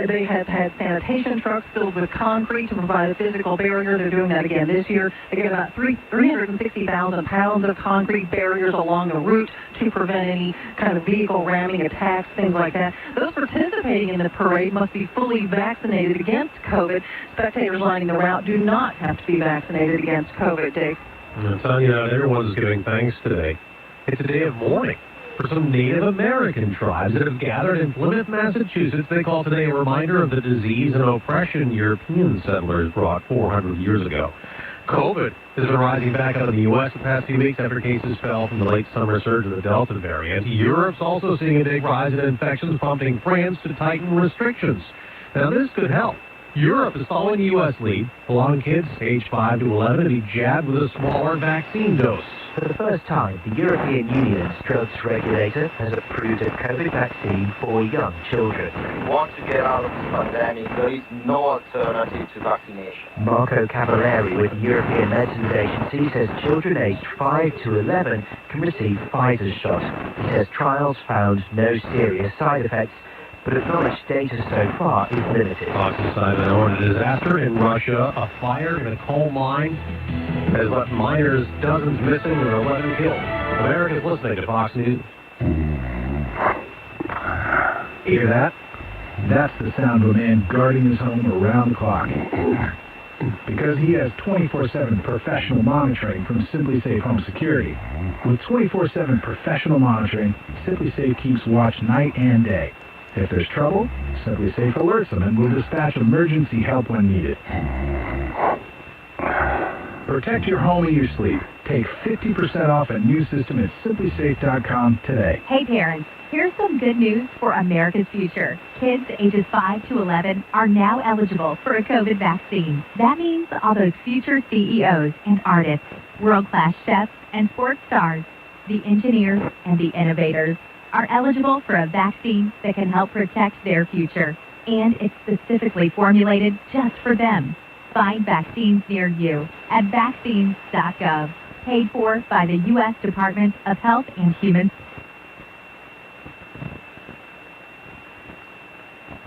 they have had sanitation trucks filled with concrete to provide a physical barrier. They're doing that again this year. They get about 360,000 pounds of concrete barriers along the route to prevent any kind of vehicle ramming attacks, things like that. Those participating in the parade must be fully vaccinated against COVID. Spectators lining the route do not have to be vaccinated against COVID, Dave. I'm telling you, everyone's giving thanks today. It's a day of mourning for some Native American tribes that have gathered in Plymouth, Massachusetts. They call today a reminder of the disease and oppression European settlers brought 400 years ago. COVID has been rising back out of the U.S. the past few weeks after cases fell from the late summer surge of the Delta variant. Europe's also seeing a big rise in infections, prompting France to tighten restrictions. Now, this could help. Europe is following the U.S. lead, allowing kids aged 5 to 11 to be jabbed with a smaller vaccine dose. For the first time, the European Union's drugs regulator has approved a COVID vaccine for young children. We want to get out of this pandemic. There is no alternative to vaccination. Marco Cavalieri with the European Medicines Agency says children aged 5 to 11 can receive Pfizer's shot. He says trials found no serious side effects, but acknowledged data so far is limited. Fox's side of a disaster in Russia. A fire in a coal mine has left miners, dozens missing, and 11 killed. Americans listening to Fox News. Hear that? That's the sound of a man guarding his home around the clock. Because he has 24/7 professional monitoring from SimpliSafe Home Security. With 24/7 professional monitoring, SimpliSafe keeps watch night and day. If there's trouble, SimpliSafe alerts them and will dispatch emergency help when needed. Protect your home and your sleep. Take 50% off a new system at simplysafe.com today. Hey parents, here's some good news for America's future. Kids ages 5 to 11 are now eligible for a COVID vaccine. That means all those future CEOs and artists, world-class chefs and sports stars, the engineers and the innovators are eligible for a vaccine that can help protect their future. And it's specifically formulated just for them. Find vaccines near you at vaccines.gov. Paid for by the U.S. Department of Health and Human Services.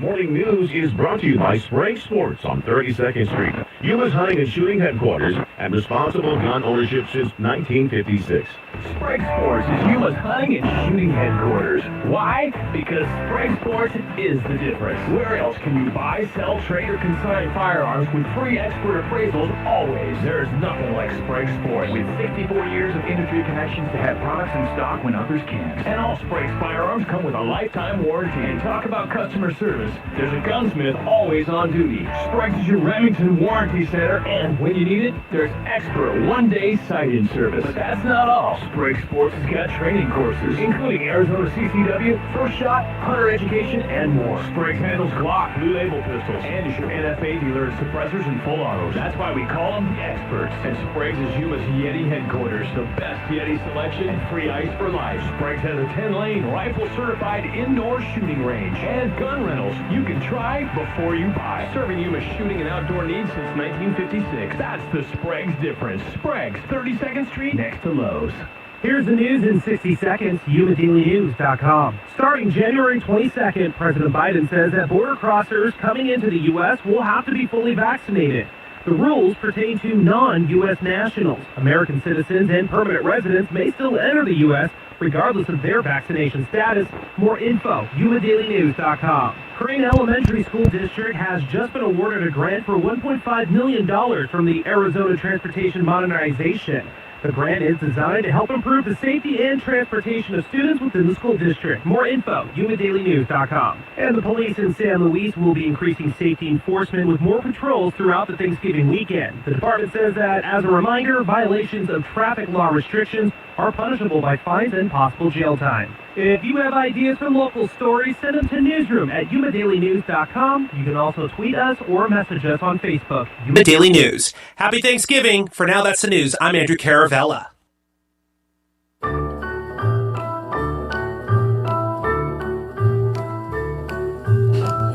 Morning News is brought to you by Sprague Sports on 32nd Street, Yuma's Hunting and Shooting Headquarters, and responsible gun ownership since 1956. Sprague Sports is Yuma's hunting and shooting headquarters. Why? Because Sprague Sports is the difference. Where else can you buy, sell, trade, or consign firearms with free expert appraisals always? There's nothing like Sprague Sports. With 64 years of industry connections to have products in stock when others can't. And all Sprague firearms come with a lifetime warranty. And talk about customer service. There's a gunsmith always on duty. Sprague is your Remington Warranty Center, and when you need it, there's expert one-day sight-in service. But that's not all. Sprague Sports has got training courses, including Arizona CCW, First Shot, Hunter Education, and more. Sprague handles Glock, Blue Label pistols, and is your NFA dealer of suppressors and full autos. That's why we call them the experts. And Sprague's is Yuma's Yeti headquarters, the best Yeti selection and free ice for life. Sprague's has a 10-lane, rifle-certified indoor shooting range and gun rentals. You can try before you buy. Serving Yuma's shooting and outdoor needs since 1956. That's the Sprague's difference. Sprague's, 32nd Street, next to Lowe's. Here's the news in 60 seconds, YumaDailyNews.com. Starting January 22nd, President Biden says that border crossers coming into the U.S. will have to be fully vaccinated. The rules pertain to non-U.S. nationals. American citizens and permanent residents may still enter the U.S. regardless of their vaccination status. More info, YumaDailyNews.com. Crane Elementary School District has just been awarded a grant for $1.5 million from the Arizona Transportation Modernization. The grant is designed to help improve the safety and transportation of students within the school district. More info, YumaDailyNews.com. And the police in San Luis will be increasing safety enforcement with more patrols throughout the Thanksgiving weekend. The department says that, as a reminder, violations of traffic law restrictions are punishable by fines and possible jail time. If you have ideas for local stories, send them to newsroom at YumaDailyNews.com. You can also tweet us or message us on Facebook. Yuma Daily News. Happy Thanksgiving. For now, that's the news. I'm Andrew Caravella.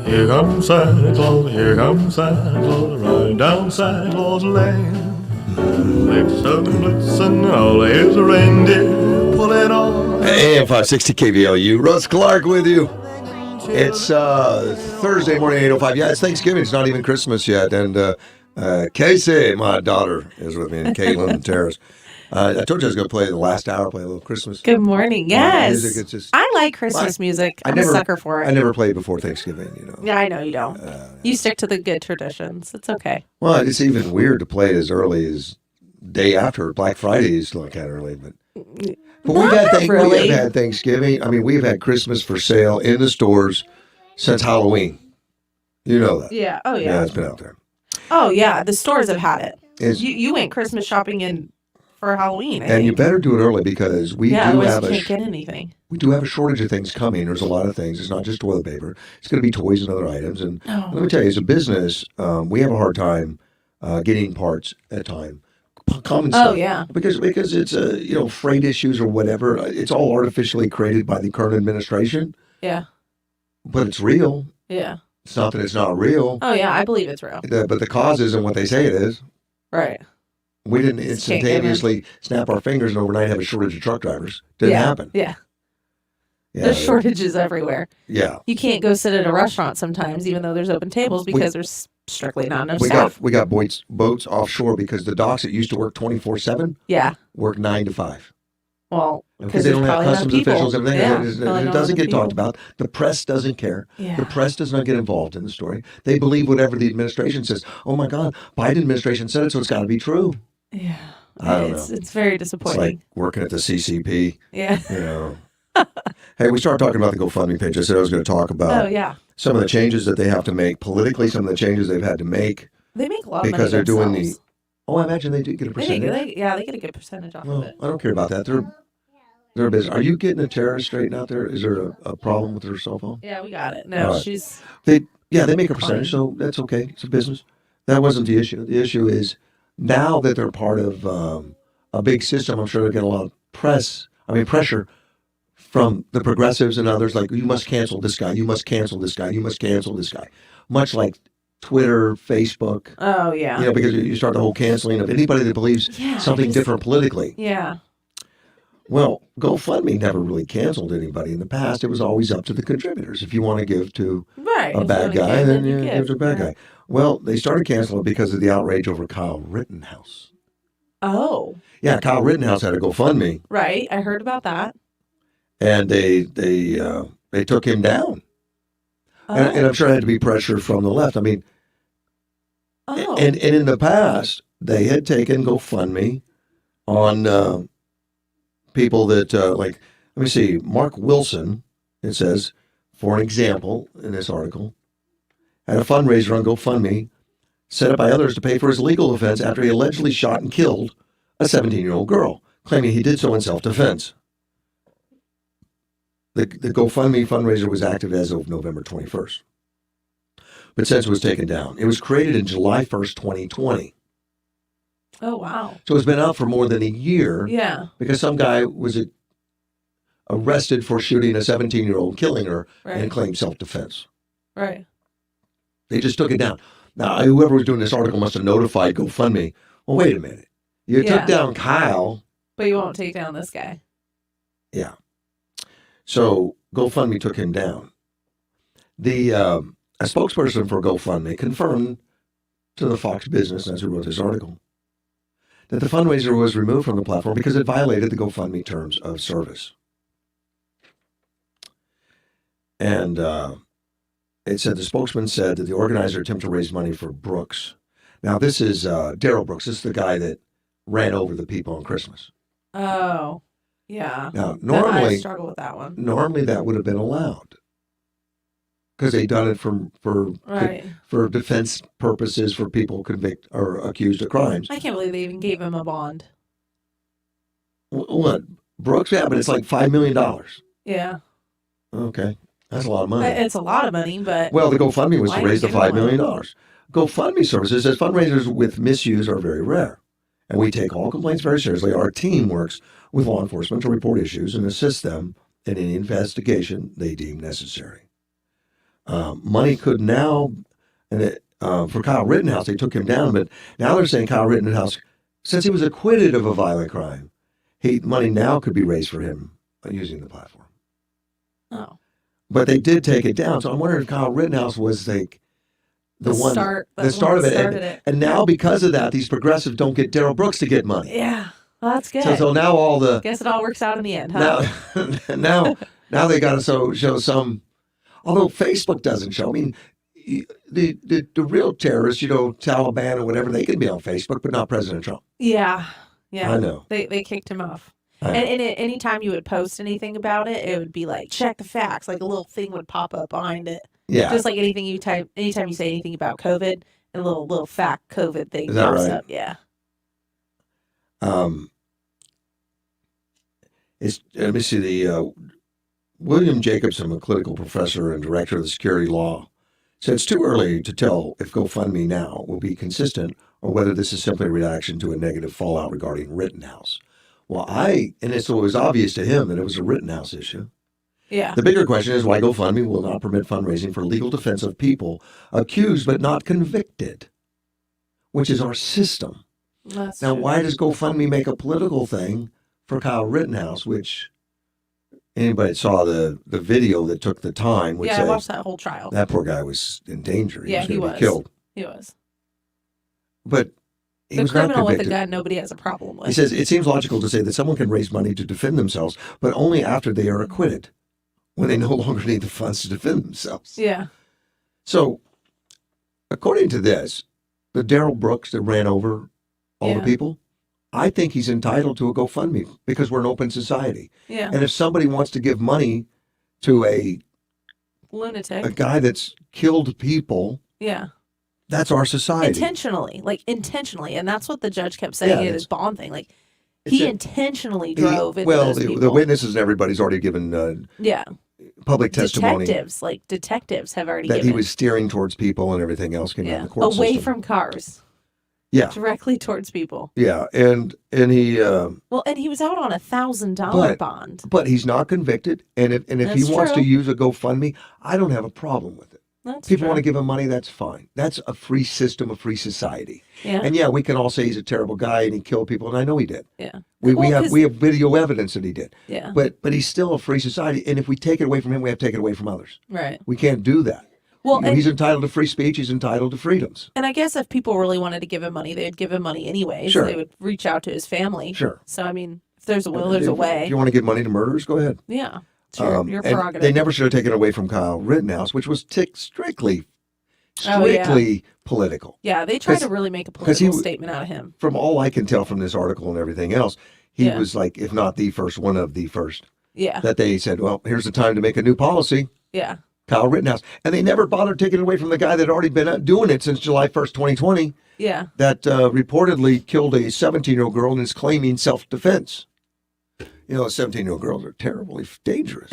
Here comes Santa Claus, here comes Santa Claus, riding down Santa Claus Lane. Blitzen, blitzen, all here's a reindeer pulling on. AM 560 KVLU, Russ Clark with you. It's Thursday morning, 8:05. Yeah, it's Thanksgiving. It's not even Christmas yet. And Casey, my daughter, is with me, and Caitlin and Terrace. I told you I was going to play the last hour, play a little Christmas. Good morning. Yes. Music. It's just, I like Christmas music. I'm a sucker for it. I never played before Thanksgiving, you know. Yeah, I know you don't. You stick to the good traditions. It's okay. Well, it's even weird to play it as early as day after. Black Friday is like kind of early, but we've had Thanksgiving. I mean, we've had Christmas for sale in the stores since Halloween. You know that. Yeah. Oh, yeah. Yeah, it's been out there. Oh, yeah. The stores have had it. You went Christmas shopping for Halloween. And you better do it early because we can't get anything. We do have a shortage of things coming. There's a lot of things. It's not just toilet paper. It's going to be toys and other items. And let me tell you, as a business, we have a hard time getting parts at time. Common stuff. Oh, yeah. Because it's freight issues or whatever. It's all artificially created by the current administration. Yeah. But it's real. Yeah. It's not that it's not real. Oh, yeah. I believe it's real. But the cause isn't what they say it is. Right. We didn't instantaneously snap our fingers and overnight have a shortage of truck drivers. Didn't happen. Yeah. There's shortages everywhere. Yeah. You can't go sit at a restaurant sometimes, even though there's open tables, because there's strictly not enough staff. We got boats offshore because the docks that used to work 24/7 work 9 to 5. Well, because they don't have customs officials and everything. It doesn't get talked about. The press doesn't care. Yeah. The press does not get involved in the story. They believe whatever the administration says. Oh my God, Biden administration said it, so it's got to be true. Yeah. I don't know. It's very disappointing. It's like working at the CCP. Yeah. You know. Hey, we started talking about the GoFundMe page. I said I was going to talk about some of the changes that they have to make politically, some of the changes they've had to make. They make a lot of money because they're doing Oh, I imagine they do get a percentage. They get a good percentage off Well, of it. I don't care about that. They're a business. Are you getting a terrorist straightened out there? Is there a problem with her cell phone? Yeah, we got it. All No, right. she's They make a percentage, so that's okay. It's a business. That wasn't the issue. The issue is now that they're part of a big system, I'm sure they're getting a lot of pressure from the progressives and others, like, you must cancel this guy, you must cancel this guy, you must cancel this guy. Much like Twitter, Facebook. Oh, yeah. Because you start the whole canceling of anybody that believes something different politically. Yeah. Well, GoFundMe never really canceled anybody in the past. It was always up to the contributors. If you want to give to a bad guy, then you give to a bad guy. Well, they started canceling it because of the outrage over Kyle Rittenhouse. Oh. Yeah, Kyle Rittenhouse had a GoFundMe. Right. I heard about that. And they took him down. Oh. And I'm sure it had to be pressure from the left. I mean, and in the past, they had taken GoFundMe on people that, let me see, Mark Wilson, it says, for an example, in this article, had a fundraiser on GoFundMe set up by others to pay for his legal defense after he allegedly shot and killed a 17-year-old girl, claiming he did so in self-defense. The GoFundMe fundraiser was active as of November 21st, but since it was taken down. It was created in July 1st, 2020. Oh, wow. So it's been out for more than a year. Yeah. Because some guy was arrested for shooting a 17-year-old, killing her, and claimed self-defense. Right. They just took it down. Now, whoever was doing this article must have notified GoFundMe. Well, wait a minute. You took down Kyle. But you won't take down this guy. Yeah. So GoFundMe took him down. A spokesperson for GoFundMe confirmed to the Fox Business, as who wrote this article, that the fundraiser was removed from the platform because it violated the GoFundMe terms of service. And it said the spokesman said that the organizer attempted to raise money for Brooks. Now, this is Daryl Brooks. This is the guy that ran over the people on Christmas. Oh, yeah. Now, normally, I struggle with that one. Normally, that would have been allowed because they done it for defense purposes for people convicted or accused of crimes. I can't believe they even gave him a bond. What? Brooks? Yeah, but it's like $5 million. Yeah. Okay. That's a lot of money. It's a lot of money, but... Well, the GoFundMe was to raise the $5 million. GoFundMe services says fundraisers with misuse are very rare, and we take all complaints very seriously. Our team works with law enforcement to report issues and assist them in any investigation they deem necessary. Money could now, for Kyle Rittenhouse, they took him down, but now they're saying Kyle Rittenhouse, since he was acquitted of a violent crime, money now could be raised for him using the platform. Oh. But they did take it down, so I'm wondering if Kyle Rittenhouse was like the start of it. And now because of that, these progressives don't get Daryl Brooks to get money. Yeah, well, that's good. So now guess it all works out in the end, huh? Now they got to show some. Although Facebook doesn't show. I mean, the real terrorists, Taliban or whatever, they can be on Facebook, but not President Trump. Yeah. I know. They kicked him off. And anytime you would post anything about it, it would be like, check the facts. Like a little thing would pop up behind it. Yeah. Just like anything you type, anytime you say anything about COVID, a little fact COVID thing Is that pops right? up. Yeah. Let me see the William Jacobson, a clinical professor and director of the security law, said it's too early to tell if GoFundMe now will be consistent or whether this is simply a reaction to a negative fallout regarding Rittenhouse. Well, it was obvious to him that it was a Rittenhouse issue. Yeah. The bigger question is why GoFundMe will not permit fundraising for legal defense of people accused but not convicted, which is our system. That's now, true. why does GoFundMe make a political thing for Kyle Rittenhouse, which anybody that saw the video that took the time would say, I watched that whole trial. That poor guy was in danger. He was he going to was. be killed. He was. But he the was not criminal with convicted. a gun, nobody has a problem with. He says, it seems logical to say that someone can raise money to defend themselves, but only after they are acquitted, when they no longer need the funds to defend themselves. Yeah. So, according to this, the Daryl Brooks that ran over all the people, I think he's entitled to a GoFundMe because we're an open society. Yeah. And if somebody wants to give money to a lunatic, guy that's killed people, yeah, That's our society. Intentionally. And that's what the judge kept saying in his bond thing. Like, he intentionally drove into Well, those people. the witnesses and everybody's already given public testimony. Detectives have already that given. he was steering towards people and everything else came out in the court away system. from cars. Yeah. Directly towards people. Yeah, and he Well, and he was out on $1,000 bond. But he's not convicted, and if he wants to use a GoFundMe, I don't have a problem with it. That's People true. want to give him money, that's fine. That's a free system, a free society. Yeah. And we can all say he's a terrible guy and he killed people, and I know he did. Yeah. We have video evidence that he did. Yeah. But he's still a free society, and if we take it away from him, we have to take it away from others. Right. We can't do that. Well, he's entitled to free speech. He's entitled to freedoms. And I guess if people really wanted to give him money, they'd give him money anyways. Sure. They would reach out to his family. Sure. So, I mean, if there's a will, there's a way. If you want to give money to murderers, go ahead. Yeah. Sure. Your And prerogative. they never should have taken it away from Kyle Rittenhouse, which was strictly political. Yeah, they tried to really make a political statement out of him. From all I can tell from this article and everything else, he was like, if not the first, one of the first. Yeah. That they said, well, here's the time to make a new policy. Yeah. Kyle Rittenhouse. And they never bothered taking it away from the guy that had already been doing it since July 1st, 2020. Yeah. That reportedly killed a 17-year-old girl and is claiming self-defense. 17-year-old girls are terribly dangerous.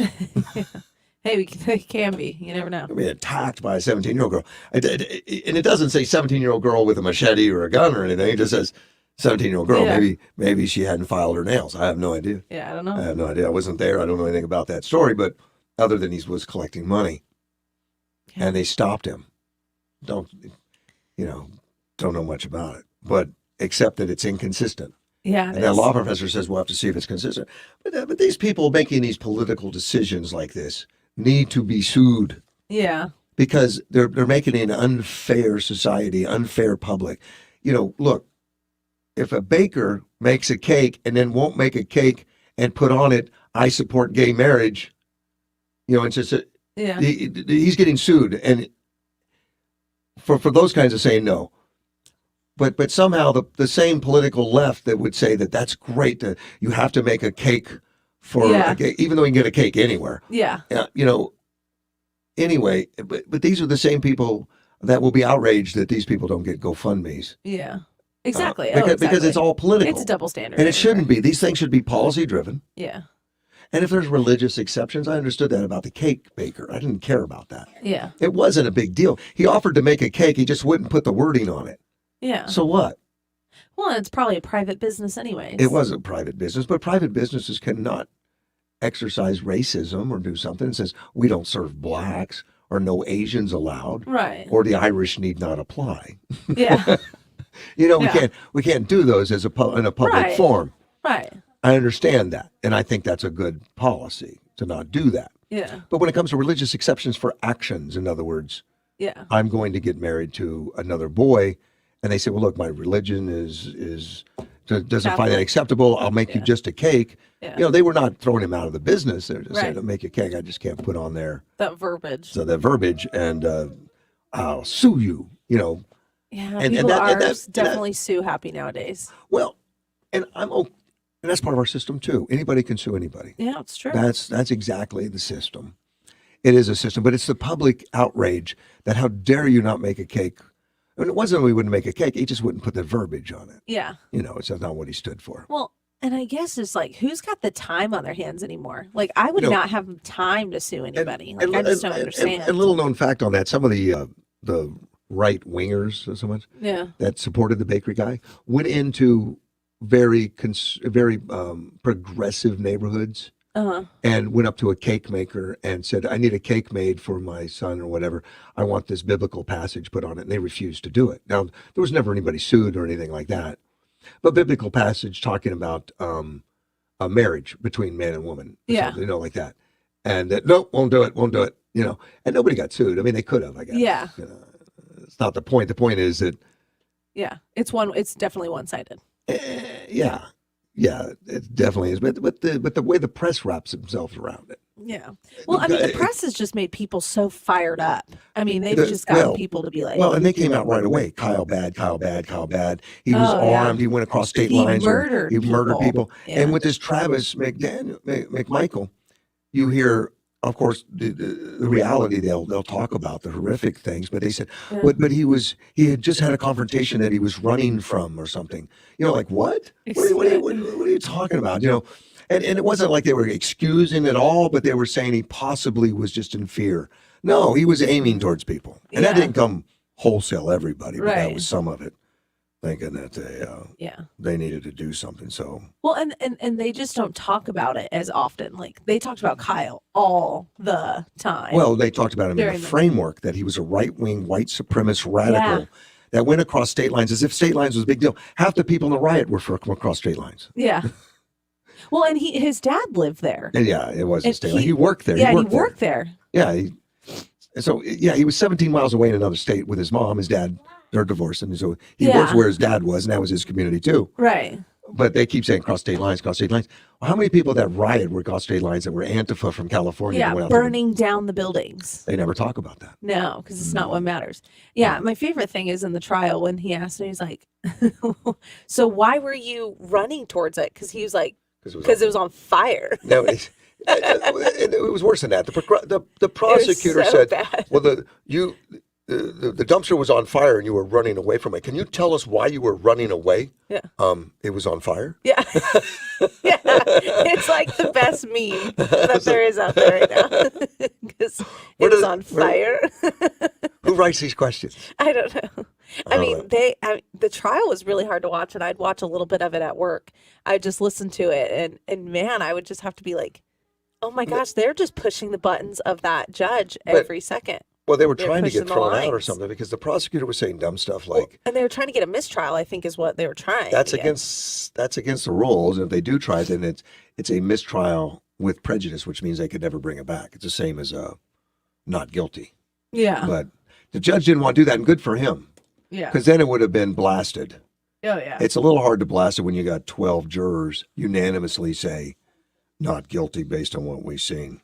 Hey, they can be. You never know. I mean, attacked by a 17-year-old girl. And it doesn't say 17-year-old girl with a machete or a gun or anything. It just says 17-year-old girl. Yeah. Maybe she hadn't filed her nails. I have no idea. Yeah, I don't know. I have no idea. I wasn't there. I don't know anything about that story, but other than he was collecting money. And they stopped him. Don't know much about it, but except that it's inconsistent. Yeah, and that law professor says we'll have to see if it's consistent. But these people making these political decisions like this need to be sued. Yeah. Because they're making an unfair society, unfair public. Look, if a baker makes a cake and then won't make a cake and put on it, I support gay marriage, it's just he's getting sued. And for those kinds of saying no. But somehow the same political left that would say that that's great, you have to make a cake for even though you can get a cake anywhere. Yeah. Anyway, but these are the same people that will be outraged that these people don't get GoFundMes. Yeah. Exactly. Because it's all political. It's a double standard. And it shouldn't be. These things should be policy driven. Yeah. And if there's religious exceptions, I understood that about the cake baker. I didn't care about that. Yeah. It wasn't a big deal. He offered to make a cake. He just wouldn't put the wording on it. Yeah. So what? Well, it's probably a private business anyways. It was a private business, but private businesses cannot exercise racism or do something that says we don't serve blacks or no Asians allowed. Right. Or the Irish need not apply. Yeah. We can't do those in a public forum. Right. I understand that, and I think that's a good policy to not do that. Yeah. But when it comes to religious exceptions for actions, in other words, yeah, I'm going to get married to another boy, and they say, well, look, my religion doesn't find that acceptable. I'll make you just a cake. Yeah. They were not throwing him out of the business. They're just saying, Right. I'll make you a cake. I just can't put on there that verbiage. So that verbiage, and I'll sue you. Yeah, and people that- are definitely sue happy nowadays. Well, and and that's part of our system too. Anybody can sue anybody. Yeah, it's true. That's exactly the system. It is a system, but it's the public outrage that how dare you not make a cake. I mean, it wasn't we wouldn't make a cake; he just wouldn't put the verbiage on it. Yeah. It's not what he stood for. Well, and I guess it's like, who's got the time on their hands anymore? Like, I would not have time to sue anybody. I just don't understand. And little known fact on that: some of the right wingers, so much, that supported the bakery guy, went into very progressive neighborhoods. And went up to a cake maker and said, I need a cake made for my son or whatever. I want this biblical passage put on it. And they refused to do it. Now, there was never anybody sued or anything like that. But biblical passage talking about a marriage between man and woman. Yeah. Like that. And nope, won't do it. And nobody got sued. I mean, they could have, I guess. Yeah. It's not the point. The point is that. Yeah. It's definitely one-sided. Yeah, it definitely is. But the way the press wraps themselves around it. Yeah. Well, I mean, the press has just made people so fired up. I mean, they've just gotten people to be like. Well, and they came out right away. Kyle bad, Kyle bad, Kyle bad. He was armed. He went across state lines. He murdered people. Yeah. And with this Travis McMichael, you hear of course, the reality they'll talk about the horrific things, but they said, Yeah. but he had just had a confrontation that he was running from or something. Like what? What are you talking about? And it wasn't like they were excusing it all, but they were saying he possibly was just in fear. No, he was aiming towards people, and that Yeah. didn't come wholesale everybody, but that Right. was some of it. Thinking that they needed to do something. So Well, and they just don't talk about it as often. Like they talked about Kyle all the time. well, they talked about him in during a the- framework that he was a right-wing white supremacist radical Yeah. that went across state lines as if state lines was a big deal. Half the people in the riot were from across state lines. Yeah. Well, and his dad lived there. And yeah, it wasn't And state line. He worked there. Yeah, he and worked he worked there. Yeah. He was 17 miles away in another state with his mom. His dad, they're divorced, and so he Yeah. worked where his dad was, and that was his community too. Right. But they keep saying cross state lines, cross state lines. Well, how many people that riot were cross state lines that were Antifa from California? that went Yeah, out there? burning down the buildings. They never talk about that. No, because it's not what matters. Yeah, my favorite thing is in the trial when he asked me, he's like, "So why were you running towards it?" Because he was like, "Because it was on fire." No, it was worse than that. The prosecutor so said, bad. "Well, the dumpster was on fire and you were running away from it. Can you tell us why you were running away?" Yeah. It was on fire. Yeah. Yeah. It's like the best meme that there is out there right now. Because it was on fire. Who writes these questions? I don't know. I mean, the trial was really hard to watch, and I'd watch a little bit of it at work. I'd just listen to it, and man, I would just have to be like, oh my gosh, they're just pushing the buttons of that judge every second. Well, they were They're trying to pushing get the thrown out or lines. something because the prosecutor was saying dumb stuff like, And they were trying to get a mistrial, I think is what they were trying. "That's to get. against the rules. And if they do try it, then it's a mistrial with prejudice, which means they could never bring it back. It's the same as not guilty." Yeah. But the judge didn't want to do that, and good for him. Yeah. Because then it would have been blasted. Oh, yeah. It's a little hard to blast it when you got 12 jurors unanimously say not guilty based on what we've seen.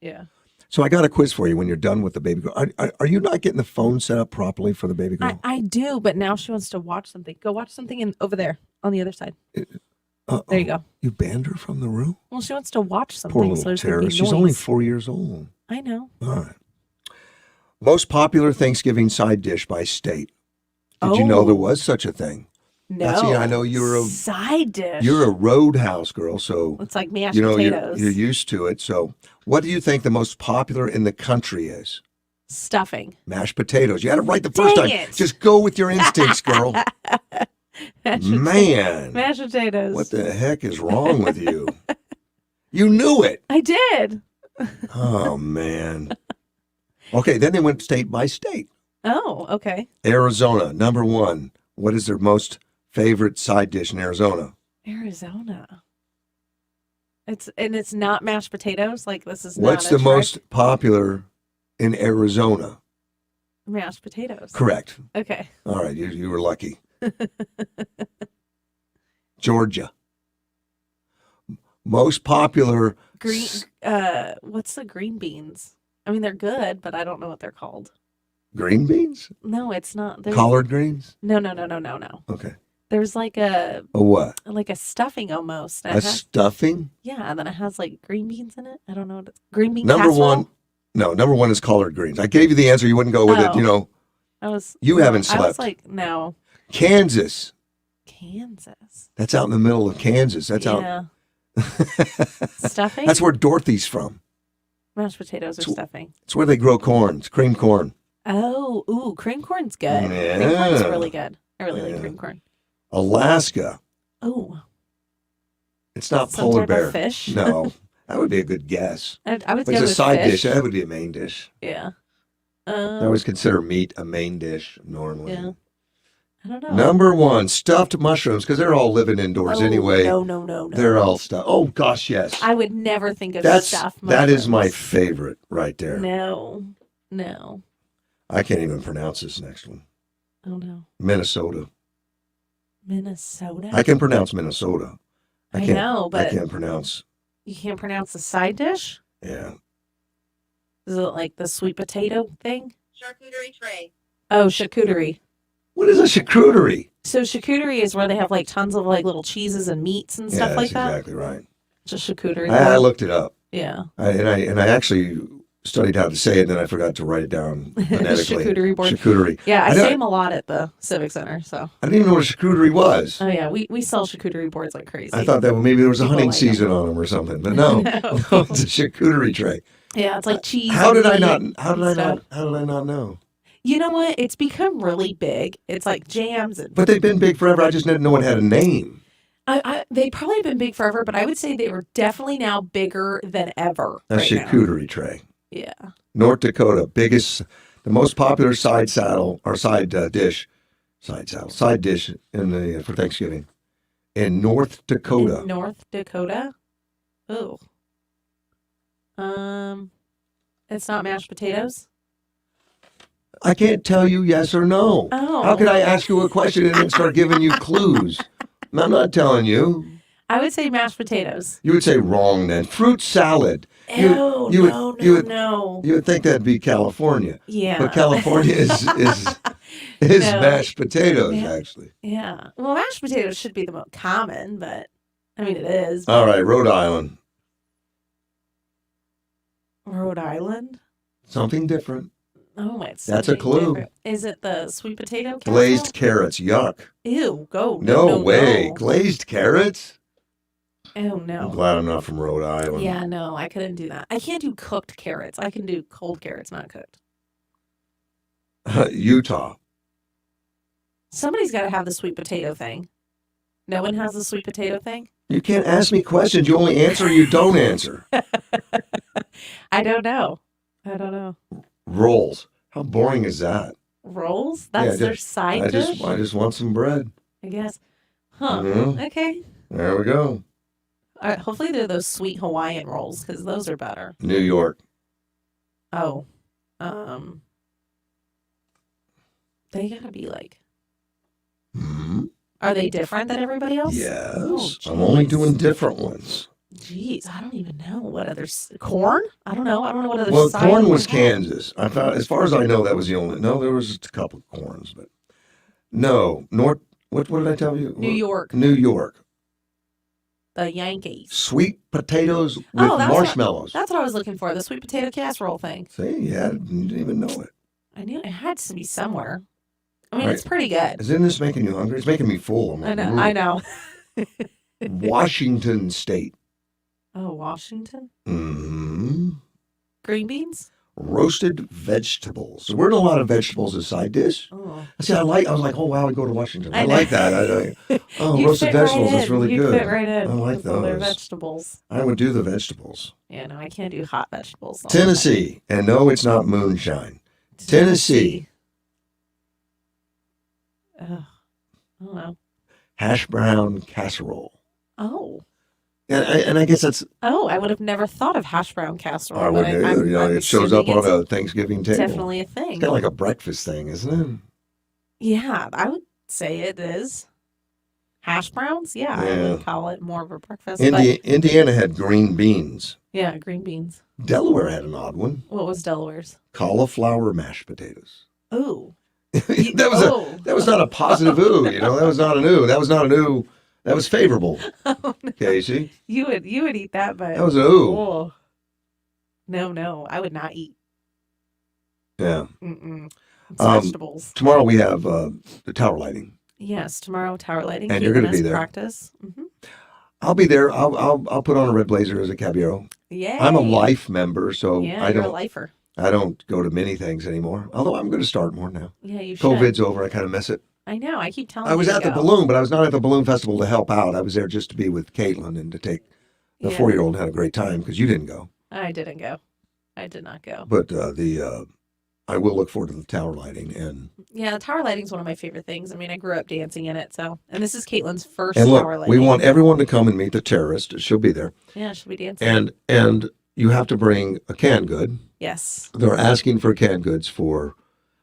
Yeah. So I got a quiz for you when you're done with the baby girl. Are you not getting the phone set up properly for the baby girl? I do, but now she wants to watch something. Go watch something over there on the other side. Uh-oh. There you go. You banned her from the room? Well, she wants to watch something. Poor so little there's gonna be terrorist. She's only noise. 4 years old. I know. All right. Most popular Thanksgiving side dish by state. Did you know there was such a thing? No. See, I know you're a side dish. You're a roadhouse girl, so It's like mashed you're potatoes. used to it. So, what do you think the most popular in the country is? Stuffing. Mashed potatoes. You had it right the first Dang time. it. Just go with your instincts, girl. Man, Mashed potatoes. what the heck is wrong with you? You knew it. I did. Oh man. Okay, then they went state by state. Oh, okay. Arizona, number 1. What is their most favorite side dish in Arizona? Arizona. It's not mashed potatoes. Like this is What's not the a most popular in Arizona? mashed potatoes. Correct. Okay. All right, you were lucky. Georgia. Most popular. Green. What's the green beans? I mean, they're good, but I don't know what they're called. Green beans? No, it's not. Collard greens? No. Okay. There's like a what? Like a stuffing almost. A stuffing? Yeah, and then it has like green beans in it. I don't know what it's green bean Number casserole? 1. No, number 1 is collard greens. I gave you the answer. You wouldn't go with it. Oh. You haven't I was slept. like, no. Kansas. Kansas. That's out in the middle of Kansas. That's Yeah. Stuffing? That's where Dorothy's from. Mashed potatoes or stuffing. It's where they grow corn. It's cream corn. Oh, ooh, cream corn's good. Yeah. Cream corn's really good. I really like cream corn. Alaska. Oh. It's not Some polar type bear. of fish? No. That would be a good guess. I would If go it's a with side fish. dish. That would be a main dish. Yeah. I always consider meat a main dish normally. Yeah. I don't know. Number 1, stuffed mushrooms, because they're all living indoors Oh, anyway. No. They're all stuffed. Oh, gosh, yes. I would never think of That is my mushrooms. favorite right there. No. I can't even pronounce this next one. Oh, no. Minnesota. Minnesota? I can pronounce Minnesota. I can't, know, but- I can't pronounce. You can't pronounce the side dish? Yeah. Is it like the sweet potato thing? Charcuterie tray. Oh, charcuterie. What is a charcuterie? So charcuterie is where they have like tons of like little cheeses and meats and stuff Yeah, like that's that. exactly right. It's a charcuterie. I looked it up. Yeah. And I actually studied how to say it, and then I forgot to write it down phonetically. Charcuterie board. Charcuterie. Yeah, I say them a lot at the Civic Center. So I didn't even know what a charcuterie was. Oh yeah, we sell charcuterie boards like crazy. I thought that maybe there was a People hunting like season them. on them or something, but no, No. no, it's a charcuterie tray. Yeah, it's like cheese. How did I and not? meat How did and I stuff. not? How did I not know? You know what? It's become really big. It's like jams and. But they've been big forever. I just didn't know it had a name. They probably have been big forever, but I would say they were definitely now bigger than ever. A right now. charcuterie tray. Yeah. North Dakota, the most popular side saddle or side dish in the for Thanksgiving in North Dakota. In North Dakota. Oh. It's not mashed potatoes. I can't tell you yes or no. Oh. How could I ask you a question and then start giving you clues? I'm not telling you. I would say mashed potatoes. You would say wrong then. Fruit salad. No. You would think that'd be California. Yeah. But California is No. mashed potatoes, Yeah. actually. Yeah. Well, mashed potatoes should be the most common, but I mean it is. All right, Rhode Island. Rhode Island. Something different. Oh, it's That's a something clue. different. Is it the sweet potato casserole? Glazed carrots. Yuck. Ew. Go. No way. No. Glazed carrots? Oh no. I'm glad I'm not from Rhode Island. Yeah, no, I couldn't do that. I can't do cooked carrots. I can do cold carrots, not cooked. Utah. Somebody's got to have the sweet potato thing. No one has the sweet potato thing? You can't ask me questions. You only answer or you don't answer. I don't know. I don't know. Rolls. How boring is that? Rolls? That's their side dish? I just want some bread. I guess. Huh. Mhm. Okay. There we go. All right, hopefully they're those sweet Hawaiian rolls because those are better. New York. Oh. They gotta be like. Are they different than everybody else? Yes. Oh, I'm only jeez. doing different ones. Jeez, I don't even know what others. Corn? I don't know. I don't know what other. Well, side corn they was have. Kansas. I thought, as far as I know, that was the only. No, there was just a couple of corns, but no. What did I tell you? New York. New York. The Yankees. Sweet potatoes with Oh, that's marshmallows. That's what I was looking for. The sweet potato casserole thing. See, yeah, you didn't even know it. I knew it had to be somewhere. I mean, Right. it's pretty good. Isn't this making you hungry? It's making me full. I'm I know. like, I know. Washington State. Oh, Washington. hmm Green beans. Roasted vegetables. There weren't a lot of vegetables as side dish. Oh. See, I was like, oh wow, I go to Washington. I know. like that. Oh, You'd roasted fit right vegetables is in. really You'd good. fit right in I like with all their those. vegetables. I would do the vegetables. Yeah, no, I can't do hot vegetables. Tennessee, and no, it's not moonshine. Tennessee, Ugh. I don't know. hash brown casserole. Oh. And I guess that's. Oh, I would have never thought of hash brown casserole. I but wouldn't either. I'm It shows up assuming on it's a Thanksgiving table. definitely a thing. It's kind of like a breakfast thing, isn't it? Yeah, I would say it is. Hash browns? Yeah, I Yeah. would call it more of a breakfast. but Indiana had green beans. yeah, green beans. Delaware had an odd one. What was Delaware's? Cauliflower mashed potatoes. Ooh. That was not a positive ooh, that was not an ooh. That was not an ooh. That was favorable. Oh, no. Casey. You would eat that, but That was an ooh. Oh. No, I would not eat. Yeah. Mm-mm. It's Um, vegetables. Tomorrow we have the tower lighting. Yes, tomorrow tower lighting. And you're gonna Caitlin be has there. Practice. Mm-hmm. I'll be there. I'll put on a red blazer as a caballero. Yay. I'm a life member, so Yeah, I you're a don't. lifer. I don't go to many things anymore. Although I'm going to start more now. Yeah, you should. COVID's over. I kind of miss it. I know. I keep telling I was you at to the go. balloon, but I was not at the balloon festival to help out. I was there just to be with Caitlin and to take the Yeah. 4-year-old had a great time because you didn't go. I didn't go. I did not go. But I will look forward to the tower lighting and Yeah, tower lighting's one of my favorite things. I mean, I grew up dancing in it, so and this is Caitlin's first and look. tower lighting. We want everyone to come and meet the terrorist. She'll be there. Yeah, she'll be dancing. And you have to bring a canned good. Yes. They're asking for canned goods for,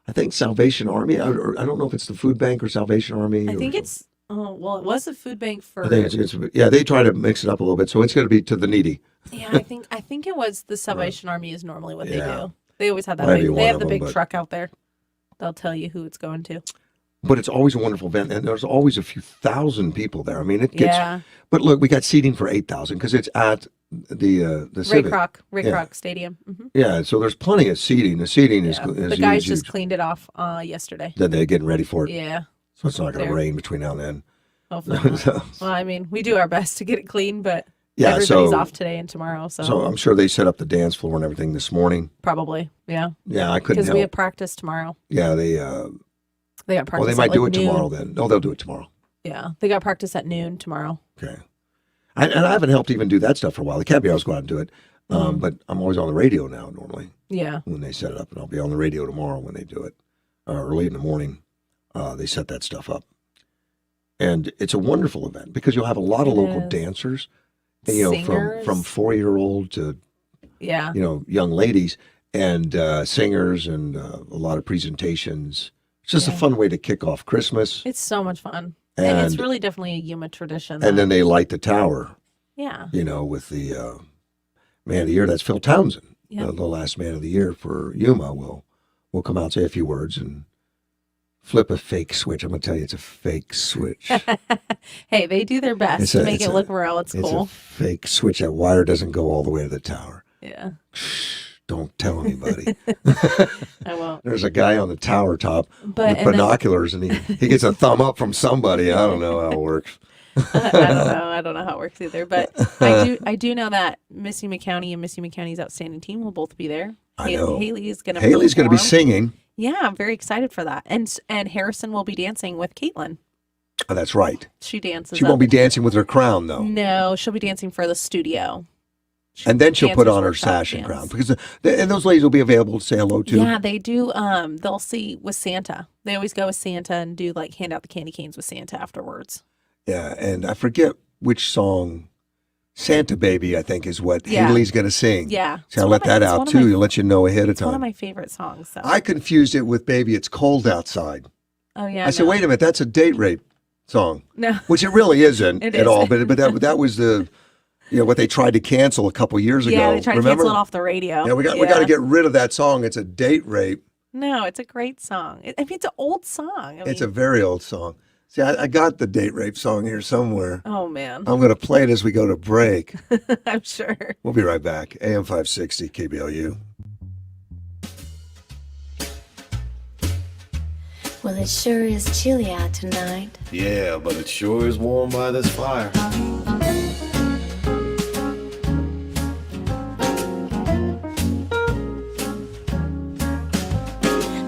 I think, Salvation Army. I don't know if it's the food bank or Salvation Army. I or think it's well, it was a food bank for I think it's yeah. They try to mix it up a little bit, so it's going to be to the needy. Yeah, I think it was the Salvation Army is normally what they Yeah. do. They always have that Might be big one they have of the them, big but- truck out there. They'll tell you who it's going to. But it's always a wonderful event, and there's always a few thousand people there. I mean, it gets. Yeah. But look, we got seating for 8,000 because it's at the Ray Civic. Kroc Stadium. Yeah, so there's plenty of seating. The seating is The guys huge. just cleaned it off yesterday. Then they're getting ready for it. Yeah. So it's not going to There. rain between now and then. Hopefully not. So- Well, I mean, we do our best to get it clean, but Yeah, everybody's so- off today and tomorrow, So I'm sure they set up the dance floor and everything this morning. probably, yeah. Yeah, I couldn't Because help. we have practice tomorrow. Yeah, they got practice. well, they might at, do like, it tomorrow noon. then. No, they'll do it tomorrow. Yeah, they got practice at noon tomorrow. Okay. And I haven't helped even do that stuff for a while. The caviars go out and do it. But I'm always on the radio now normally Yeah. when they set it up. And I'll be on the radio tomorrow when they do it. Early in the morning, they set that stuff up. And it's a wonderful event because you'll have a lot of It local is. dancers. And, you know, Singers. from 4-year-old to, Yeah. you know, young ladies and singers and a lot of presentations. It's just a fun way to kick off Christmas. It's so much fun. And it's And- really definitely a Yuma tradition. And then that- they light the tower. Yeah. You know, with the man of the year. That's Phil Townsend, Yeah. the last man of the year for Yuma. Will come out, say a few words, and flip a fake switch. I'm going to tell you, it's a fake switch. Hey, they do their best to make it's it look real. It's It's cool. a fake switch. That wire doesn't go all the way to the tower. Yeah. Don't tell anybody. I won't. There's a guy on the tower top But- with and then- binoculars, and he gets a thumb up from somebody. I don't know how it works. I don't know how it works either, but I do know that Missy McCowney and Missy McCowney's outstanding team will both be there. I know. Haley's going to Haley's going to be singing. Yeah, I'm very excited for that. And Harrison will be dancing with Caitlin. Oh, that's right. She dances. She won't up. be dancing with her crown, though. No, she'll be dancing for the studio. And then she'll put Dancers on her Workshop sash and dance. crown because and those ladies will be available to say hello to. Yeah, they do. They'll see with Santa. They always go with Santa and do like hand out the candy canes with Santa afterwards. Yeah, and I forget which song, Santa Baby, I think is what Yeah. Haley's going to sing. Yeah. So I'll let that out too. You'll let you know ahead of It's one of time. my favorite songs. So. I confused it with Baby It's Cold Outside. Oh yeah. I said, wait a minute, that's a date rape song. No. Which it really isn't It at all. isn't. But that was the, what they tried to cancel a couple years ago. Yeah, they tried Remember? to cancel it off the radio. Yeah, we got to get rid of that song. It's a date rape. No, it's a great song. I mean, it's an old song. I mean, It's a very old song. See, I got the date rape song here somewhere. Oh man. I'm going to play it as we go to break. I'm sure. We'll be right back. AM 560 KBLU. Well, it sure is chilly out tonight. Yeah, but it sure is warm by this fire.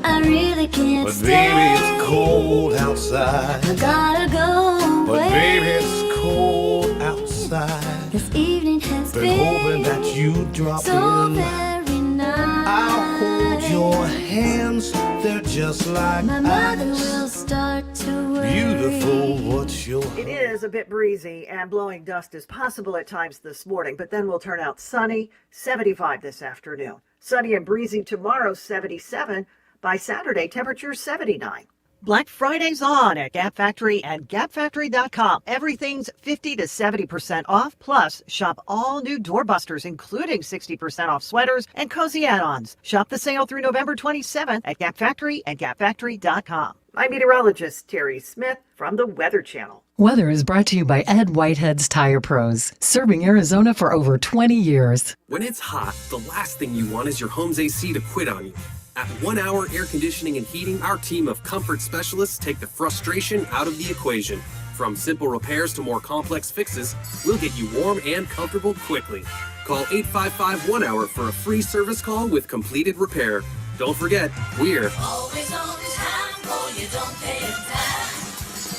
I really can't But stay. baby, it's cold outside. I gotta go But away. baby, it's cold outside. This evening has Been been hoping that you drop so in. very nice. I'll hold your hands, they're just like My mother ice. will start to worry. Beautiful, what's your It is a bit breezy and blowing dust is possible at times this morning, but then we'll turn out sunny, 75 this afternoon. Sunny and breezy tomorrow, 77. By Saturday, temperature 79. Black Friday's on at Gap Factory and gapfactory.com. Everything's 50 to 70% off. Plus, shop all new doorbusters, including 60% off sweaters and cozy add-ons. Shop the sale through November 27th at Gap Factory and gapfactory.com. I'm meteorologist Terry Smith from the Weather Channel. Weather is brought to you by Ed Whitehead's Tire Pros, serving Arizona for over 20 years. When it's hot, the last thing you want is your home's AC to quit on you. At 1 Hour Air Conditioning and Heating, our team of comfort specialists take the frustration out of the equation. From simple repairs to more complex fixes, we'll get you warm and comfortable quickly. Call 855-1-HOUR for a free service call with completed repair. Don't forget, we're Always on time, or you don't pay in time.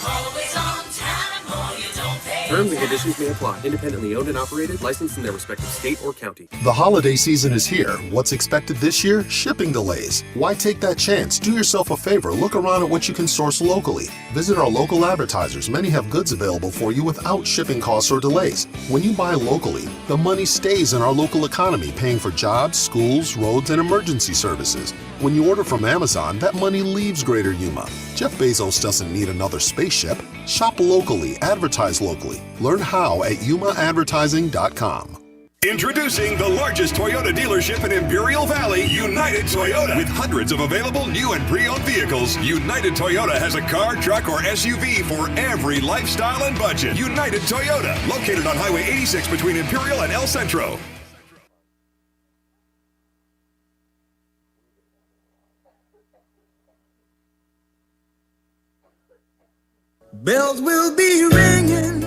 Always on time, or you don't pay terms and conditions may apply. Independently owned and operated, licensed in their respective state or county. The holiday season is here. What's expected this year? Shipping delays. Why take that chance? Do yourself a favor. Look around at what you can source locally. Visit our local advertisers. Many have goods available for you without shipping costs or delays. When you buy locally, the money stays in our local economy, paying for jobs, schools, roads, and emergency services. When you order from Amazon, that money leaves Greater Yuma. Jeff Bezos doesn't need another spaceship. Shop locally. Advertise locally. Learn how at yumaadvertising.com. Introducing the largest Toyota dealership in Imperial Valley, United Toyota. With hundreds of available new and pre-owned vehicles, United Toyota has a car, truck, or SUV for every lifestyle and budget. United Toyota, located on Highway 86 between Imperial and El Centro. Bells will be ringing.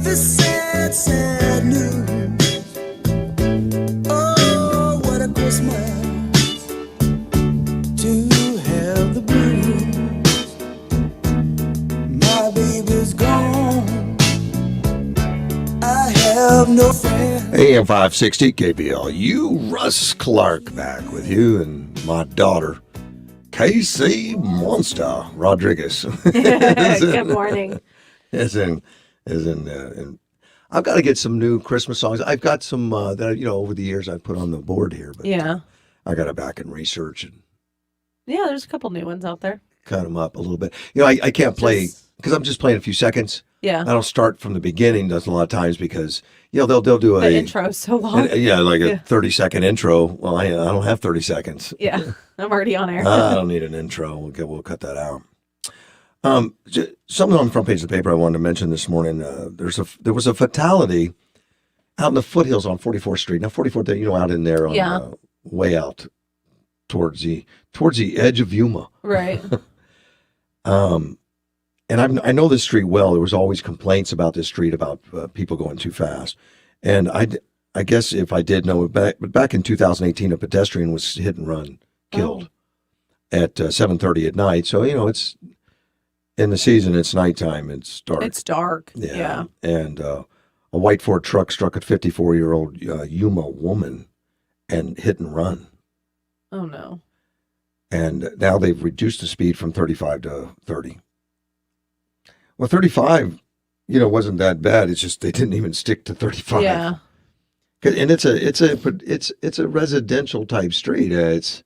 This sad, sad news. Oh, what a Christmas to have the blues. My baby's gone. I have no friend. AM 560 KBLU, Russ Clark back with you and my daughter, Casey Monster Rodriguez. Good morning. I've got to get some new Christmas songs. I've got some that over the years I've put on the board here, but Yeah. I got to back and research and Yeah, there's a couple new ones out there. cut them up a little bit. I can't play because I'm just playing a few seconds. Yeah. I don't start from the beginning. Does a lot of times because they'll do The intro is so long. a 30-second intro. Well, I don't have 30 seconds. Yeah, I'm already on air. I don't need an intro. We'll cut that out. Something on the front page of the paper I wanted to mention this morning. There was a fatality out in the foothills on 44th Street. Now 44th, out in there on way out towards the edge of Yuma. Right. And I know this street well. There was always complaints about this street about people going too fast. And I guess if I did know it back in 2018, a pedestrian was hit and run, killed at 7:30 at night. So it's in the season. It's nighttime. It's dark. It's dark. Yeah. And a white Ford truck struck a 54-year-old Yuma woman and hit and run. Oh no. And now they've reduced the speed from 35 to 30. Well, 35, wasn't that bad. It's just they didn't even stick to 35. Yeah. And it's a residential type street. It's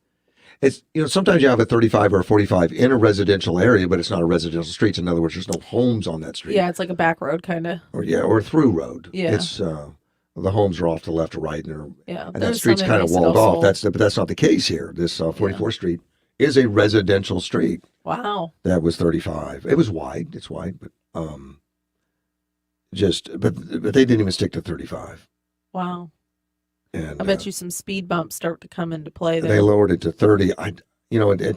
sometimes you have a 35 or a 45 in a residential area, but it's not a residential street. In other words, there's no homes on that street. Yeah, it's like a back road kind of. Or a through road. Yeah. It's the homes are off to left or right, and that there's street's some kind of nice walled little off. But that's not the case here. This 44th Street is a residential street. Wow. That was 35. It was wide. It's wide, but but they didn't even stick to 35. Wow. And I bet you some speed bumps start to come into play there. They lowered it to 30. At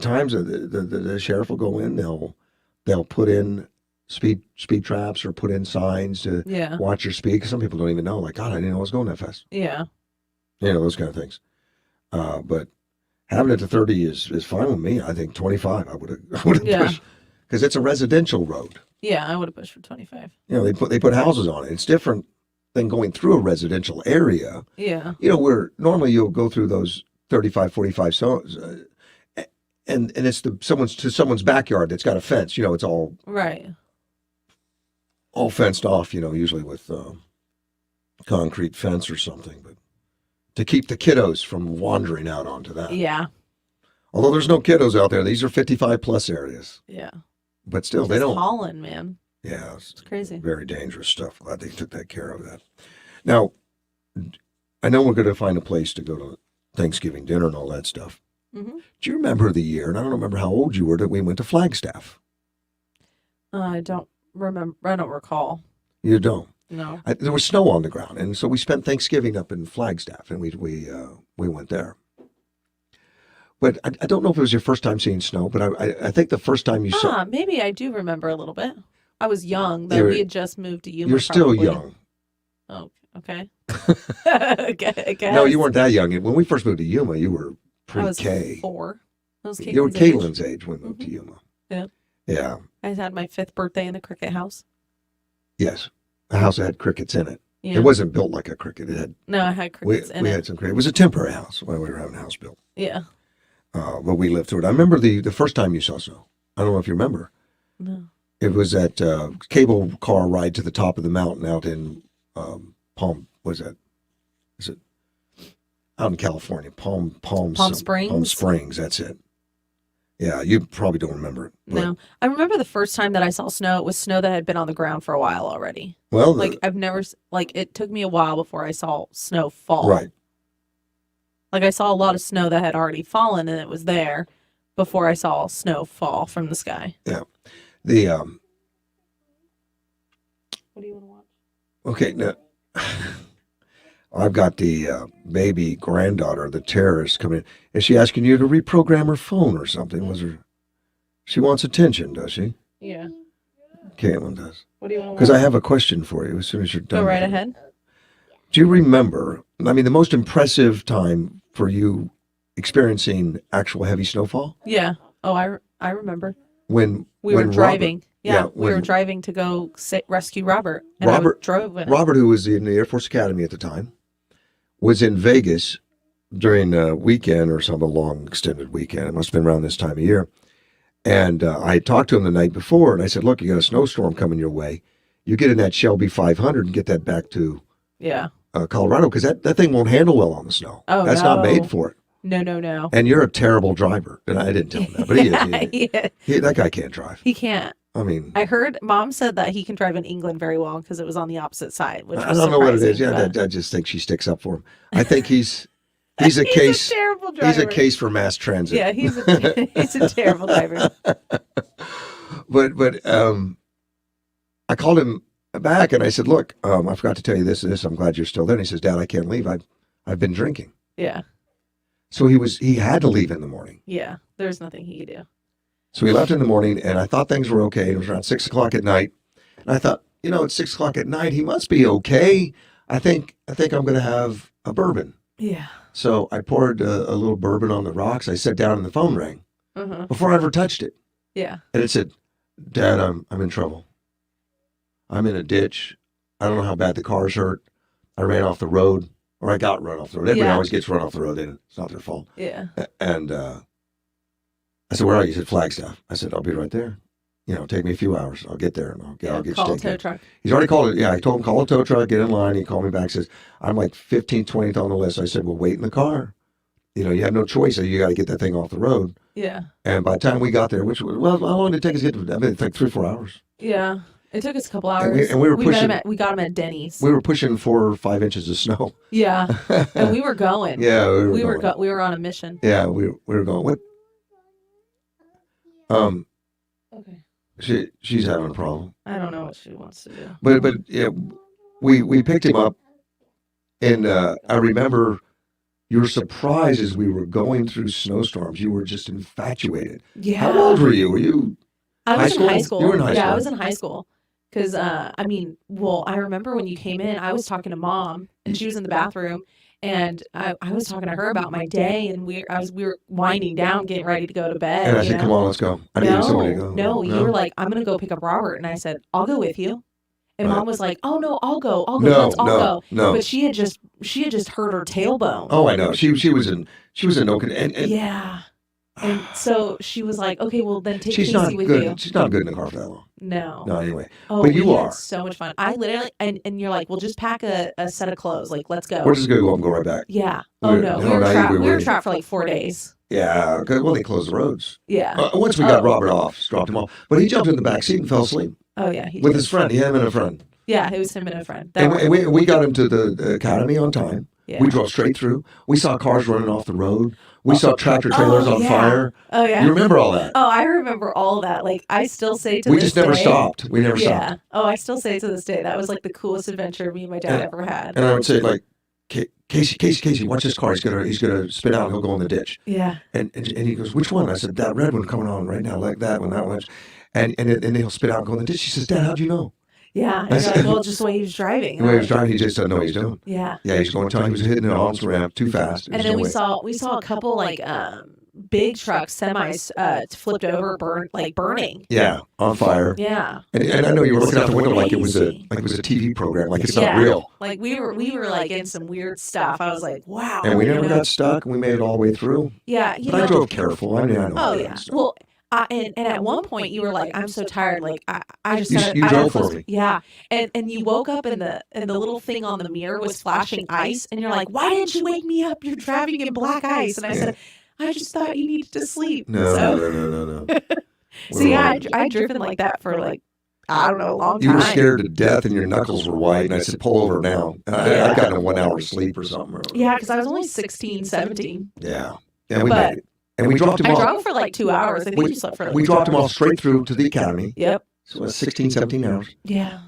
times the sheriff will go in. They'll put in speed traps or put in signs to watch your speed. Because some people don't even know. Like, God, I didn't know I was going that fast. Yeah. Those kind of things. But having it to 30 is fine with me. I think 25. I would have pushed because it's a residential road. Yeah, I would have pushed for 25. They put houses on it. It's different than going through a residential area. Yeah. Where normally you'll go through those 35, 45 zones, and it's someone's backyard that's got a fence. It's all right, all fenced off. Usually with concrete fence or something, but to keep the kiddos from wandering out onto that. Yeah. Although there's no kiddos out there, these are 55 plus areas. Yeah. But still, just they don't. Hauling, man. Yeah, it's crazy. Very dangerous stuff. Glad they took that care of that. Now, I know we're going to find a place to go to Thanksgiving dinner and all that stuff. Mm-hmm. Do you remember the year, and I don't remember how old you were, that we went to Flagstaff? I don't remember. I don't recall. You don't? No. There was snow on the ground, and so we spent Thanksgiving up in Flagstaff, and we went there. But I don't know if it was your first time seeing snow, but I think the first time you saw... maybe I do remember a little bit. I was young, though. We had just moved to Yuma. You're still young. Oh, okay. Okay. No, you weren't that young. When we first moved to Yuma, you were pre-K. I was 4. You were Caitlin's age when we moved to Yuma. Yeah. Yeah. I had my 5th birthday in a cricket house. Yes. A house that had crickets in it. Yeah. It wasn't built like a cricket. It had... No, I had crickets in it. We had some crickets. It was a temporary house when we were having a house built. Yeah. But we lived through it. I remember the first time you saw snow. I don't know if you remember. No. It was that cable car ride to the top of the mountain out in Palm. Was that? Is it out in California? Palm Springs. Palm Springs. That's it. Yeah, you probably don't remember it. No, I remember the first time that I saw snow. It was snow that had been on the ground for a while already. Well, like I've never like it took me a while before I saw snow fall. Right. Like I saw a lot of snow that had already fallen and it was there before I saw snow fall from the sky. Yeah. The What do you want to watch? Okay, now I've got the baby granddaughter, the terrorist, coming in. Is she asking you to reprogram her phone or something? She wants attention, does she? Yeah. Caitlin does. What do you want to Because watch? I have a question for you as soon as you're done. Go right with it. ahead. Do you remember, I mean, the most impressive time for you experiencing actual heavy snowfall? Yeah. Oh, I remember. When We were driving. We were when driving to go rescue Robert. And Robert I drove it. Robert, who was in the Air Force Academy at the time, was in Vegas during a weekend or some long extended weekend. It must have been around this time of year. And I talked to him the night before, and I said, look, you got a snowstorm coming your way. You get in that Shelby 500 and get that back to Colorado, because that thing won't handle well on the snow. Oh, That's not made for it. No. And you're a terrible driver. And I didn't tell him that, but he is. That guy can't drive. He can't. I mean, I heard Mom said that he can drive in England very well because it was on the opposite side. Which I was don't know what it is. surprising, Yeah, but- I just think she sticks up for him. I think he's a case. terrible He's a driver. case for mass transit. Yeah, he's a terrible driver. But I called him back and I said, look, I forgot to tell you this and this. I'm glad you're still there. And he says, Dad, I can't leave. I've been drinking. Yeah. So he had to leave in the morning. Yeah. There's nothing he could do. So he left in the morning, and I thought things were okay. It was around 6 o'clock at night. And I thought, it's 6 o'clock at night. He must be okay. I think I'm going to have a bourbon. Yeah. So I poured a little bourbon on the rocks. I sat down and the phone rang before I ever touched it. Yeah. And it said, Dad, I'm in trouble. I'm in a ditch. I don't know how bad the car's hurt. I ran off the road, or I got run off the road. Everybody always gets run off the road. It's not their fault. Yeah. And I said, where are you? He said, Flagstaff. I said, I'll be right there. Take me a few hours. I'll get there and I'll get you call a taken. tow truck. He's already called it. Yeah, I told him, call a tow truck, get in line. He called me back, says, I'm like 15th, 20th on the list. I said, well, wait in the car. You have no choice. You got to get that thing off the road. Yeah. And by the time we got there, which was, well, how long did it take us to get to, it's like 3 or 4 hours. Yeah. It took us a couple hours. And we were pushing. We got him at Denny's. We were pushing 4 or 5 inches of snow. Yeah. And we were going. Yeah, we were on a mission. Yeah, we were going. What? Okay. She's having a problem. I don't know what she wants to do. But yeah, we picked him up, and I remember your surprise as we were going through snowstorms. You were just infatuated. Yeah. How old were you? Were you? I was in high school. You were in high school. Yeah, I was in high school. Because, I remember when you came in, I was talking to Mom, and she was in the bathroom, and I was talking to her about my day, and we were winding down, getting ready to go to bed. And I said, come on, let's go. I needed somebody to go. No, you were like, I'm going to go pick up Robert. And I said, I'll go with you. And Mom was like, oh, no, I'll go. Let's all go. No. But she had just hurt her tailbone. Oh, I know. She was in no condition. Yeah. And so she was like, okay, well, then take She's Casey not with good. you. She's not good in the car for that long. No. No, anyway. Oh, but you we are. had so much fun. I literally, and you're like, well, just pack a set of clothes. Like, let's go. We're just going to go up and go right back. Yeah. Oh, no. We were trapped for like 4 days. Yeah. Well, they closed the roads. Yeah. Once we got Robert off, dropped him off. But he jumped in the back seat and fell asleep. Oh, yeah. With his friend. He had him and a friend. Yeah, it was him and a friend. And we got him to the academy on time. Yeah. We drove straight through. We saw cars running off the road. We saw tractor trailers on fire. Oh, yeah. You remember all that? Oh, I remember all that. Like, I still say to we this just never day, stopped. We never yeah. stopped. Oh, I still say to this day, that was like the coolest adventure me and my dad ever had. And I would say, like, Casey, watch this car. He's gonna spin out and he'll go in the ditch. Yeah. And he goes, which one? I said, that red one coming on right now, like that one, that one. And he'll spit out and go in the ditch. She says, Dad, how'd you know? Yeah. And you're like, well, just the way he was driving. The way he was driving, he just doesn't know what he's doing. Yeah. Yeah, he's going to tell he was hitting it on the ramp too fast. And then we saw a couple like big trucks, semis flipped over, burning. Yeah, on fire. Yeah. And I know you were looking out the window like it was a TV program, like it's not real. Like we were like in some weird stuff. I was like, wow. And we never got stuck, and we made it all the way through. Yeah, but I drove careful. I know. Oh yeah. Well. And at one point you were like, I'm so tired. Like I just you drove for me. Yeah. And you woke up and the little thing on the mirror was flashing ice, and you're like, why didn't you wake me up? You're driving in black ice. And I said, I just thought you needed to sleep. No. See, I'd driven like that for like, I don't know, a long time. You were scared to death and your knuckles were white, and I said, pull over now. I'd gotten a 1 hour sleep or something. Yeah, because I was only 16, 17. Yeah, we made it. And we dropped him off. I drove for like 2 hours. I think you slept for like We 2 dropped him hours. off straight through to the academy. Yep. So it was 16, 17 hours. Yeah.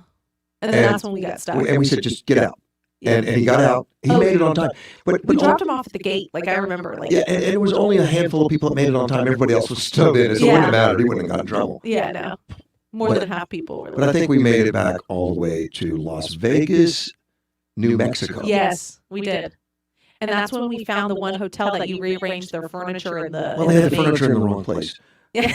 And then that's when we got stuck. And we said, just get out. And he got out. He made it on time. But we dropped him off at the gate. Like, I remember. Like, yeah, and it was only a handful of people that made it on time. Everybody else was snowed in. So it wouldn't have mattered. He wouldn't have got in trouble. Yeah, no. More than half people were. But I think we made it back all the way to Las Vegas, New Mexico. Yes, we did. And that's when we found the one hotel that you rearranged their furniture in the. Well, they had the furniture in the wrong place. Yeah.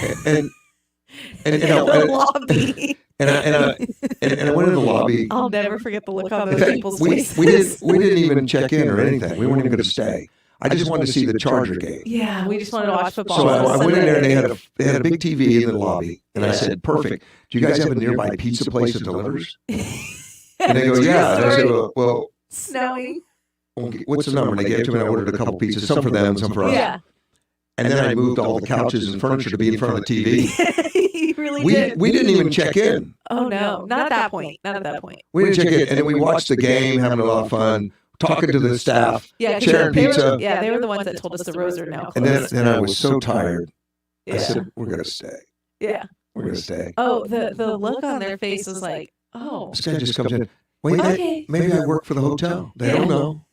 And the lobby. And I went in the lobby. I'll never forget the look on In those fact, people's we faces. didn't even check in or anything. We weren't even going to stay. I just wanted to see the Charger game. Yeah, we just wanted to watch football. So I went in there and they had a big TV in the lobby, and I said, "Perfect. Do you guys have a nearby pizza place that delivers?" And they go, "Yeah." And I said, "Well, snowing. What's the number?" And they gave it to me. And I ordered a couple pizzas, some for them, some for us. Yeah. And then I moved all the couches and furniture to be in front of the TV. You really did. We didn't even check in. Oh no, not at that point. Not at that point. We didn't check in, and then we watched the game, having a lot of fun, talking to the staff, sharing pizza. They were the ones that told us the rows are now closed. And then I was so tired. Yeah. I said, "We're gonna stay. Yeah. We're gonna stay." Oh, the look on their face was like, oh. This guy just comes in. Wait, Okay. maybe I work for the hotel. They don't know.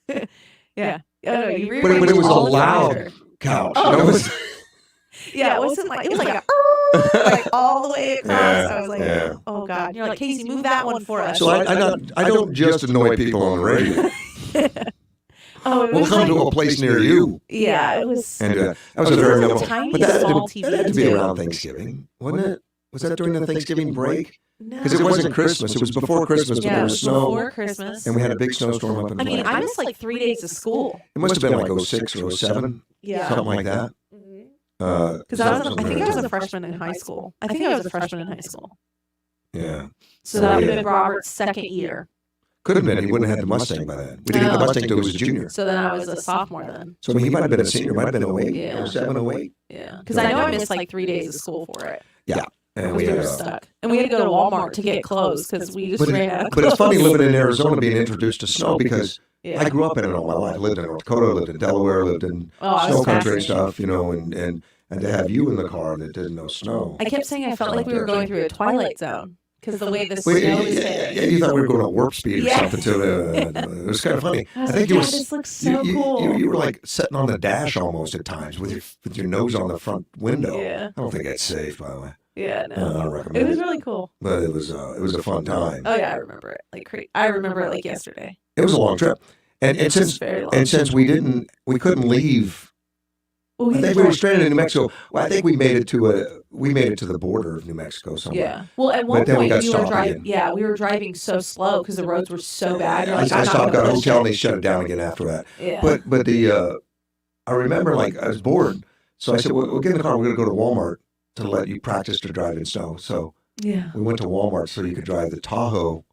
Yeah. Oh, no, you But it was a all the loud furniture. couch. Oh. You know, it was- Yeah, it wasn't like, it was like a like all the way across. I was like, yeah. oh God. And you're like, Casey, move that one for us. So I don't just annoy people on the radio. Oh, it We'll was come like, to a place near you. yeah, it was. And that was a very memorable. tiny, But that small that had to be TV, around too. Thanksgiving, wasn't it? Was that during the Thanksgiving break? No. Because it wasn't Christmas. It was before Christmas, but Yeah, there it was was snow. before Christmas. And we had a big snowstorm up in I mean, I missed like 3 days of school. It must have been like 06 or 07. Yeah. Something like that. Because I think I was a freshman in high school. I think I was a freshman in high school. Yeah. So that would have been Robert's second year. Could have been. He wouldn't have had the Mustang by then. We didn't get the Mustang until he was a junior. So then I was a sophomore then. So I mean, he might have been a senior. Might have been 08, Yeah. 07, 08. Yeah. Because I know I missed like 3 days of school for it. Yeah. And We were stuck. And we had to go to Walmart to get clothes because we just ran out of But it's clothes. funny living in Arizona being introduced to snow because Yeah. I grew up in it all my life. I lived in North Dakota, lived in Delaware, lived in I was snow country and fascinated. stuff, you know, and to have you in the car that didn't know snow. I kept saying I felt like we were going through a twilight zone because the way the snow Well, yeah, was yeah, hitting. yeah, you thought we were going to warp speed or Yeah. something too. It was kind of funny. I was think like, you were "God, this looks so you, cool." You were like sitting on the dash almost at times with your nose on the front window. Yeah. I don't think that's safe, by the way. Yeah, no. I don't recommend It was really cool. But it was a fun time. Oh yeah, I remember it. I remember it like yesterday. It was a long trip, and It was since very long. and since we couldn't leave. Well, I think we were stranded in New Mexico. Well, I think we made it to the border of New Mexico somewhere. Yeah. Well, at one But then we point got we were stopped driving. again. Yeah, we were driving so slow because the roads were so bad. You're I like, I'm not stopped, got gonna a push hotel, it. and they shut it down again after that. Yeah. But I remember like I was bored, so I said, "Well, we'll get in the car. We're going to go to Walmart to let you practice to drive in snow." So Yeah. we went to Walmart so you could drive the Tahoe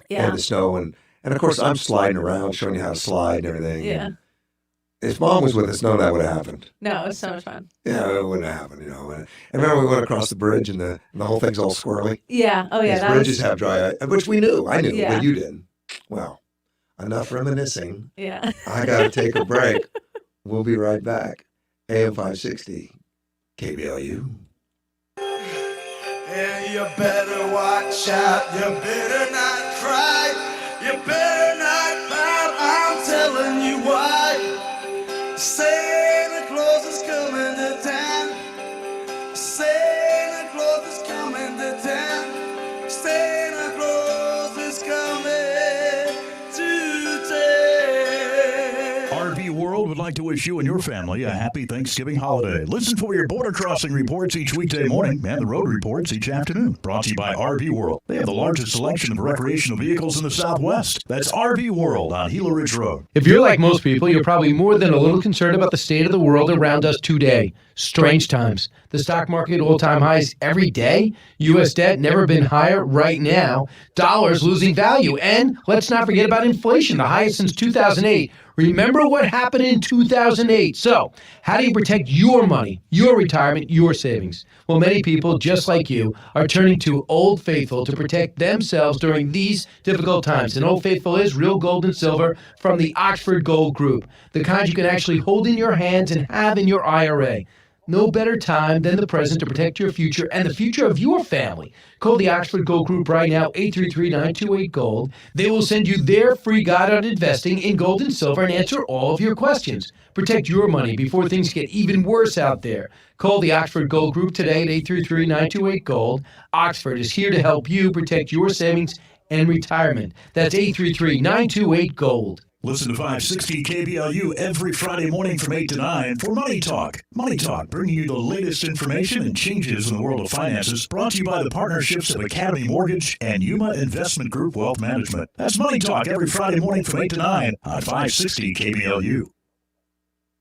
Yeah. in the snow, and of course I'm sliding around, showing you how to slide and everything. Yeah. And if Mom was with us, none of that would have happened. No, it was so much fun. Yeah, it wouldn't have happened, you know. And remember we went across the bridge and the whole thing's all squirrely. Yeah. Oh yeah. These That bridges was, have dry ice, which we knew. I knew, Yeah. but you didn't. Well, enough reminiscing. Yeah. I got to take a break. We'll be right back. AM 560, KBLU. And you better watch out, you better not cry, you better not pout, I'm telling you why. Santa Claus is coming to town, Santa Claus is coming to town, Santa Claus is coming to town. RV World would like to wish you and your family a happy Thanksgiving holiday. Listen for your border crossing reports each weekday morning and the road reports each afternoon. Brought to you by RV World. They have the largest selection of recreational vehicles in the Southwest. That's RV World on Gila Ridge Road. If you're like most people, you're probably more than a little concerned about the state of the world around us today. Strange times. The stock market all-time highs every day. U.S. debt never been higher right now. Dollars losing value. And let's not forget about inflation, the highest since 2008. Remember what happened in 2008. So, how do you protect your money, your retirement, your savings? Well, many people, just like you, are turning to Old Faithful to protect themselves during these difficult times. And Old Faithful is real gold and silver from the Oxford Gold Group, the kind you can actually hold in your hands and have in your IRA. No better time than the present to protect your future and the future of your family. Call the Oxford Gold Group right now, 833-928-GOLD. They will send you their free guide on investing in gold and silver and answer all of your questions. Protect your money before things get even worse out there. Call the Oxford Gold Group today at 833-928-GOLD. Oxford is here to help you protect your savings and retirement. That's 833-928-GOLD. Listen to 560 KBLU every Friday morning from 8 to 9 for Money Talk. Money Talk, bringing you the latest information and changes in the world of finances, brought to you by the partnerships of Academy Mortgage and Yuma Investment Group Wealth Management. That's Money Talk every Friday morning from 8 to 9 on 560 KBLU.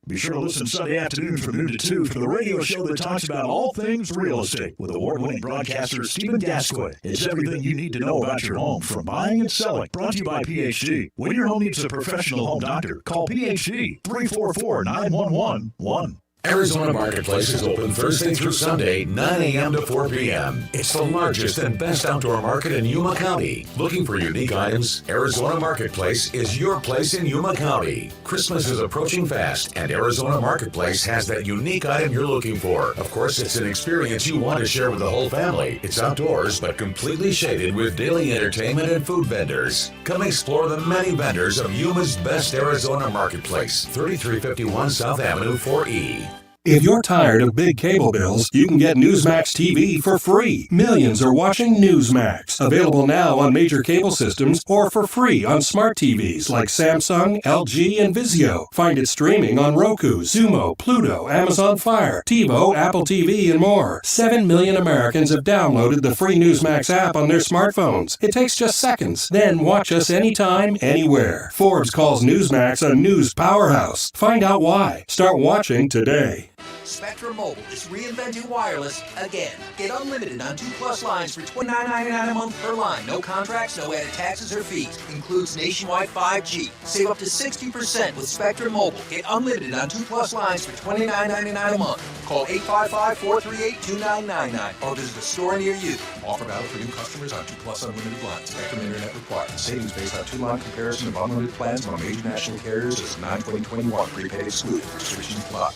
Be sure to listen Sunday afternoon from noon to 2 for the radio show that talks about all things real estate with award-winning broadcaster Stephen Gascoigne. It's everything you need to know about your home, from buying and selling. Brought to you by PhD. When your home needs a professional home doctor, call PhD 344-911-1. Arizona Marketplace is open Thursday through Sunday, 9 a.m. to 4 p.m. It's the largest and best outdoor market in Yuma County. Looking for unique items? Arizona Marketplace is your place in Yuma County. Christmas is approaching fast, and Arizona Marketplace has that unique item you're looking for. Of course, it's an experience you want to share with the whole family. It's outdoors, but completely shaded with daily entertainment and food vendors. Come explore the many vendors of Yuma's best Arizona Marketplace, 3351 South Avenue 4E. If you're tired of big cable bills, you can get Newsmax TV for free. Millions are watching Newsmax. Available now on major cable systems or for free on smart TVs like Samsung, LG, and Vizio. Find it streaming on Roku, Xumo, Pluto, Amazon Fire, TiVo, Apple TV, and more. 7 million Americans have downloaded the free Newsmax app on their smartphones. It takes just seconds. Then watch us anytime, anywhere. Forbes calls Newsmax a news powerhouse. Find out why. Start watching today. Spectrum Mobile is reinventing wireless again. Get unlimited on 2+ lines for $29.99 a month per line. No contracts, no added taxes or fees. Includes nationwide 5G. Save up to 60% with Spectrum Mobile. Get unlimited on 2+ lines for $29.99 a month. Call 855-438-2999 or visit a store near you. Offer valid for new customers on 2+ unlimited lines. Spectrum Internet required. Savings based on 2-line comparison of unlimited plans on major national carriers is 9/2021. Prepaid excluded. Restrictions apply.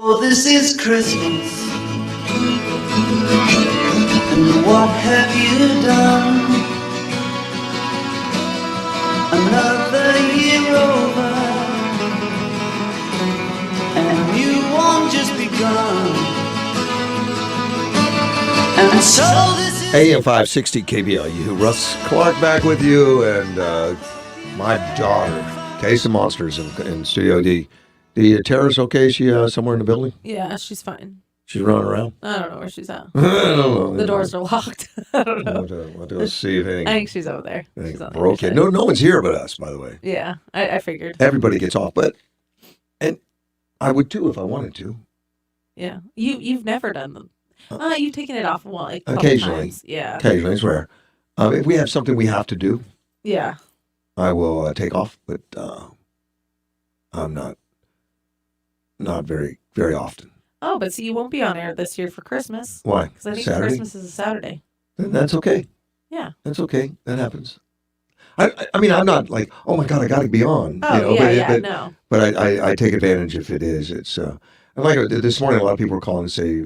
Oh, this is Christmas, and what have you done? Another year over, and you won't just begun. And so this is AM 560 KBLU. Russ Clark back with you, and my daughter, Case of Monsters in Studio D. The terrorist okay? Is she somewhere in the building? Yeah, she's fine. She's running around? I don't know where she's at. I don't know. The doors are locked. I don't know. We'll have to see if anything. I think she's over there. She's on the We're other okay. side. No one's here but us, by the way. Yeah, I figured. Everybody gets off, and I would too if I wanted to. Yeah, you've never done them. You've taken it off like a couple Occasionally. times. Yeah. Occasionally, it's rare. If we have something we have to do, Yeah. I will take off, but I'm not very, very often. Oh, but see, you won't be on air this year for Christmas. Why? Because I think Saturday? Christmas is a Saturday. Then that's okay. Yeah. That's okay. That happens. I mean, I'm not like, oh my God, I got to be on. Oh, no. But I take advantage if it is. It's and like this morning, a lot of people were calling to say,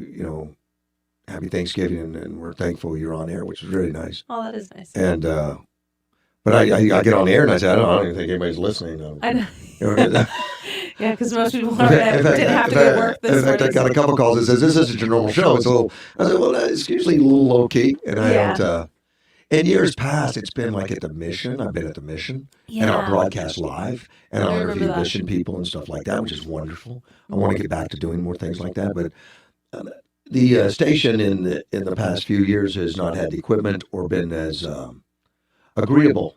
Happy Thanksgiving, and we're thankful you're on air, which was really nice. Oh, that is nice. And but I get on the air and I say, I don't even think anybody's listening. I know. Yeah, because most people didn't have to go to work this In fact, I got a couple calls that says, this isn't your normal show. It's a little, I said, well, it's usually a little low key. And I don't, in years past, it's been like at the Mission. I've been at the Mission. And I'll broadcast live. And I'll interview Mission people and stuff like that, which is wonderful. I want to get back to doing more things like that. But the station in the past few years has not had the equipment or been as agreeable.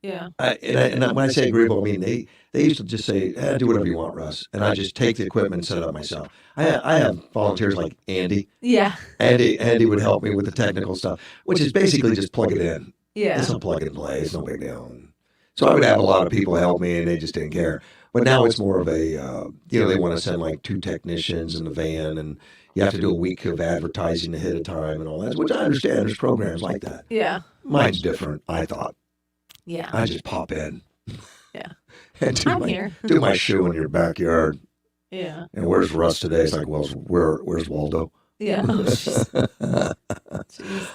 Yeah. And when I say agreeable, I mean they used to just say, do whatever you want, Russ. And I just take the equipment and set it up myself. I have volunteers like Andy. Yeah. Andy would help me with the technical stuff, which is basically just plug it in. Yeah. It's a plug and play. It's no big deal. So I would have a lot of people help me, and they just didn't care. But now it's more of a, they want to send like 2 technicians in the van, and you have to do a week of advertising ahead of time and all that, which I understand. There's programs like that. Yeah. Mine's different, I thought. Yeah. I just pop in. Yeah. And I'm here. do my shoe in your backyard. Yeah. And where's Russ today? It's like, well, where's Waldo? Yeah. I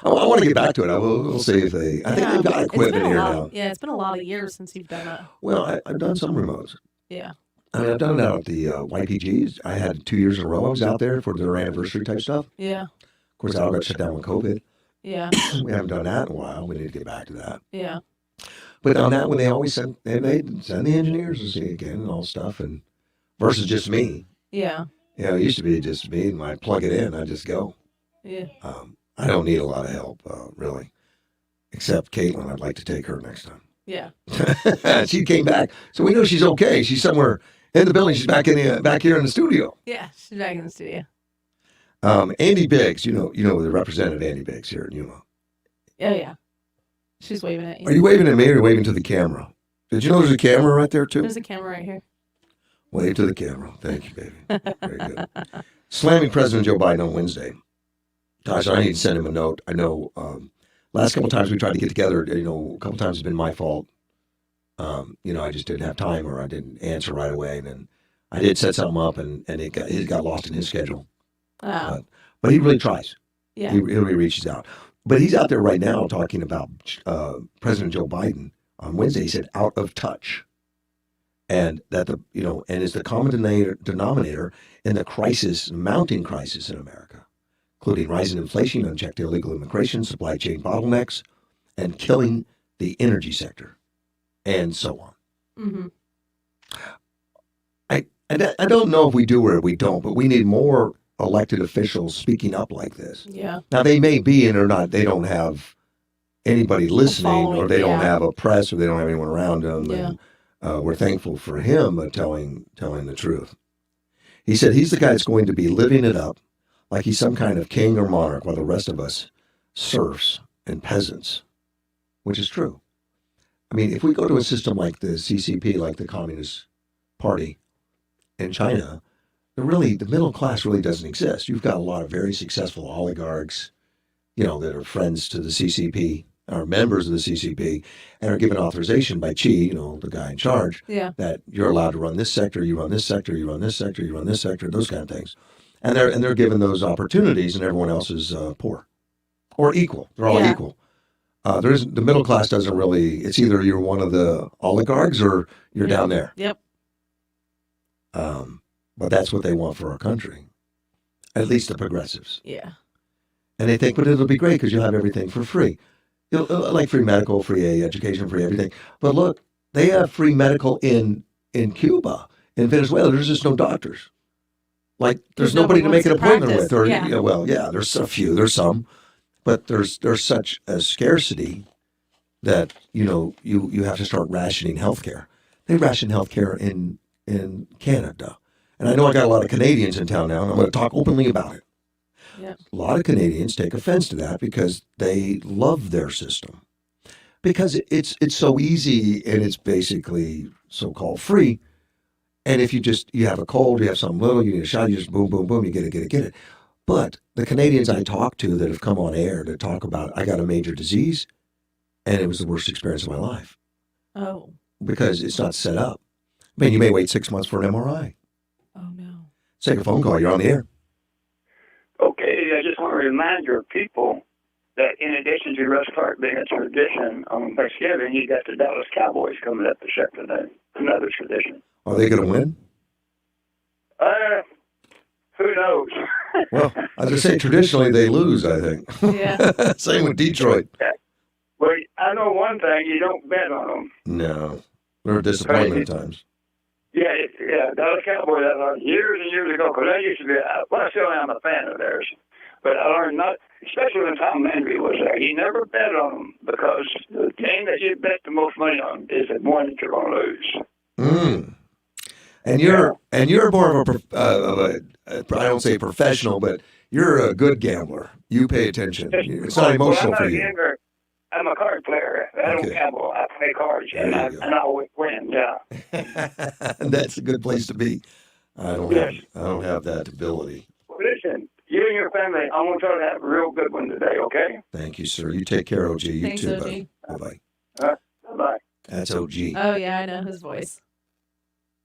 want to get back to it. We'll see if they. I think they've got equipment here now. Yeah, it's been a lot of years since you've done that. Well, I've done some remotes. Yeah. I mean, I've done it out at the YPGs. I had 2 years in a row. I was out there for their anniversary type stuff. Yeah. Of course, that all got shut down with COVID. Yeah. We haven't done that in a while. We need to get back to that. Yeah. But on that one, they always send the engineers to see again and all stuff, and versus just me. Yeah. It used to be just me, and I plug it in, I just go. Yeah. I don't need a lot of help, really, except Caitlin. I'd like to take her next time. Yeah. She came back, so we know she's okay. She's somewhere in the building. She's back here in the studio. Yeah, she's back in the studio. Andy Biggs, you know the representative Andy Biggs here in Yuma. Oh yeah. She's waving at you. Are you waving at me or are you waving to the camera? Did you know there's a camera right there too? There's a camera right here. Wave to the camera. Thank you, baby. Very good. Slamming President Joe Biden on Wednesday. Gosh, I need to send him a note. I know last couple of times we tried to get together, a couple of times it's been my fault. I just didn't have time or I didn't answer right away. And then I did set something up and it got lost in his schedule. But he really tries. Yeah. He really reaches out. But he's out there right now talking about President Joe Biden on Wednesday. He said, out of touch. And that and is the common denominator in the mounting crisis in America, including rising inflation, unchecked illegal immigration, supply chain bottlenecks, and killing the energy sector, and so on. Mm-hmm. I don't know if we do or we don't, but we need more elected officials speaking up like this. Yeah. Now they may be and they don't have anybody listening, or they don't have a press, or they don't have anyone around them. Yeah. And we're thankful for him telling the truth. He said he's the guy that's going to be living it up like he's some kind of king or monarch, while the rest of us serfs and peasants, which is true. I mean, if we go to a system like the CCP, like the Communist Party in China, the middle class really doesn't exist. You've got a lot of very successful oligarchs, that are friends to the CCP, are members of the CCP, and are given authorization by Xi, the guy in charge, that you're allowed to run this sector, you run this sector, you run this sector, you run this sector, those kind of things. And they're given those opportunities, and everyone else is poor or equal. They're all equal. The middle class doesn't really. It's either you're one of the oligarchs or you're down there. Yep. But that's what they want for our country, at least the progressives. Yeah. And they think, but it'll be great because you'll have everything for free. Like free medical, free education, free everything. But look, they have free medical in Cuba, in Venezuela. There's just no doctors. Like there's nobody to make an appointment with. Or there's a few, there's some, but there's such a scarcity that you have to start rationing healthcare. They ration healthcare in Canada. And I know I got a lot of Canadians in town now, and I'm going to talk openly about it. Yep. A lot of Canadians take offense to that because they love their system. Because it's so easy and it's basically so-called free. And if you have a cold, you have something little, you need a shot, you just boom, boom, boom, you get it. But the Canadians I talk to that have come on air to talk about, I got a major disease, and it was the worst experience of my life. Oh. Because it's not set up. I mean, you may wait 6 months for an MRI. Oh, no. Take a phone call. You're on the air. Okay, I just want to remind your people that in addition to Russ Clark being a tradition on Thanksgiving, you got the Dallas Cowboys coming up this afternoon. Another tradition. Are they going to win? Who knows? Well, as I say, traditionally they lose, I think. Yeah. Same with Detroit. Well, I know one thing, you don't bet on them. No. They're a disappointment at times. Yeah, Dallas Cowboys, I learned years and years ago, because I used to be, I still am a fan of theirs, but I learned not, especially when Tom Landry was there, he never bet on them, because the team that you bet the most money on is the one that you're going to lose. Mm. And you're more of a I don't say professional, but you're a good gambler. You pay attention. It's not emotional for you. I'm a card player. I don't gamble. I play cards, and I always win. Yeah. That's a good place to be. I don't have that ability. Well, listen, you and your family, I want y'all to have a real good one today, okay? Thank you, sir. You take care, OG. You Thanks, too, OG. buddy. Bye-bye. Bye-bye. That's OG. Oh, yeah, I know his voice.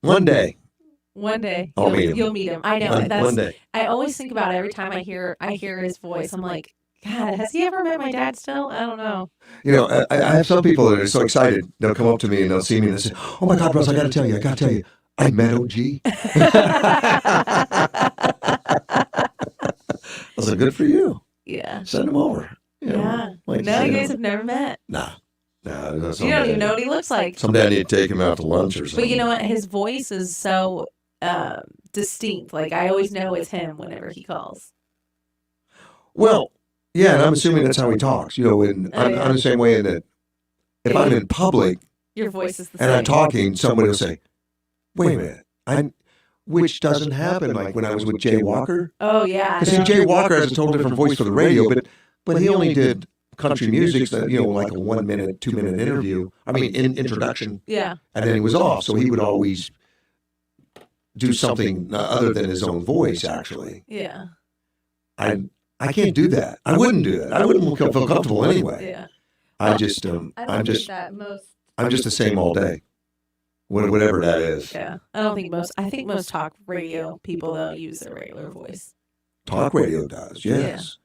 One day. One day I'll meet him. you'll meet him. I know. One day. I always think about it every time I hear his voice. I'm like, God, has he ever met my dad still? I don't know. You know, I have some people that are so excited. They'll come up to me and they'll see me and they'll say, "Oh my God, Russ, I got to tell you, I met OG." I was like, "Good for you." Yeah. Send him over. You know, Yeah. like, No, you know. guys have never met. Nah. You don't even know what he looks like. Someday I need to take him out to lunch or something. But you know what? His voice is so distinct. Like, I always know it's him whenever he calls. Well, yeah, and I'm assuming that's how he talks. You know, and I'm the same way in that if I'm in public Your voice is the and same. I'm talking, somebody will say, "Wait a minute," which doesn't happen like when I was with Jay Walker. Oh, yeah. Because Jay Walker has a total different voice for the radio, but he only did country music, so, you know, like a 1 minute, 2 minute interview. I mean, introduction. Yeah. And then he was off, so he would always do something other than his own voice. Actually, Yeah. I can't do that. I wouldn't do that. I wouldn't feel comfortable anyway. Yeah. I'm just I the same all day. Whatever that is. Yeah. I think most talk radio people, though, use their regular voice. Talk radio does, yes.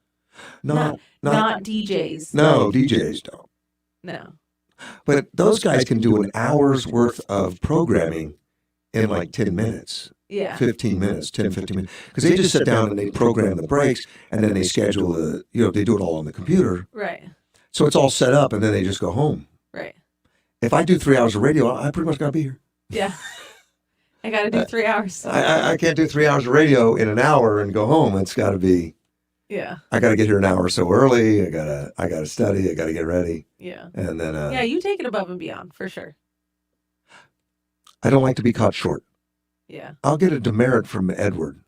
Not DJs. No, DJs don't. No. But those guys can do an hour's worth of programming in like 10 minutes. Yeah. 15 minutes, 10, 15 minutes. Because they just sit down and they program the breaks and then they schedule they do it all on the computer. Right. So it's all set up and then they just go home. Right. If I do 3 hours of radio, I pretty much got to be here. Yeah. I got to do 3 hours. I can't do 3 hours of radio in an hour and go home. It's got to be. Yeah. I got to get here an hour so early. I gotta study. I got to get ready. Yeah. And then. Yeah, you take it above and beyond for sure. I don't like to be caught short. Yeah. I'll get a demerit from Edward.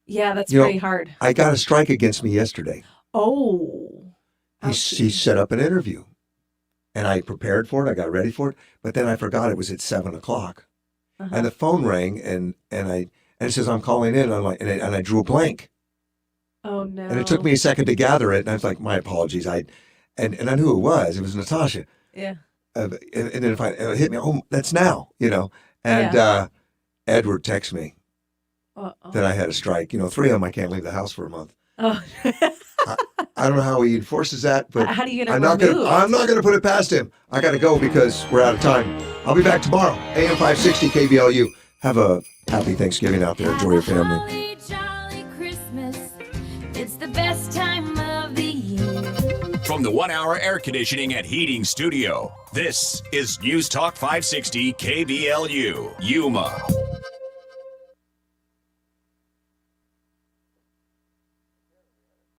Yeah, that's You pretty know, hard. I got a strike against me yesterday. Oh. He set up an interview, and I prepared for it. I got ready for it, but then I forgot it was at 7 o'clock, and the phone rang, and it says I'm calling in. I'm like, and I drew a blank. Oh no. And it took me a second to gather it, and I was like, my apologies. And I knew who it was. It was Natasha. Yeah. And then it hit me. Oh, that's now. You know. And Edward texted me that I had a strike. You know, 3 of them I can't leave the house for a month. Oh. I don't know how he enforces that, but how do you get it I'm not removed? gonna put it past him. I gotta go because we're out of time. I'll be back tomorrow. AM 560 KBLU. Have a happy Thanksgiving out there. Enjoy your family. Jolly, jolly Christmas. It's the best time of the year. From the 1 hour air conditioning and heating studio, this is News Talk 560 KBLU, Yuma.